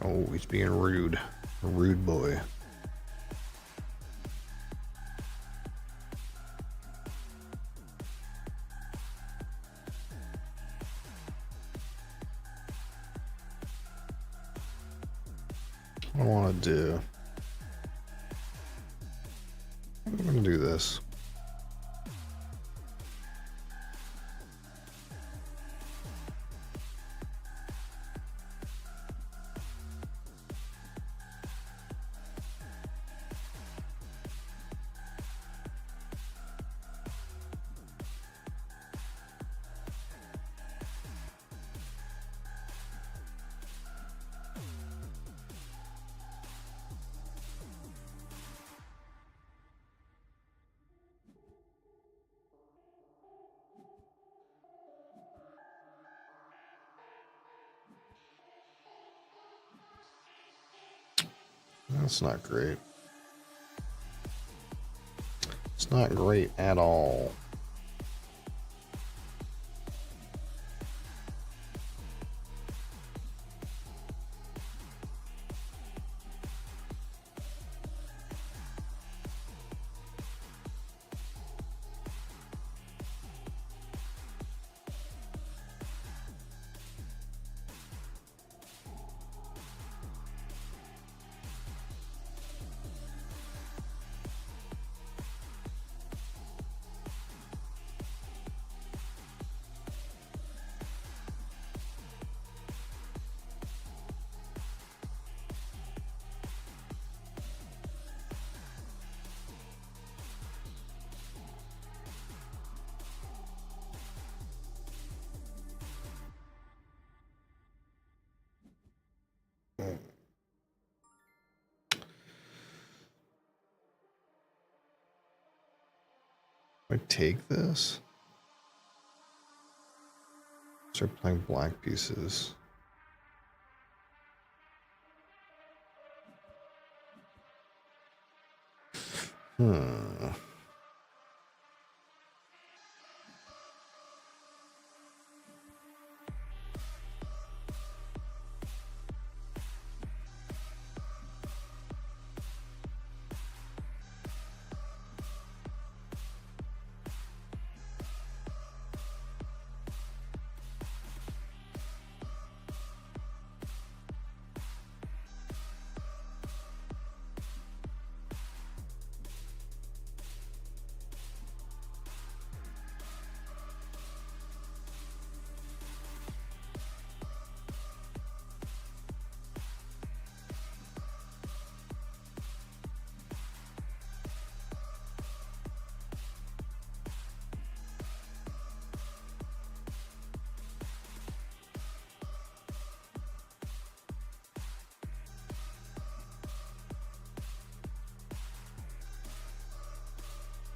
Oh, he's being rude. A rude boy. What I want to do. I'm going to do this. That's not great. It's not great at all. I take this? Start playing black pieces. Hmm.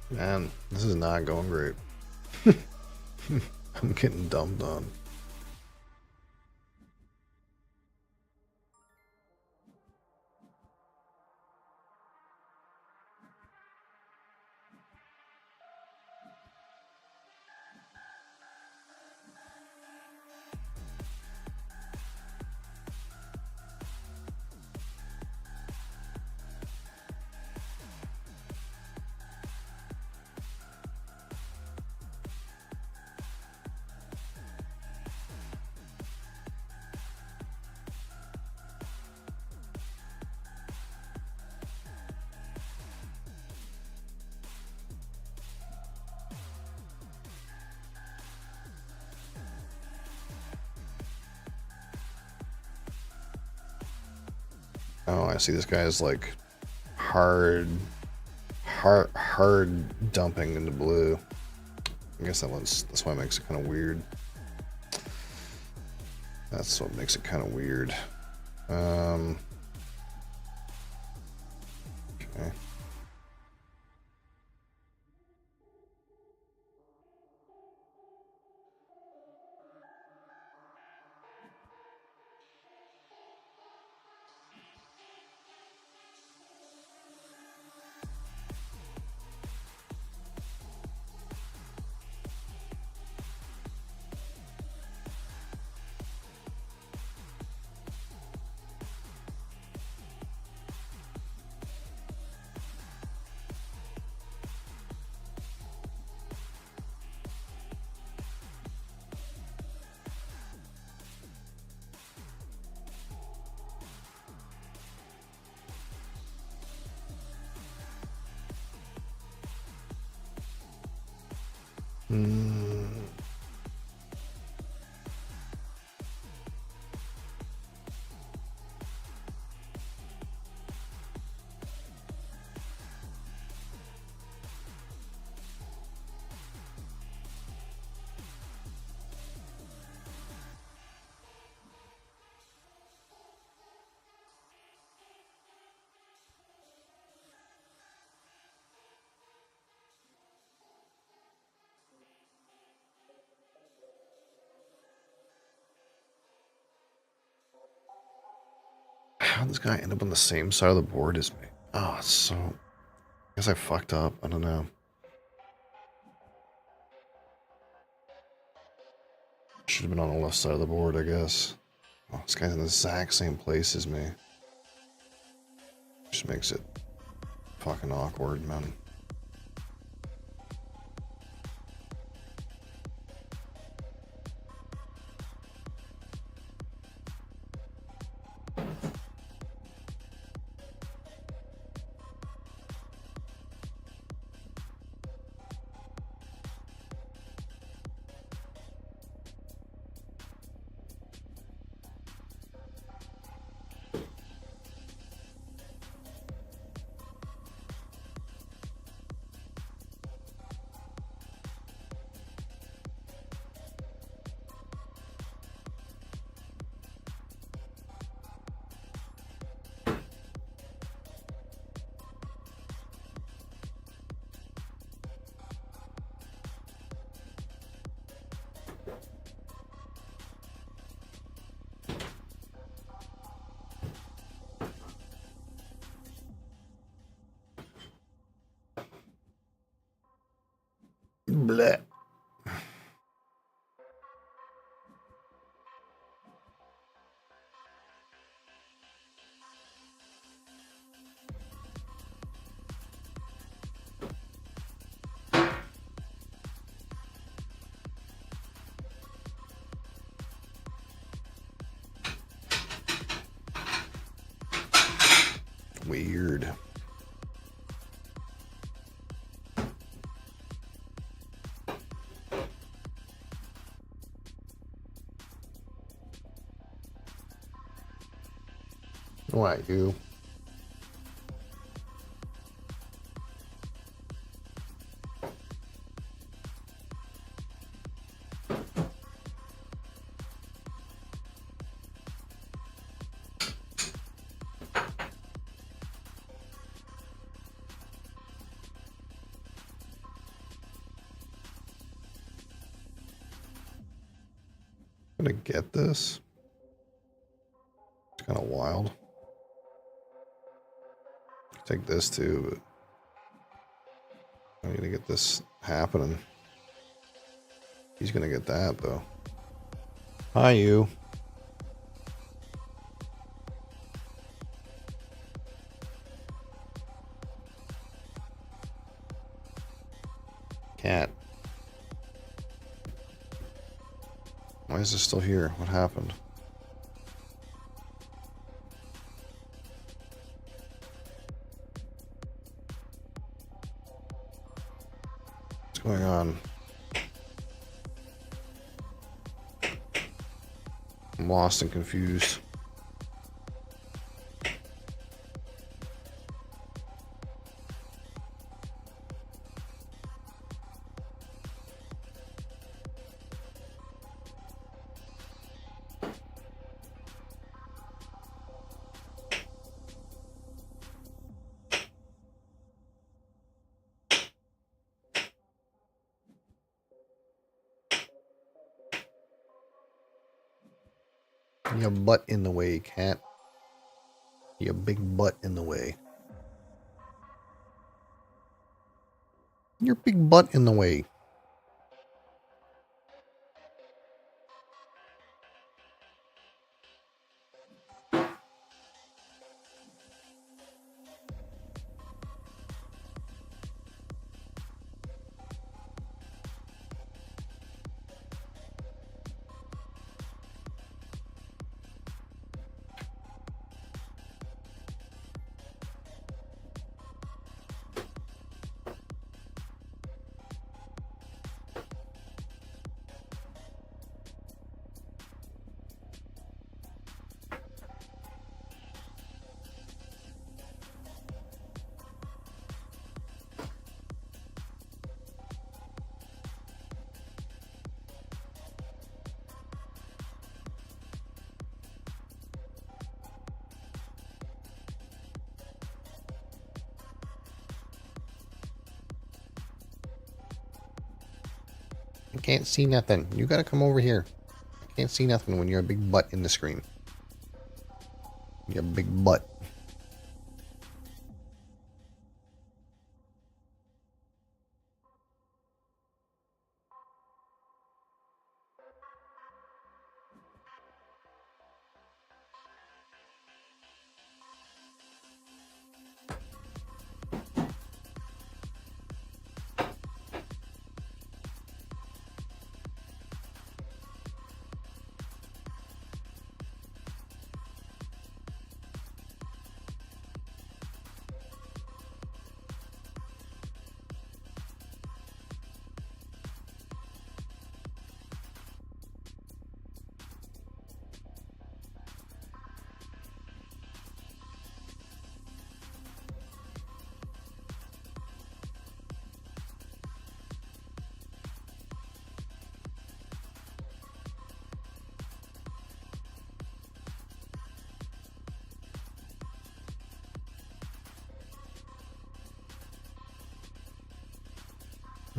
Man, this is not going great. I'm getting dumped on. Oh, I see. This guy is like hard dumping into blue. I guess that's why it makes it kind of weird. That's what makes it kind of weird. Okay. Mm. How'd this guy end up on the same side of the board as me? Oh, so... I guess I fucked up. I don't know. Should have been on the left side of the board, I guess. Oh, this guy's in the exact same place as me. Just makes it fucking awkward, man. Bleh. Weird. What, you? Gonna get this? It's kind of wild. Take this too, but I need to get this happening. He's gonna get that though. Hi, you. Cat. Why is this still here? What happened? What's going on? I'm lost and confused. Your butt in the way, cat. Your big butt in the way. Your big butt in the way. I can't see nothing. You gotta come over here. I can't see nothing when you're a big butt in the screen. You're a big butt.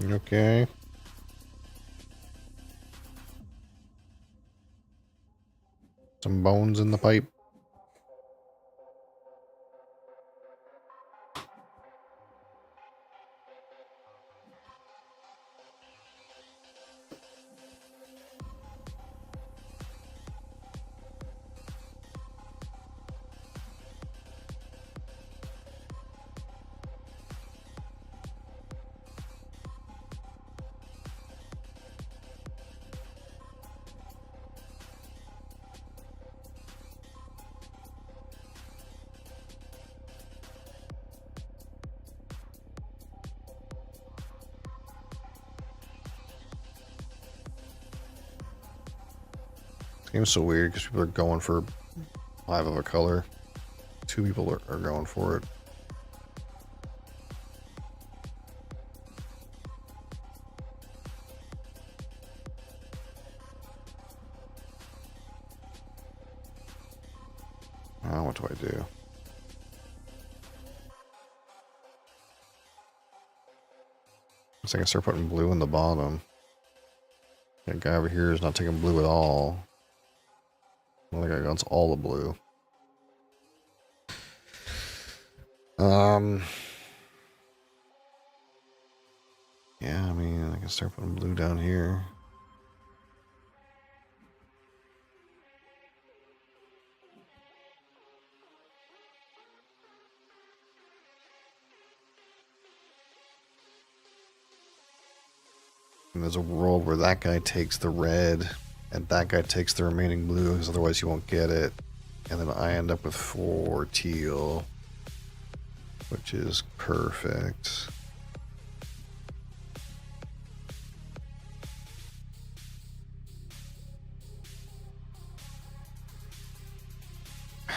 Okay. Some bones in the pipe. This game's so weird because people are going for 5 of a color. 2 people are going for it. Oh, what do I do? Looks like I start putting blue in the bottom. That guy over here is not taking blue at all. Another guy wants all the blue. Yeah, I mean, I can start putting blue down here. And there's a world where that guy takes the red and that guy takes the remaining blue because otherwise he won't get it. And then I end up with 4 teal, which is perfect. I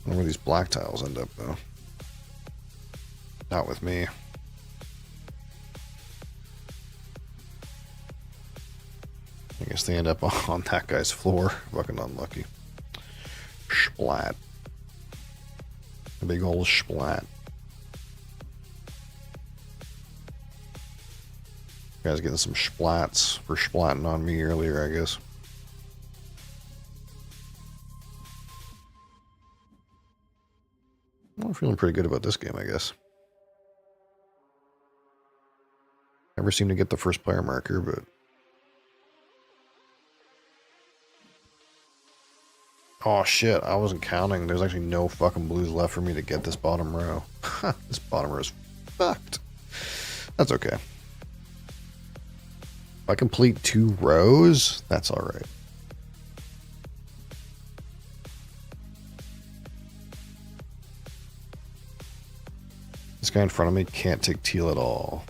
wonder where these black tiles end up though. Not with me. I guess they end up on that guy's floor. Fucking unlucky. Splat. A big old splat. Guys getting some splats for splatting on me earlier, I guess. I'm feeling pretty good about this game, I guess. Never seem to get the first player marker, but... Oh shit, I wasn't counting. There's actually no fucking blues left for me to get this bottom row. This bottom row is fucked. That's okay. If I complete 2 rows, that's alright. This guy in front of me can't take teal at all.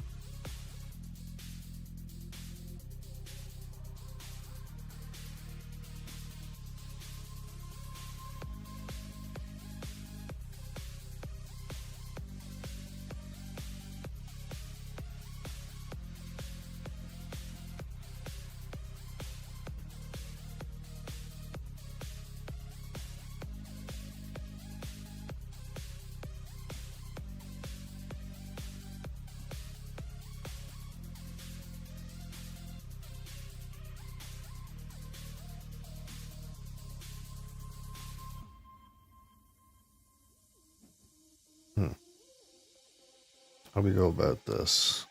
How do we go about this?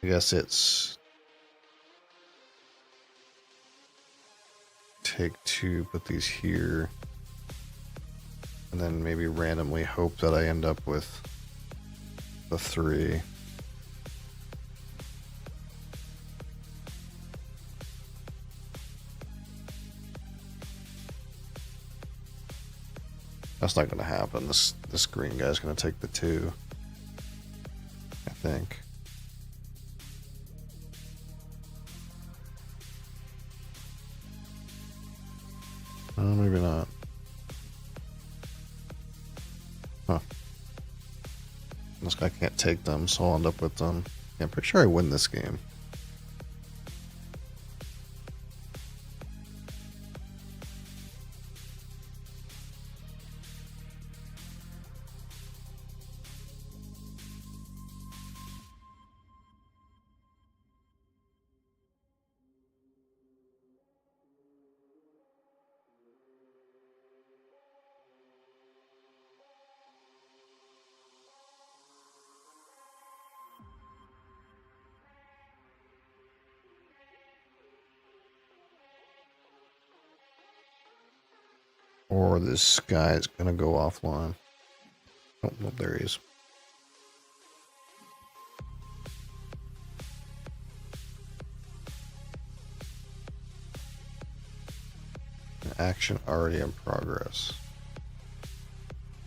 I guess it's take 2, put these here, and then maybe randomly hope that I end up with the 3. That's not going to happen. This green guy's going to take the 2, I think. Maybe not. Huh. This guy can't take them, so I'll end up with them. Yeah, I'm pretty sure I win this game. Or this guy's gonna go offline. Oh, well, there he is. Action already in progress.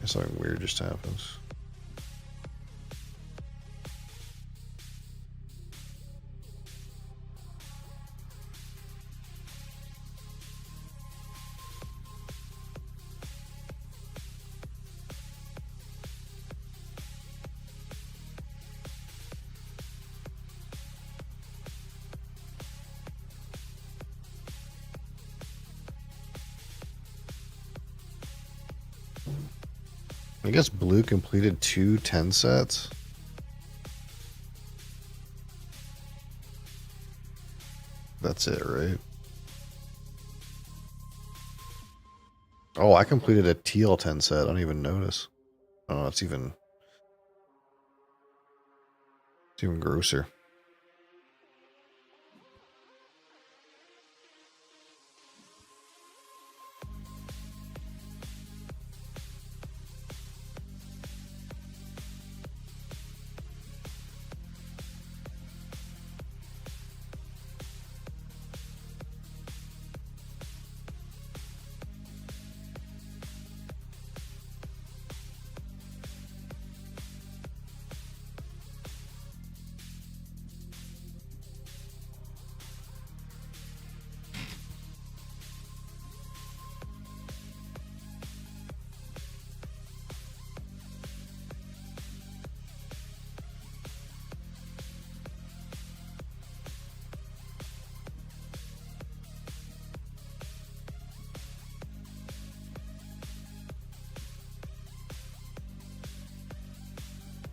Something weird just happens. I guess blue completed 2 10 sets. That's it, right? Oh, I completed a teal 10 set. I don't even notice. Oh, it's even grosser.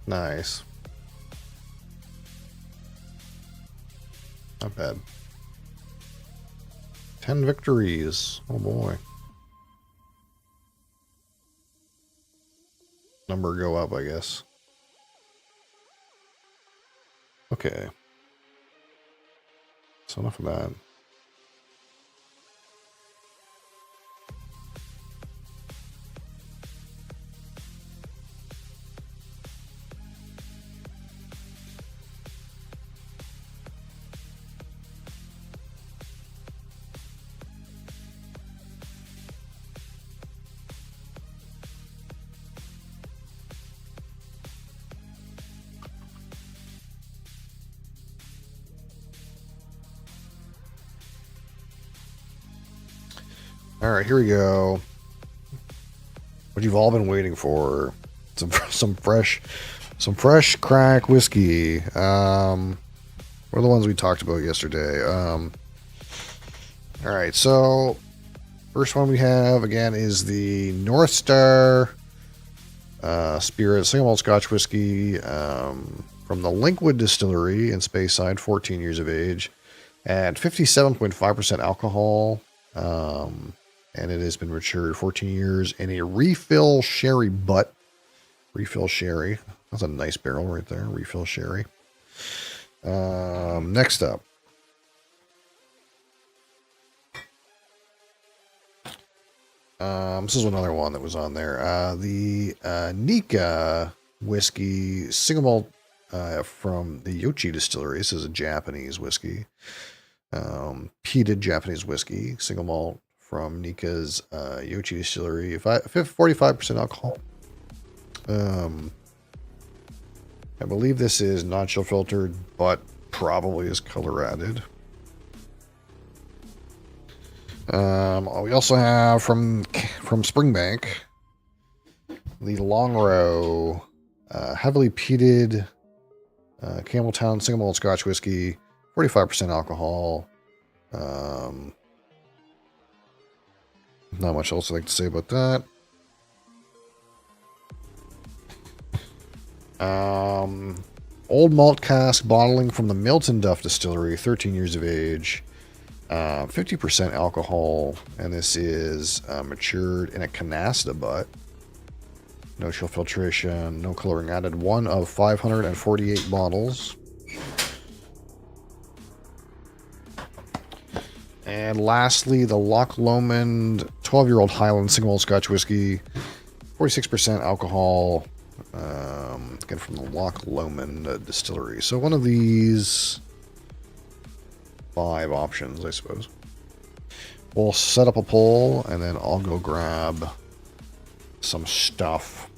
Nice. Not bad. 10 victories. Oh boy. Number go up, I guess. Okay. So enough of that. All right, here we go. What you've all been waiting for. Some fresh crack whiskey. What are the ones we talked about yesterday? All right, so first one we have again is the North Star Spirit single malt Scotch whiskey from the Linkwood Distillery in Speyside, 14 years of age, at 57.5% alcohol. And it has been matured 14 years in a refill sherry butt Refill sherry. That's a nice barrel right there. Refill sherry. Next up. This is another one that was on there. The Nika whiskey single malt from the Yochi distillery. This is a Japanese whiskey. Peated Japanese whiskey, single malt from Nika's Yochi distillery. 45% alcohol. I believe this is not chill filtered, but probably is color added. We also have from Springbank the Long Row heavily peated Campbelltown single malt Scotch whiskey, 45% alcohol. Not much else I'd like to say about that. Old malt cask bottling from the Milton Duff Distillery, 13 years of age, 50% alcohol, and this is matured in a canasta butt. No chill filtration, no coloring added. One of 548 bottles. And lastly, the Loch Lomond 12-year-old Highland single malt Scotch whiskey, 46% alcohol. Again, from the Loch Lomond distillery. So one of these 5 options, I suppose. We'll set up a poll, and then I'll go grab some stuff.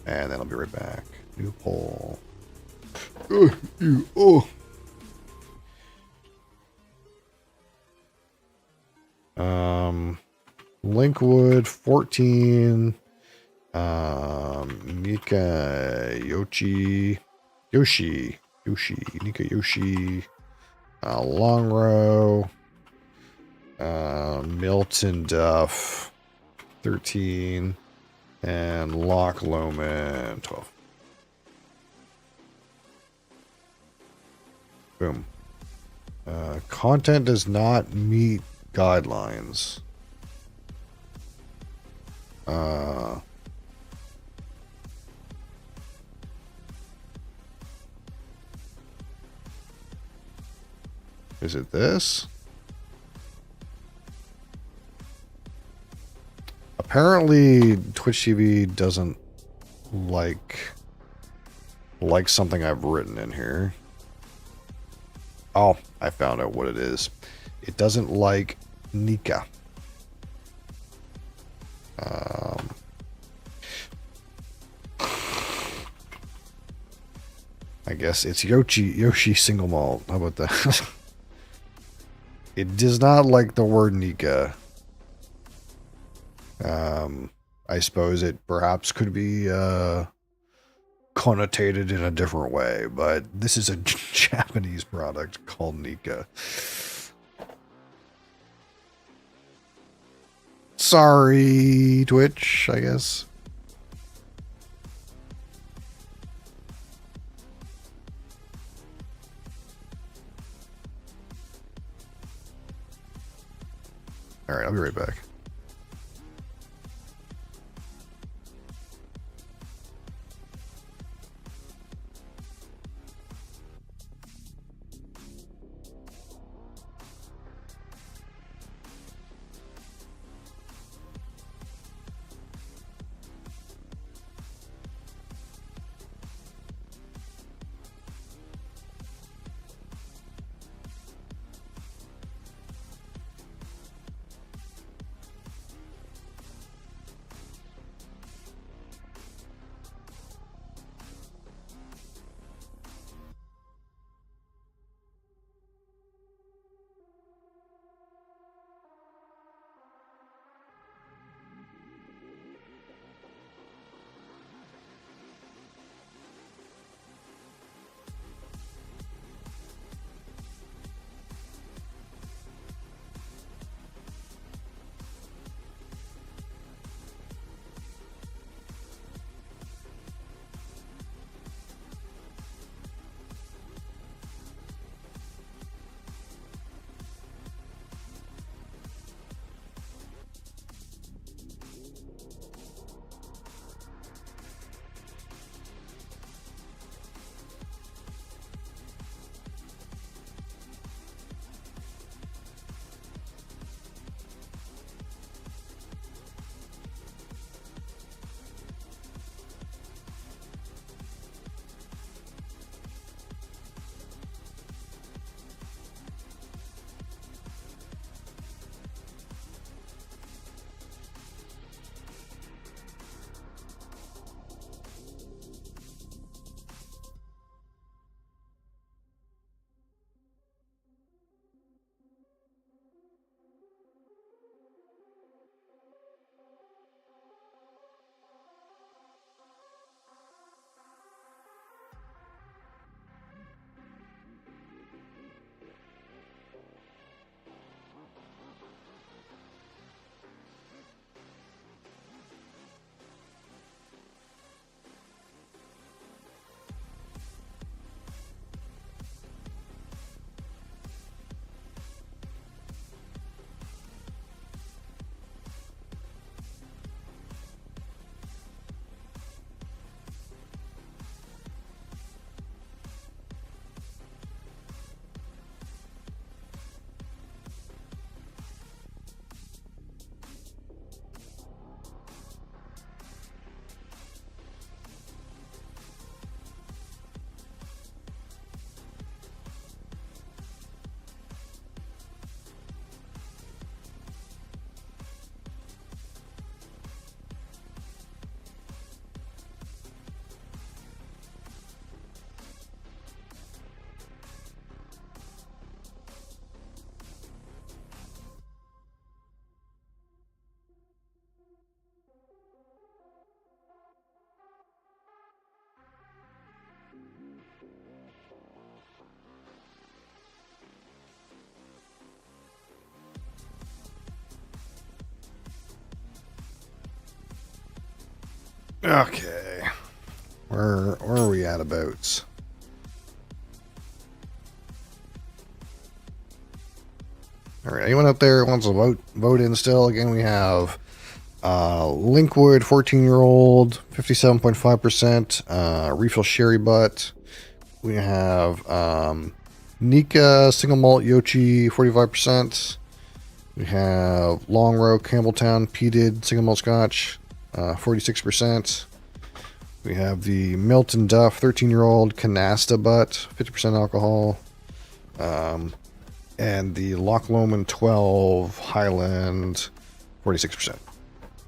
And then I'll be right back. New poll. Linkwood 14. Nika Yoshi, Nika Yoshi, Long Row, Milton Duff 13, and Loch Lomond 12. Boom. Content does not meet guidelines. Is it this? Apparently, Twitch TV doesn't like something I've written in here. Oh, I found out what it is. It doesn't like Nika. I guess it's Yoshi single malt. How about that? It does not like the word Nika. I suppose it perhaps could be connotated in a different way, but this is a Japanese product called Nika. Sorry, Twitch, I guess. All right, I'll be right back. Okay. Where are we at about? All right. Anyone out there wants to vote in still? Again, we have Linkwood, 14-year-old, 57.5%. Refill Sherry Butt. We have Nika Single Malt Yoshi, 45%. We have Long Row Campbelltown Peated Single Malt Scotch, 46%. We have the Milton Duff 13-year-old Canasta Butt, 50% alcohol. And the Loch Lomond 12 Highland, 46%.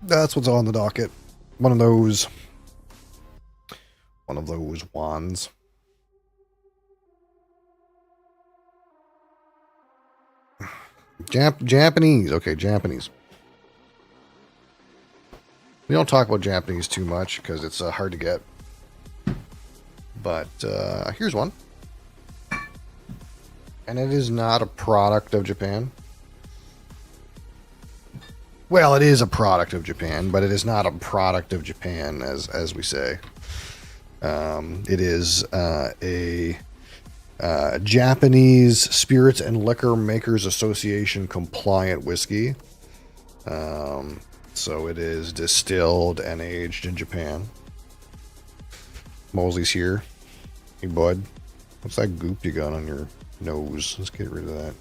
That's what's on the docket. One of those wands. Japanese. Okay, Japanese. We don't talk about Japanese too much because it's hard to get. But here's one. And it is not a product of Japan. Well, it is a product of Japan, but it is not a product of Japan, as we say. It is a Japanese Spirits and Liquor Makers Association compliant whiskey. So it is distilled and aged in Japan. Mosley's here. Hey, bud. What's that goop you got on your nose? Let's get rid of that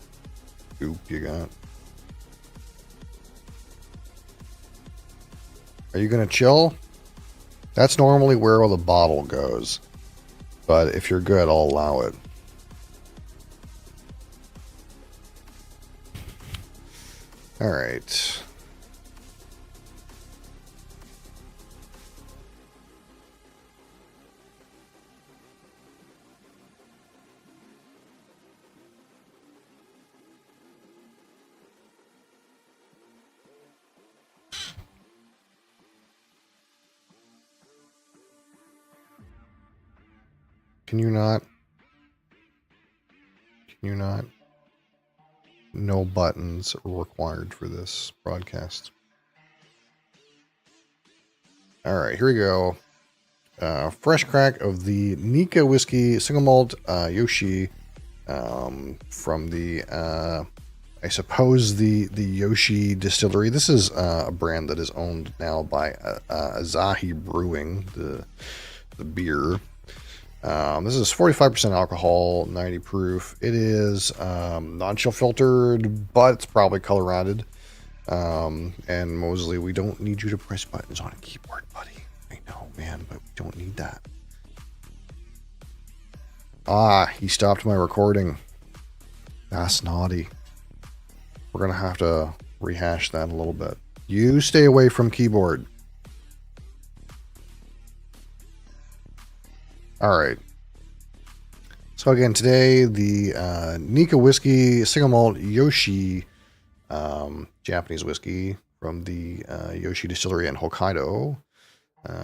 goop you got. Are you going to chill? That's normally where the bottle goes. But if you're good, I'll allow it. All right. Can you not? Can you not? No buttons required for this broadcast. All right, here we go. Fresh crack of the Nika whiskey single malt Yoshi from the I suppose the Yoshi distillery. This is a brand that is owned now by Asahi Brewing, the beer. This is 45% alcohol, 90 proof. It is non-chill filtered, but it's probably color-rounded. And Mosley, we don't need you to press buttons on a keyboard, buddy. I know, man, but we don't need that. Ah, he stopped my recording. That's naughty. We're going to have to rehash that a little bit. You stay away from keyboard. All right. So again, today, the Nika whiskey, single malt Yoshi, Japanese whiskey from the Yoshi distillery in Hokkaido.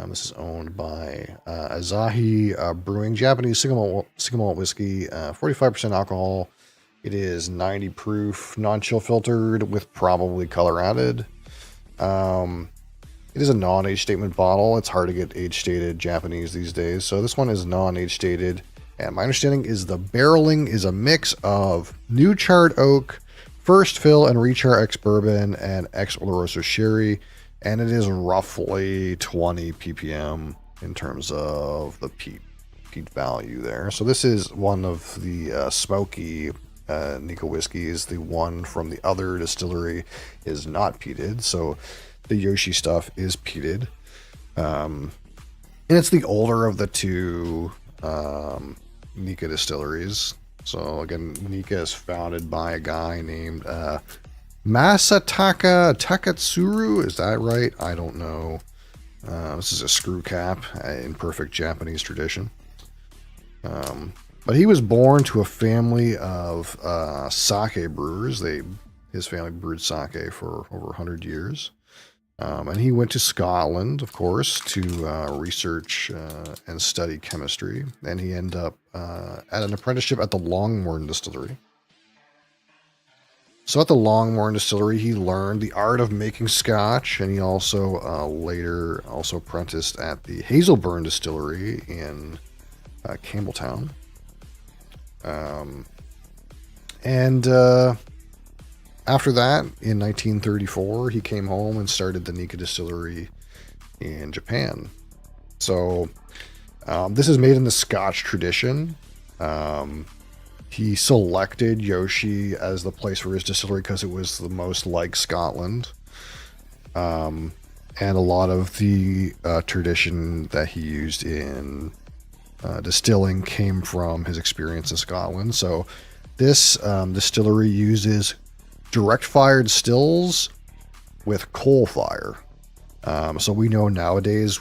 This is owned by Asahi Brewing, Japanese single malt whiskey, 45% alcohol. It is 90 proof, non-chill filtered with probably color added. It is a non-age statement bottle. It's hard to get age stated Japanese these days. So this one is non-age stated. And my understanding is the barreling is a mix of new charred oak, first fill and rechar ex bourbon, and ex oloroso sherry. And it is roughly 20 ppm in terms of the peat value there. So this is one of the smoky Nika whiskeys. The one from the other distillery is not peated. So the Yoshi stuff is peated. And it's the older of the two Nika distilleries. So again, Nika is founded by a guy named Masataka Takatsuru. Is that right? I don't know. This is a screw cap in perfect Japanese tradition. But he was born to a family of sake brewers. His family brewed sake for over 100 years. And he went to Scotland, of course, to research and study chemistry. And he ended up at an apprenticeship at the Longmorn Distillery. So at the Longmorn Distillery, he learned the art of making scotch, and he also later also apprenticed at the Hazelburn Distillery in Campbelltown. And after that, in 1934, he came home and started the Nikka Distillery in Japan. So this is made in the Scotch tradition. He selected Yoshi as the place for his distillery because it was the most like Scotland. And a lot of the tradition that he used in distilling came from his experience in Scotland. So this distillery uses direct fired stills with coal fire. So we know nowadays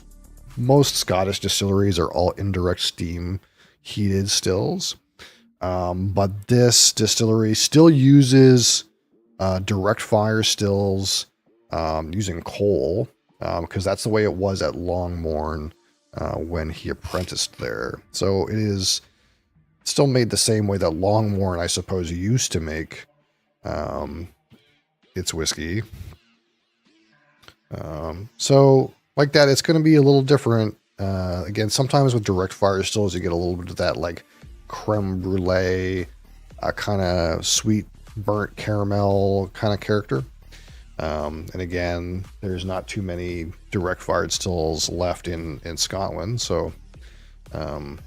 most Scottish distilleries are all indirect steam heated stills. But this distillery still uses direct fire stills using coal because that's the way it was at Longmorn when he apprenticed there. So it is still made the same way that Longmorn, I suppose, used to make its whiskey. So like that, it's going to be a little different. Again, sometimes with direct fire stills, you get a little bit of that like creme brulee, kind of sweet burnt caramel kind of character. And again, there's not too many direct fired stills left in Scotland. So some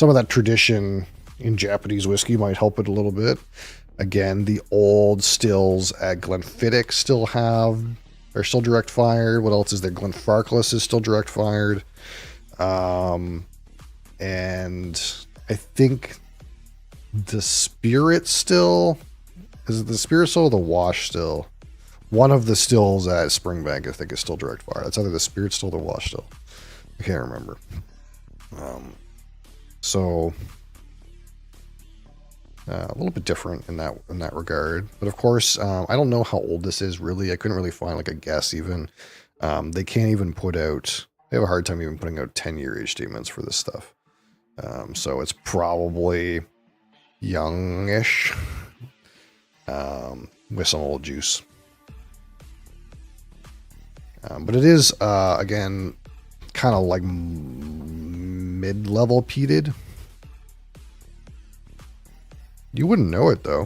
of that tradition in Japanese whiskey might help it a little bit. Again, the old stills at Glenfiddich are still direct fired. What else is there? Glenfarclas is still direct fired. And I think the Spirit still, is it the Spirit still or the Wash still? One of the stills at Springbank, I think, is still direct fire. That's either the Spirit still or the Wash still. I can't remember. So a little bit different in that regard. But of course, I don't know how old this is really. I couldn't really find like a guess even. They can't even put out, they have a hard time even putting out 10-year age statements for this stuff. So it's probably youngish with some old juice. But it is, again, kind of like mid-level peated. You wouldn't know it, though.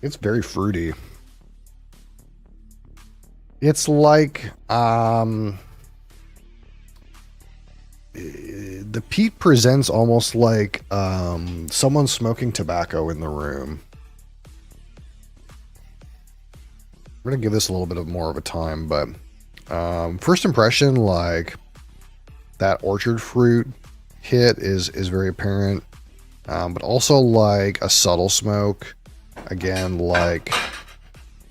It's very fruity. It's like, the peat presents almost like someone smoking tobacco in the room. We're going to give this a little bit of more of a time, but first impression, like that orchard fruit hit is very apparent, but also like a subtle smoke. Again, like,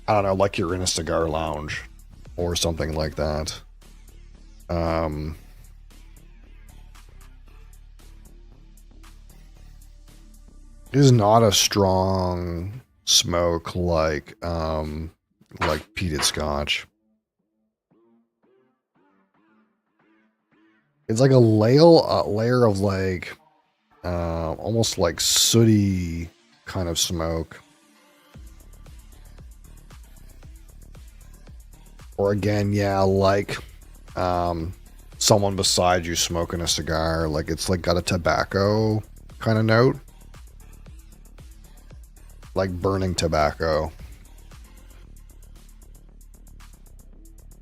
I don't know, like you're in a cigar lounge or something like that. It is not a strong smoke like peated scotch. It's like a layer of like almost like sooty kind of smoke. Or again, yeah, like someone beside you smoking a cigar, like it's like got a tobacco kind of note. Like burning tobacco.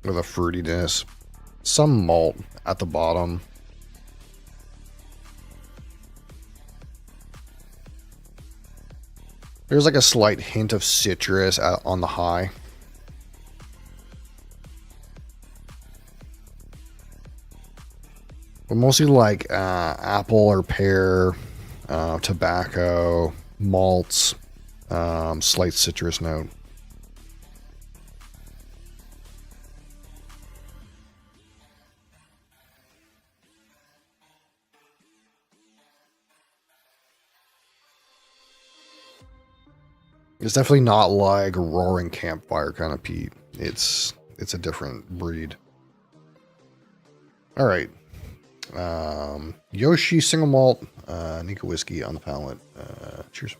With a fruitiness. Some malt at the bottom. There's like a slight hint of citrus on the high. But mostly like apple or pear, tobacco, malts, slight citrus note. It's definitely not like a roaring campfire kind of peat. It's a different breed. All right. Yoshi single malt Nikka whiskey on the palate. Cheers.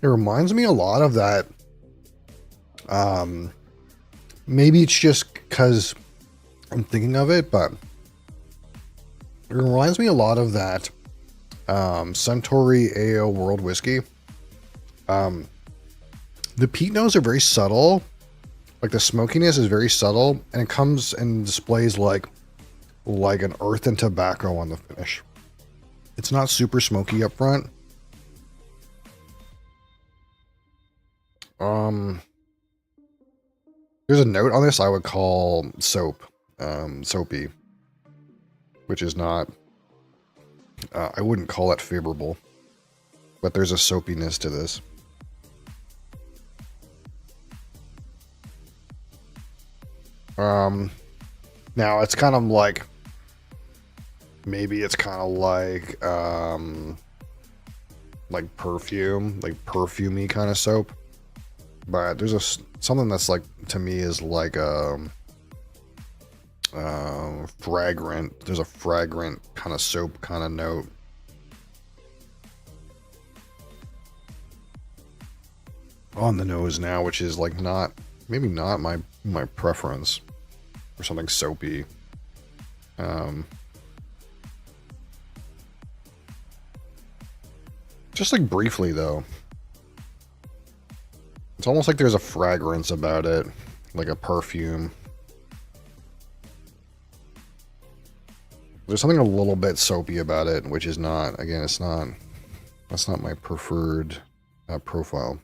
It reminds me a lot of that. Maybe it's just because I'm thinking of it, but it reminds me a lot of that Suntory AO World Whiskey. The peat notes are very subtle. Like the smokiness is very subtle, and it comes and displays like an earth and tobacco on the finish. It's not super smoky up front. There's a note on this I would call soapy, which is not, I wouldn't call it favorable, but there's a soapiness to this. Now it's kind of like, maybe it's kind of like perfume, like perfumey kind of soap. But there's something that's like, to me, is like fragrant. There's a fragrant kind of soap kind of note. On the nose now, which is like maybe not my preference for something soapy. Just like briefly though. It's almost like there's a fragrance about it, like a perfume. There's something a little bit soapy about it, which is not, again, that's not my preferred profile.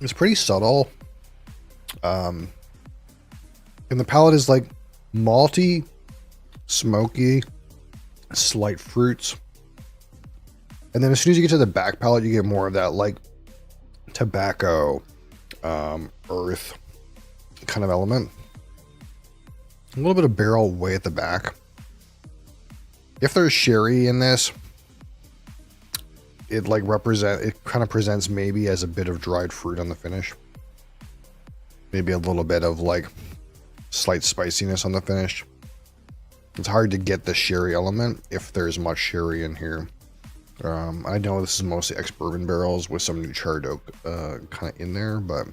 It's pretty subtle. And the palate is like malty, smoky, slight fruits. And then as soon as you get to the back palate, you get more of that like tobacco, earth kind of element. A little bit of barrel way at the back. If there's sherry in this, it kind of presents maybe as a bit of dried fruit on the finish. Maybe a little bit of like slight spiciness on the finish. It's hard to get the sherry element if there's much sherry in here. I know this is mostly ex-bourbon barrels with some new charred oak kind of in there, but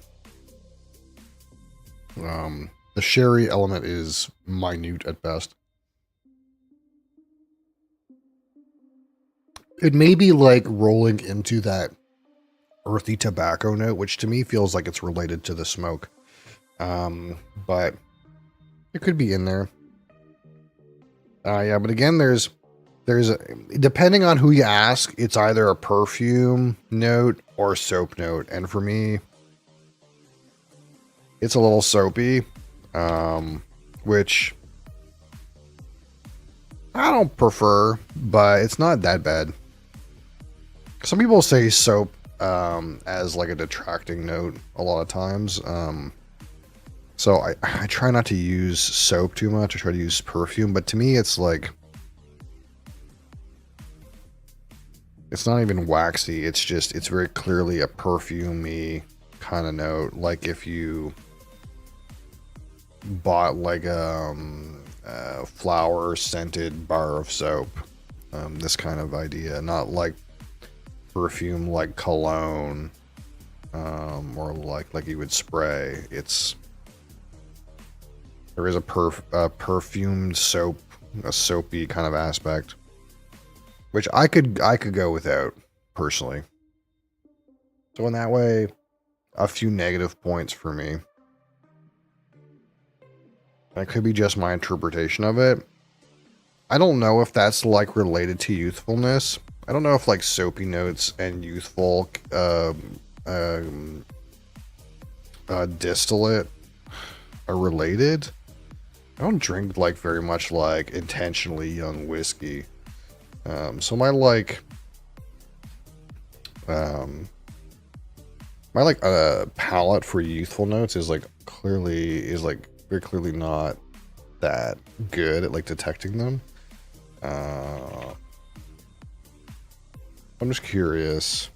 the sherry element is minute at best. It may be like rolling into that earthy tobacco note, which to me feels like it's related to the smoke. But it could be in there. Yeah, but again, there's depending on who you ask, it's either a perfume note or a soap note. And for me, it's a little soapy, which I don't prefer, but it's not that bad. Some people say soap as like a detracting note a lot of times. So I try not to use soap too much. I try to use perfume, but to me it's like, it's not even waxy. It's very clearly a perfumey kind of note. Like if you bought like a flower scented bar of soap, this kind of idea, not like perfume like cologne, or like you would spray. There is a perfumed soap, a soapy kind of aspect, which I could go without personally. So in that way, a few negative points for me. That could be just my interpretation of it. I don't know if that's like related to youthfulness. I don't know if like soapy notes and youthful distillate are related. I don't drink like very much like intentionally young whiskey. So my palate for youthful notes is like very clearly not that good at like detecting them. I'm just curious.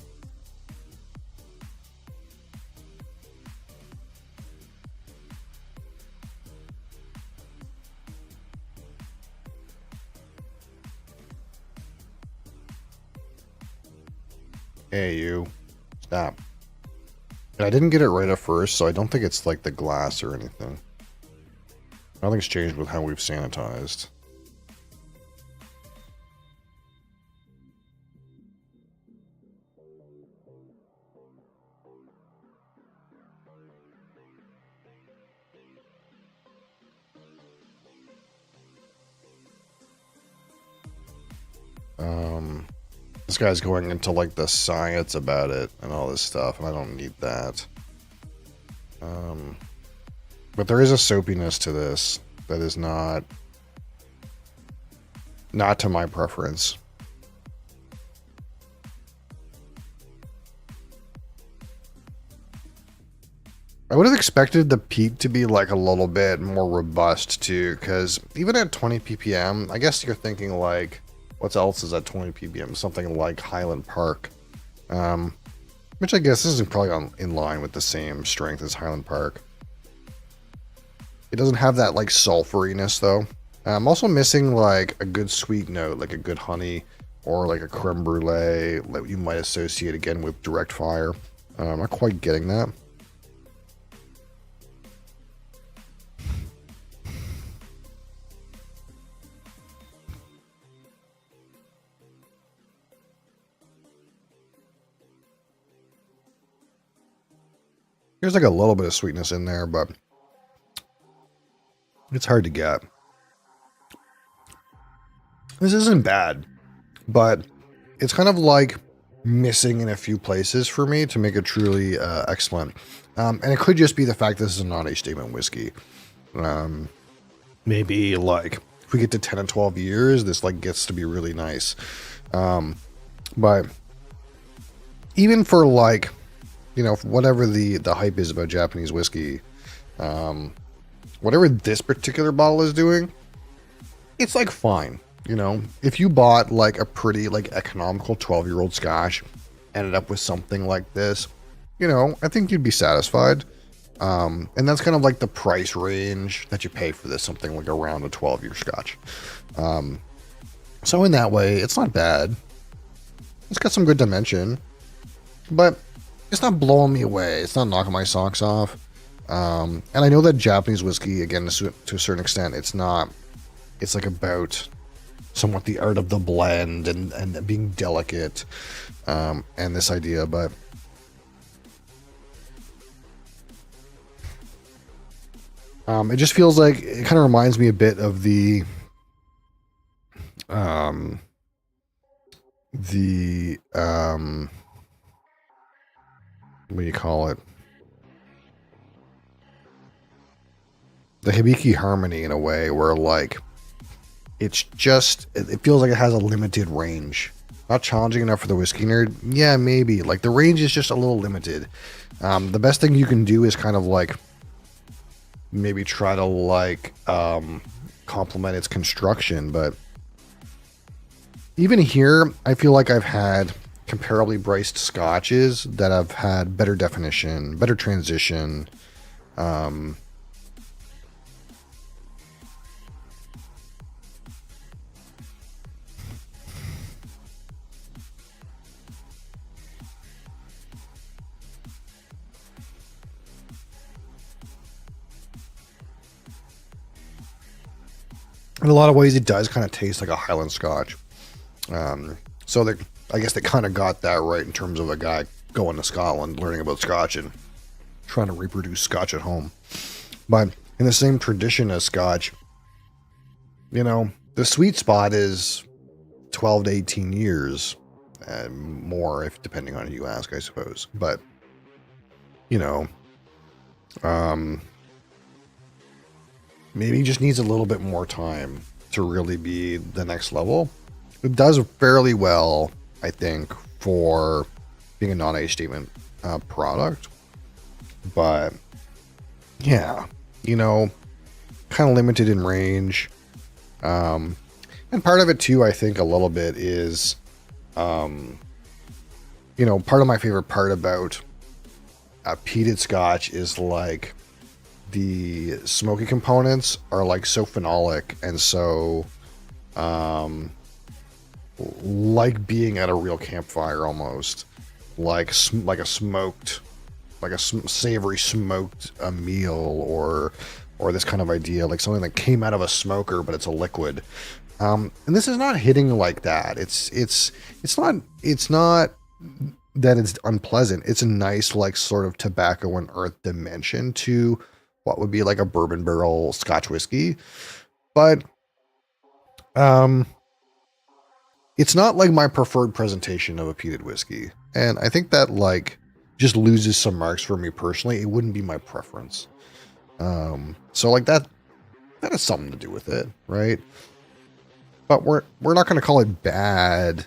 Hey, you. Stop. And I didn't get it right at first, so I don't think it's like the glass or anything. Nothing's changed with how we've sanitized. This guy's going into like the science about it and all this stuff, and I don't need that. But there is a soapiness to this that is not to my preference. I would have expected the peat to be like a little bit more robust too, because even at 20 ppm, I guess you're thinking like, what else is at 20 ppm? Something like Highland Park, which I guess isn't probably in line with the same strength as Highland Park. It doesn't have that like sulfuriness though. I'm also missing like a good sweet note, like a good honey or like a creme brulee that you might associate again with direct fire. I'm not quite getting that. There's like a little bit of sweetness in there, but it's hard to get. This isn't bad, but it's kind of like missing in a few places for me to make it truly excellent. And it could just be the fact this is a non-age statement whiskey. Maybe like if we get to 10 and 12 years, this like gets to be really nice. But even for like, you know, whatever the hype is about Japanese whiskey, whatever this particular bottle is doing, it's like fine. You know, if you bought like a pretty like economical 12-year-old scotch, ended up with something like this, you know, I think you'd be satisfied. And that's kind of like the price range that you pay for this, something like around a 12-year scotch. So in that way, it's not bad. It's got some good dimension, but it's not blowing me away. It's not knocking my socks off. And I know that Japanese whiskey, again, to a certain extent, it's like about somewhat the art of the blend and being delicate, and this idea, but it just feels like it kind of reminds me a bit of the what do you call it? The Hibiki Harmony, in a way, where like it's just, it feels like it has a limited range. Not challenging enough for the whiskey nerd? Yeah, maybe. Like the range is just a little limited. The best thing you can do is kind of like maybe try to like complement its construction, but even here, I feel like I've had comparably priced scotches that have had better definition, better transition. In a lot of ways, it does kind of taste like a Highland Scotch. So I guess they kind of got that right in terms of a guy going to Scotland, learning about Scotch and trying to reproduce Scotch at home. But in the same tradition as Scotch, you know, the sweet spot is 12 to 18 years. more if depending on who you ask, I suppose. But you know, maybe he just needs a little bit more time to really be the next level. It does fairly well, I think, for being a non-age statement product. But yeah, you know, kind of limited in range. And part of it too, I think a little bit is, you know, part of my favorite part about peated Scotch is like the smoky components are like so phenolic and so like being at a real campfire almost, like a smoked, like a savory smoked a meal or this kind of idea, like something that came out of a smoker but it's a liquid. And this is not hitting like that. It's not that it's unpleasant. It's a nice like sort of tobacco and earth dimension to what would be like a bourbon barrel Scotch whiskey, but it's not like my preferred presentation of a peated whiskey. And I think that like just loses some marks for me personally. It wouldn't be my preference. So like that has something to do with it, right? But we're not going to call it bad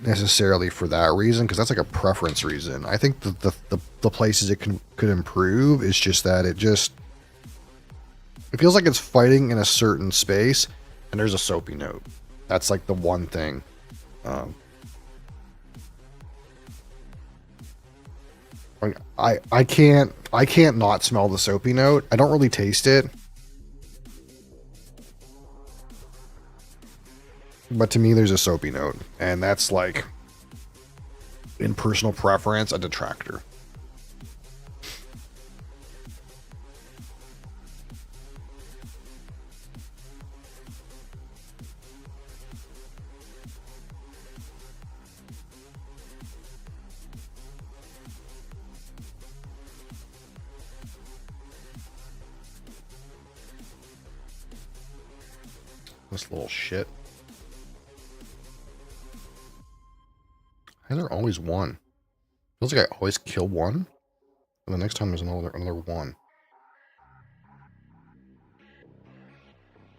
necessarily for that reason, because that's like a preference reason. I think the places it could improve is just that it feels like it's fighting in a certain space, and there's a soapy note. That's like the one thing. I can't not smell the soapy note. I don't really taste it, but to me there's a soapy note, and that's like, in personal preference, a detractor. This little shit. Why is there always one? Feels like I always kill one, and the next time there's another one.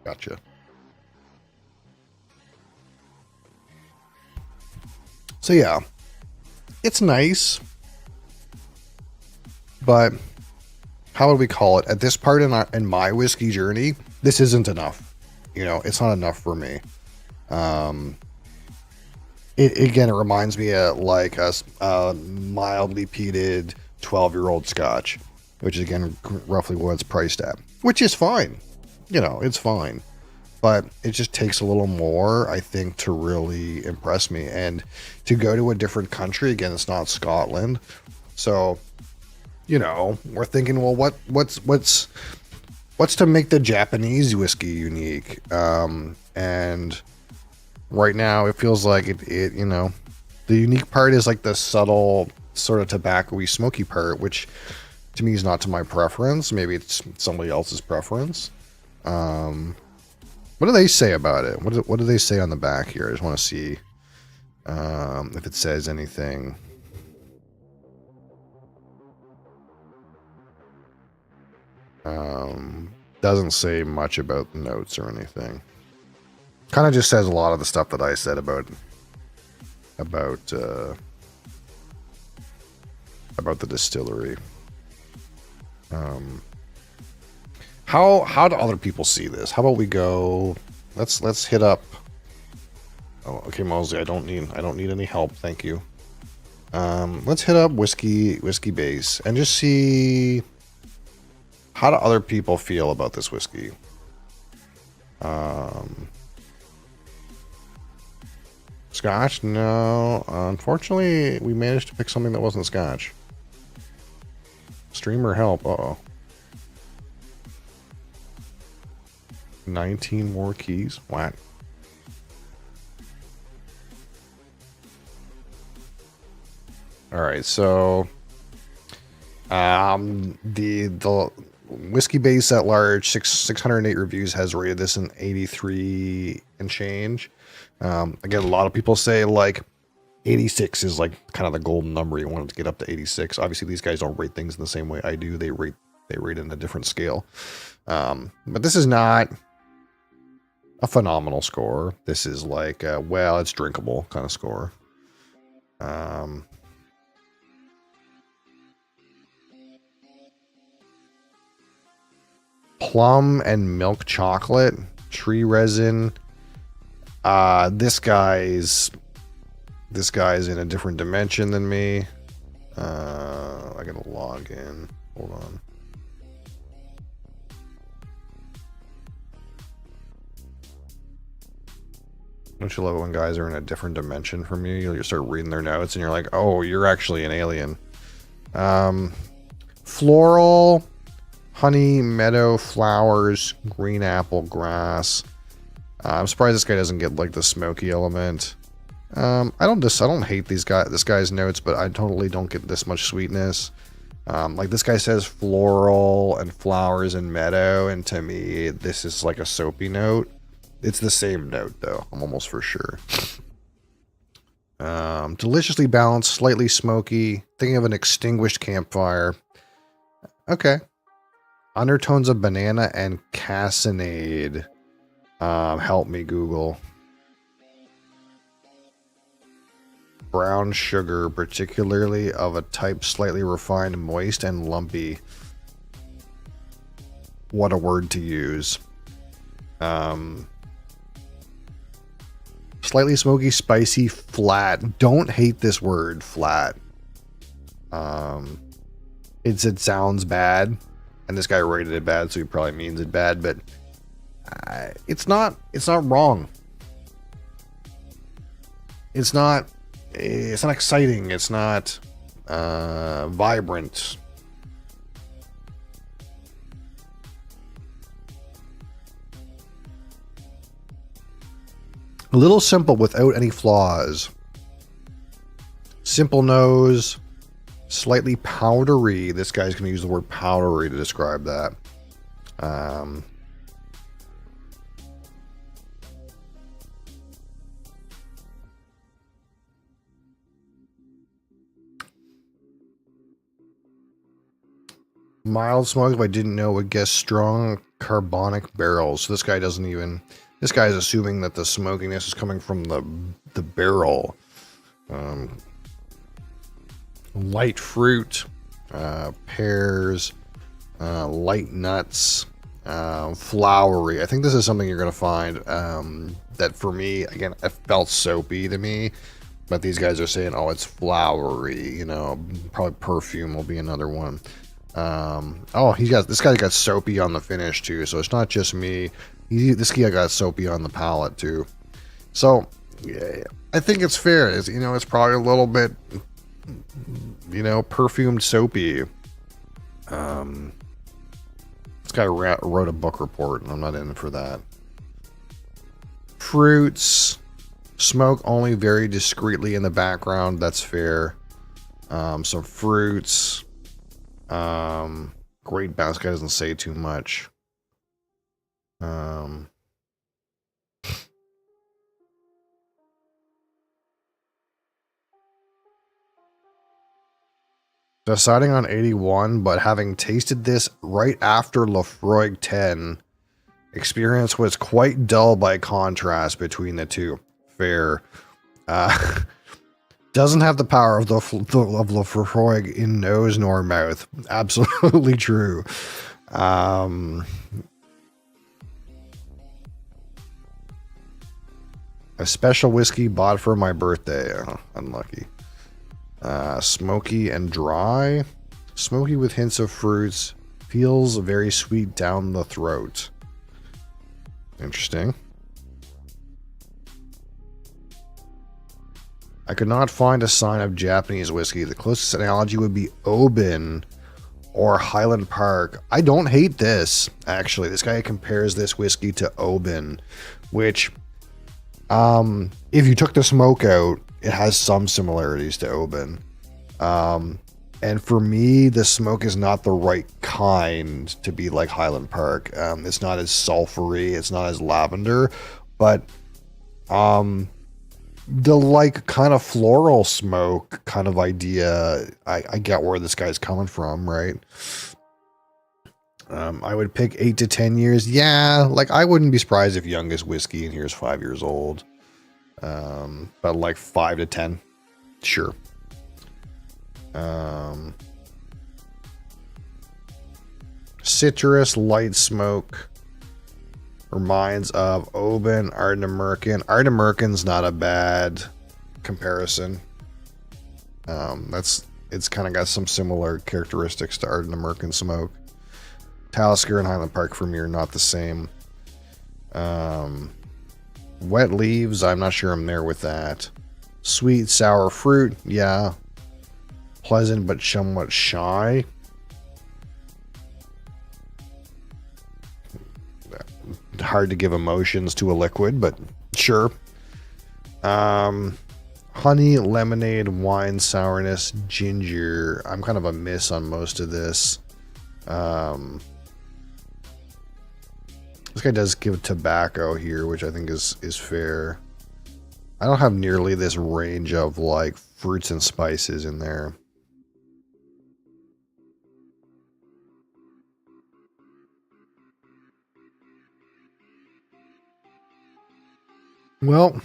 Gotcha. So yeah, it's nice, but how would we call it? At this part in my whiskey journey, this isn't enough. You know, it's not enough for me. It reminds me of like a mildly peated 12-year-old Scotch, which is again roughly what it's priced at, which is fine. You know, it's fine, but it just takes a little more, I think, to really impress me. And to go to a different country, again, it's not Scotland, so you know, we're thinking, well, what's to make the Japanese whiskey unique? And right now it feels like it, you know, the unique part is like the subtle sort of tobacco-y smoky part, which to me is not to my preference. Maybe it's somebody else's preference. What do they say about it? What do they say on the back here? I just want to see if it says anything. Doesn't say much about the notes or anything. Kind of just says a lot of the stuff that I said about the distillery. How do other people see this? How about we go? Let's hit up. Oh, okay, Mosley. I don't need any help. Thank you. Let's hit up whiskey base and just see. How do other people feel about this whiskey? Scotch? No. Unfortunately, we managed to pick something that wasn't Scotch. Streamer help. Uh-oh. 19 more keys? What? Alright, so... the whiskey base at large, 608 reviews, has rated this an 83 and change. Again, a lot of people say like 86 is like kind of the golden number. You want it to get up to 86. Obviously, these guys don't rate things in the same way I do. They rate in a different scale. But this is not a phenomenal score. This is like, well, it's drinkable kind of score. Plum and milk chocolate, tree resin. This guy's in a different dimension than me. I gotta log in. Hold on. Don't you love it when guys are in a different dimension from you? You start reading their notes and you're like, oh, you're actually an alien. Floral, honey, meadow, flowers, green apple, grass. I'm surprised this guy doesn't get like the smoky element. I don't hate this guy's notes, but I totally don't get this much sweetness. Like this guy says floral and flowers and meadow, and to me this is like a soapy note. It's the same note though, I'm almost for sure. Deliciously balanced, slightly smoky, thinking of an extinguished campfire. Okay. Undertones of banana and cassinade. Help me, Google. Brown sugar, particularly of a type slightly refined, moist, and lumpy. What a word to use. Slightly smoky, spicy, flat. Don't hate this word, flat. It sounds bad, and this guy rated it bad, so he probably means it bad, but it's not wrong. It's not exciting. It's not vibrant. A little simple without any flaws. Simple nose, slightly powdery. This guy's going to use the word powdery to describe that. Mild smoke, if I didn't know, would guess strong carbonic barrels. So this guy doesn't even... This guy is assuming that the smokiness is coming from the barrel. Light fruit, pears, light nuts, flowery. I think this is something you're going to find that for me, again, it felt soapy to me. But these guys are saying, oh, it's flowery. You know, probably perfume will be another one. Oh, this guy got soapy on the finish too, so it's not just me. This guy got soapy on the palate too. So yeah, I think it's fair. It's probably a little bit, perfumed soapy. This guy wrote a book report, and I'm not in for that. Fruits, smoke only very discreetly in the background. That's fair. Some fruits. Great balance. Guy doesn't say too much. Deciding on 81, but having tasted this right after Laphroaig 10, experience was quite dull by contrast between the two. Fair. Doesn't have the power of Laphroaig in nose nor mouth. Absolutely true. A special whiskey bought for my birthday. Oh, unlucky. Smoky and dry. Smoky with hints of fruits. Feels very sweet down the throat. Interesting. I could not find a sign of Japanese whiskey. The closest analogy would be Oban or Highland Park. I don't hate this, actually. This guy compares this whiskey to Oban, which, if you took the smoke out, it has some similarities to Oban. And for me, the smoke is not the right kind to be like Highland Park. It's not as sulfury, it's not as lavender, but the like kind of floral smoke kind of idea, I get where this guy's coming from, right? I would pick 8 to 10 years. Yeah, like I wouldn't be surprised if youngest whiskey in here is 5 years old. But like 5 to 10, sure. Citrus light smoke reminds of Oban Ardnamurchan. Ardnamurchan's not a bad comparison. It's kind of got some similar characteristics to Ardnamurchan smoke. Talisker and Highland Park for me are not the same. Wet leaves, I'm not sure I'm there with that. Sweet sour fruit, yeah. Pleasant but somewhat shy. Hard to give emotions to a liquid, but sure. Honey, lemonade, wine, sourness, ginger. I'm kind of a miss on most of this. This guy does give tobacco here, which I think is fair. I don't have nearly this range of like fruits and spices in there. Well,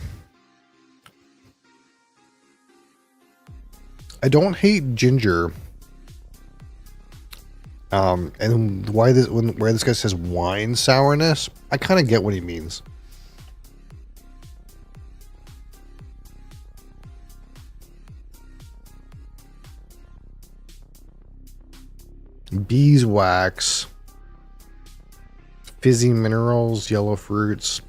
I don't hate ginger. And why where this guy says wine sourness, I kind of get what he means. Beeswax, fizzy minerals, yellow fruits.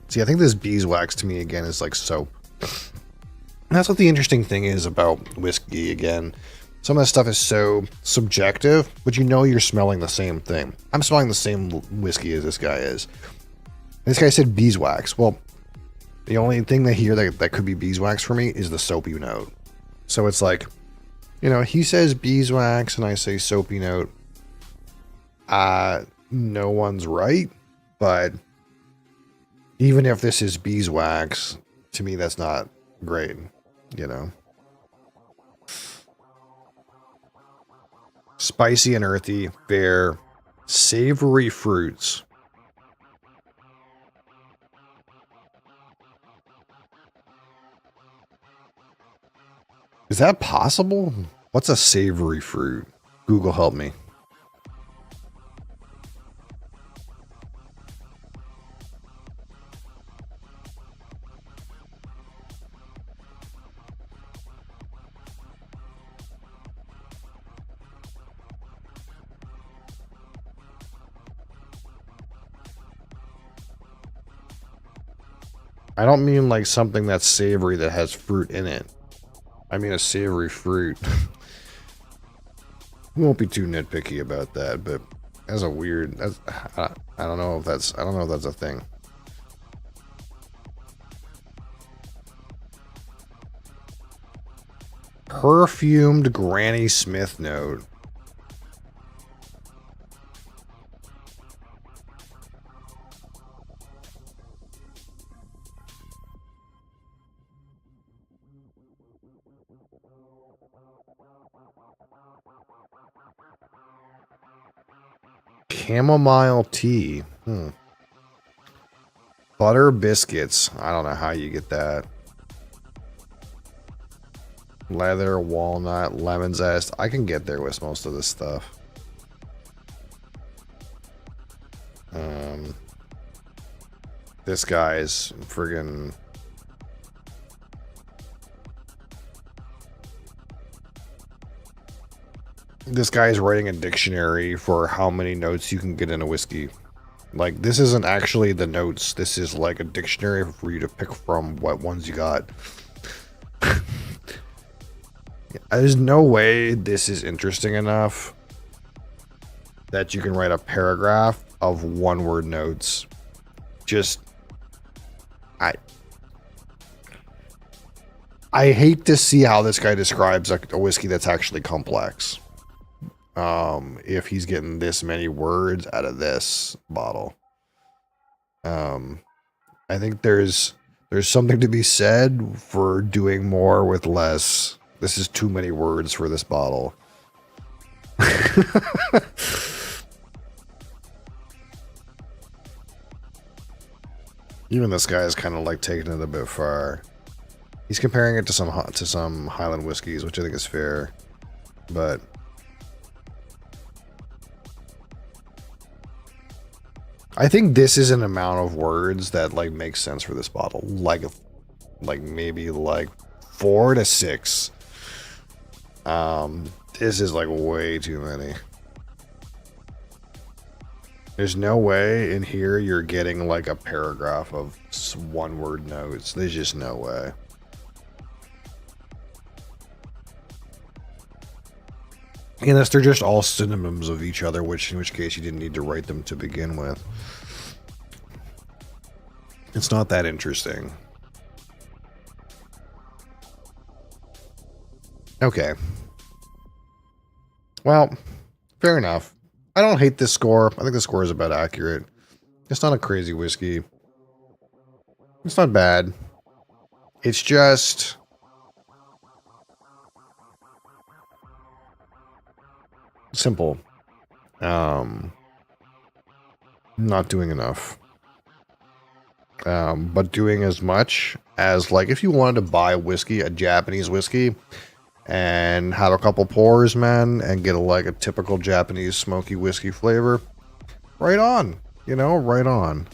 See, I think this beeswax to me again is like soap. And that's what the interesting thing is about whiskey again. Some of that stuff is so subjective, but you know you're smelling the same thing. I'm smelling the same whiskey as this guy is. This guy said beeswax. Well, the only thing that here that could be beeswax for me is the soapy note. So it's like, you know, he says beeswax and I say soapy note. No one's right, but even if this is beeswax, to me that's not great, you know. Spicy and earthy, fair, savory fruits. Is that possible? What's a savory fruit? Google help me. I don't mean like something that's savory that has fruit in it. I mean a savory fruit. We won't be too nitpicky about that, but that's a weird. I don't know if that's. I don't know if that's a thing. Perfumed Granny Smith note. Chamomile tea. Butter biscuits. I don't know how you get that. Leather, walnut, lemon zest. I can get there with most of this stuff. This guy's friggin'. This guy's writing a dictionary for how many notes you can get in a whiskey. Like, this isn't actually the notes. This is like a dictionary for you to pick from what ones you got. There's no way this is interesting enough that you can write a paragraph of one-word notes. Just, I hate to see how this guy describes a whiskey that's actually complex. If he's getting this many words out of this bottle. I think there's There's something to be said for doing more with less. This is too many words for this bottle. Even this guy is kind of like taking it a bit far. He's comparing it to some Highland whiskeys, which I think is fair, but I think this is an amount of words that like makes sense for this bottle. Like maybe like 4 to 6. This is like way too many. There's no way in here you're getting like a paragraph of one-word notes. There's just no way. Unless they're just all synonyms of each other, in which case you didn't need to write them to begin with. It's not that interesting. Okay. Well, fair enough. I don't hate this score. I think the score is about accurate. It's not a crazy whiskey. It's not bad. It's just... simple. Not doing enough. But doing as much as, like, if you wanted to buy whiskey, a Japanese whiskey, and have a couple pours, man, and get a typical Japanese smoky whiskey flavor, right on. You know, right on.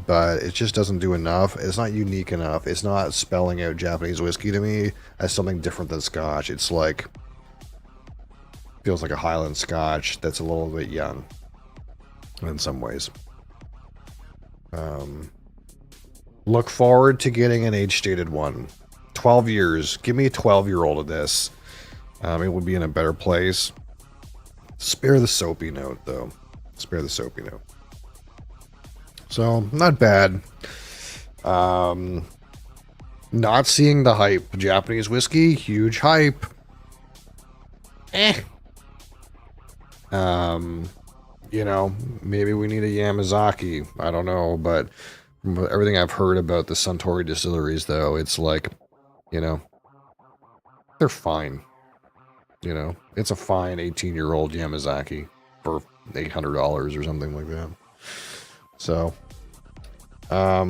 But it just doesn't do enough. It's not unique enough. It's not spelling out Japanese whiskey to me as something different than Scotch. It's like... feels like a Highland Scotch that's a little bit young in some ways. Look forward to getting an age-stated one. 12 years. Give me a 12-year-old of this. It would be in a better place. Spare the soapy note, though. Spare the soapy note. So, not bad. Not seeing the hype. Japanese whiskey, huge hype. You know, maybe we need a Yamazaki. I don't know, but from everything I've heard about the Suntory distilleries, though, it's like, you know, they're fine. You know, it's a fine 18-year-old Yamazaki for $800 or something like that. So, I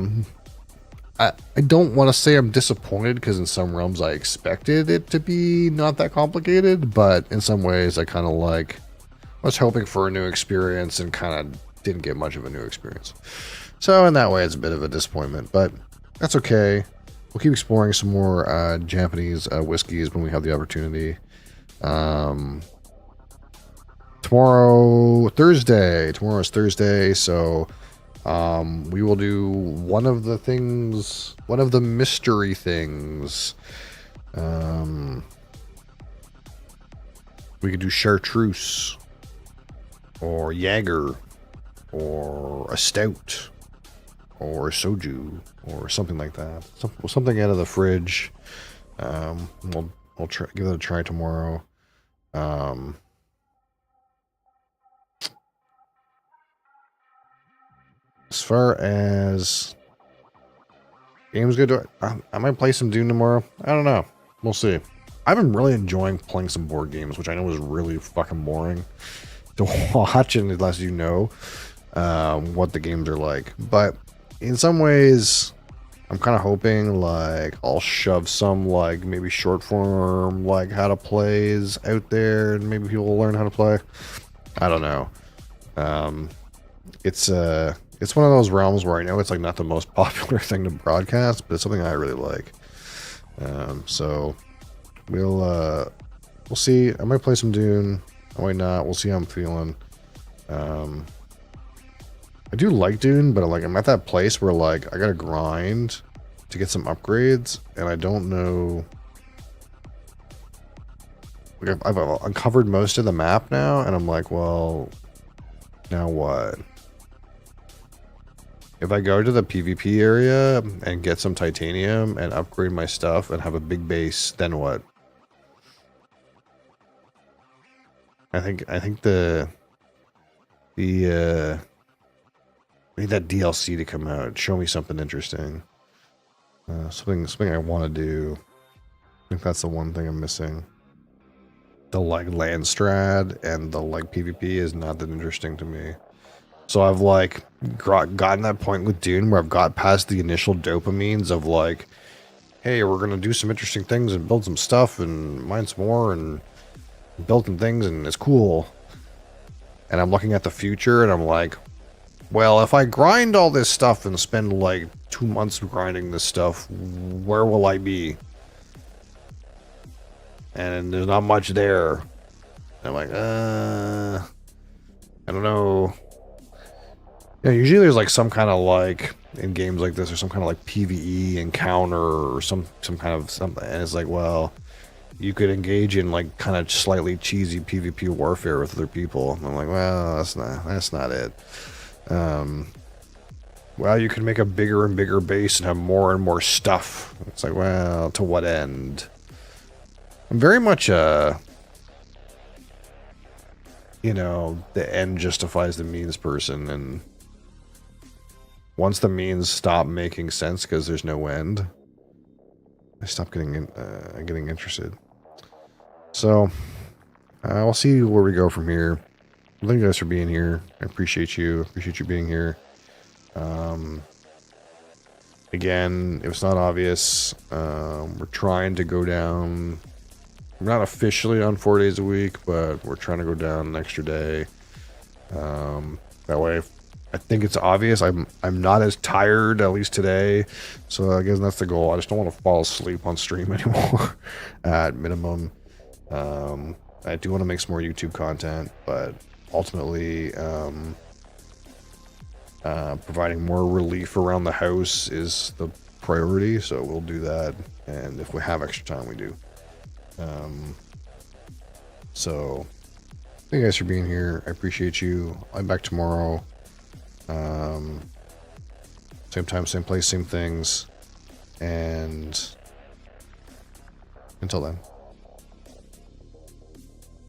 don't want to say I'm disappointed because in some realms I expected it to be not that complicated, but in some ways I kind of like... I was hoping for a new experience and kind of didn't get much of a new experience. So in that way, it's a bit of a disappointment, but that's okay. We'll keep exploring some more Japanese whiskeys when we have the opportunity. Tomorrow is Thursday, so we will do one of the mystery things. We could do chartreuse. Or Jaeger, or a stout, or a soju, or something like that. Something out of the fridge. We'll give it a try tomorrow. As far as games go, I might play some Dune tomorrow. I don't know. We'll see. I've been really enjoying playing some board games, which I know is really fucking boring to watch unless you know what the games are like. But in some ways, I'm kind of hoping like I'll shove some like maybe short form like how to plays out there, and maybe people will learn how to play. I don't know. It's one of those realms where I know it's like not the most popular thing to broadcast, but it's something I really like. So we'll see. I might play some Dune. I might not. We'll see how I'm feeling. I do like Dune, but like I'm at that place where like I gotta grind to get some upgrades, and I don't know. Like I've uncovered most of the map now, and I'm like, well, now what? If I go to the PvP area and get some titanium and upgrade my stuff and have a big base, then what? I think I need that DLC to come out. Show me something interesting. Something I want to do. I think that's the one thing I'm missing. The like land strat and the like PvP is not that interesting to me. So I've like gotten that point with Dune where I've got past the initial dopamines of like, hey, we're gonna do some interesting things and build some stuff and mine some more and build some things and it's cool. And I'm looking at the future and I'm like, well, if I grind all this stuff and spend like 2 months grinding this stuff, where will I be? And there's not much there. I'm like, I don't know. Yeah, usually there's like some kind of like in games like this, or some kind of like PvE encounter or some kind of something, and it's like, well, you could engage in like kind of slightly cheesy PvP warfare with other people. And I'm like, well, that's not it. Well, you can make a bigger and bigger base and have more and more stuff. It's like, well, to what end? I'm very much you know, the end justifies the means person, and once the means stop making sense because there's no end, I stop getting interested. So we'll see where we go from here. Thank you guys for being here. I appreciate you. Appreciate you being here. Again, if it's not obvious, we're trying to go down. We're not officially on 4 days a week, but we're trying to go down an extra day. That way, I think it's obvious. I'm not as tired, at least today. So I guess that's the goal. I just don't want to fall asleep on stream anymore. At minimum, I do want to make some more YouTube content, but ultimately, providing more relief around the house is the priority. So we'll do that, and if we have extra time, we do. So thank you guys for being here. I appreciate you. I'm back tomorrow. Same time, same place, same things. And until then.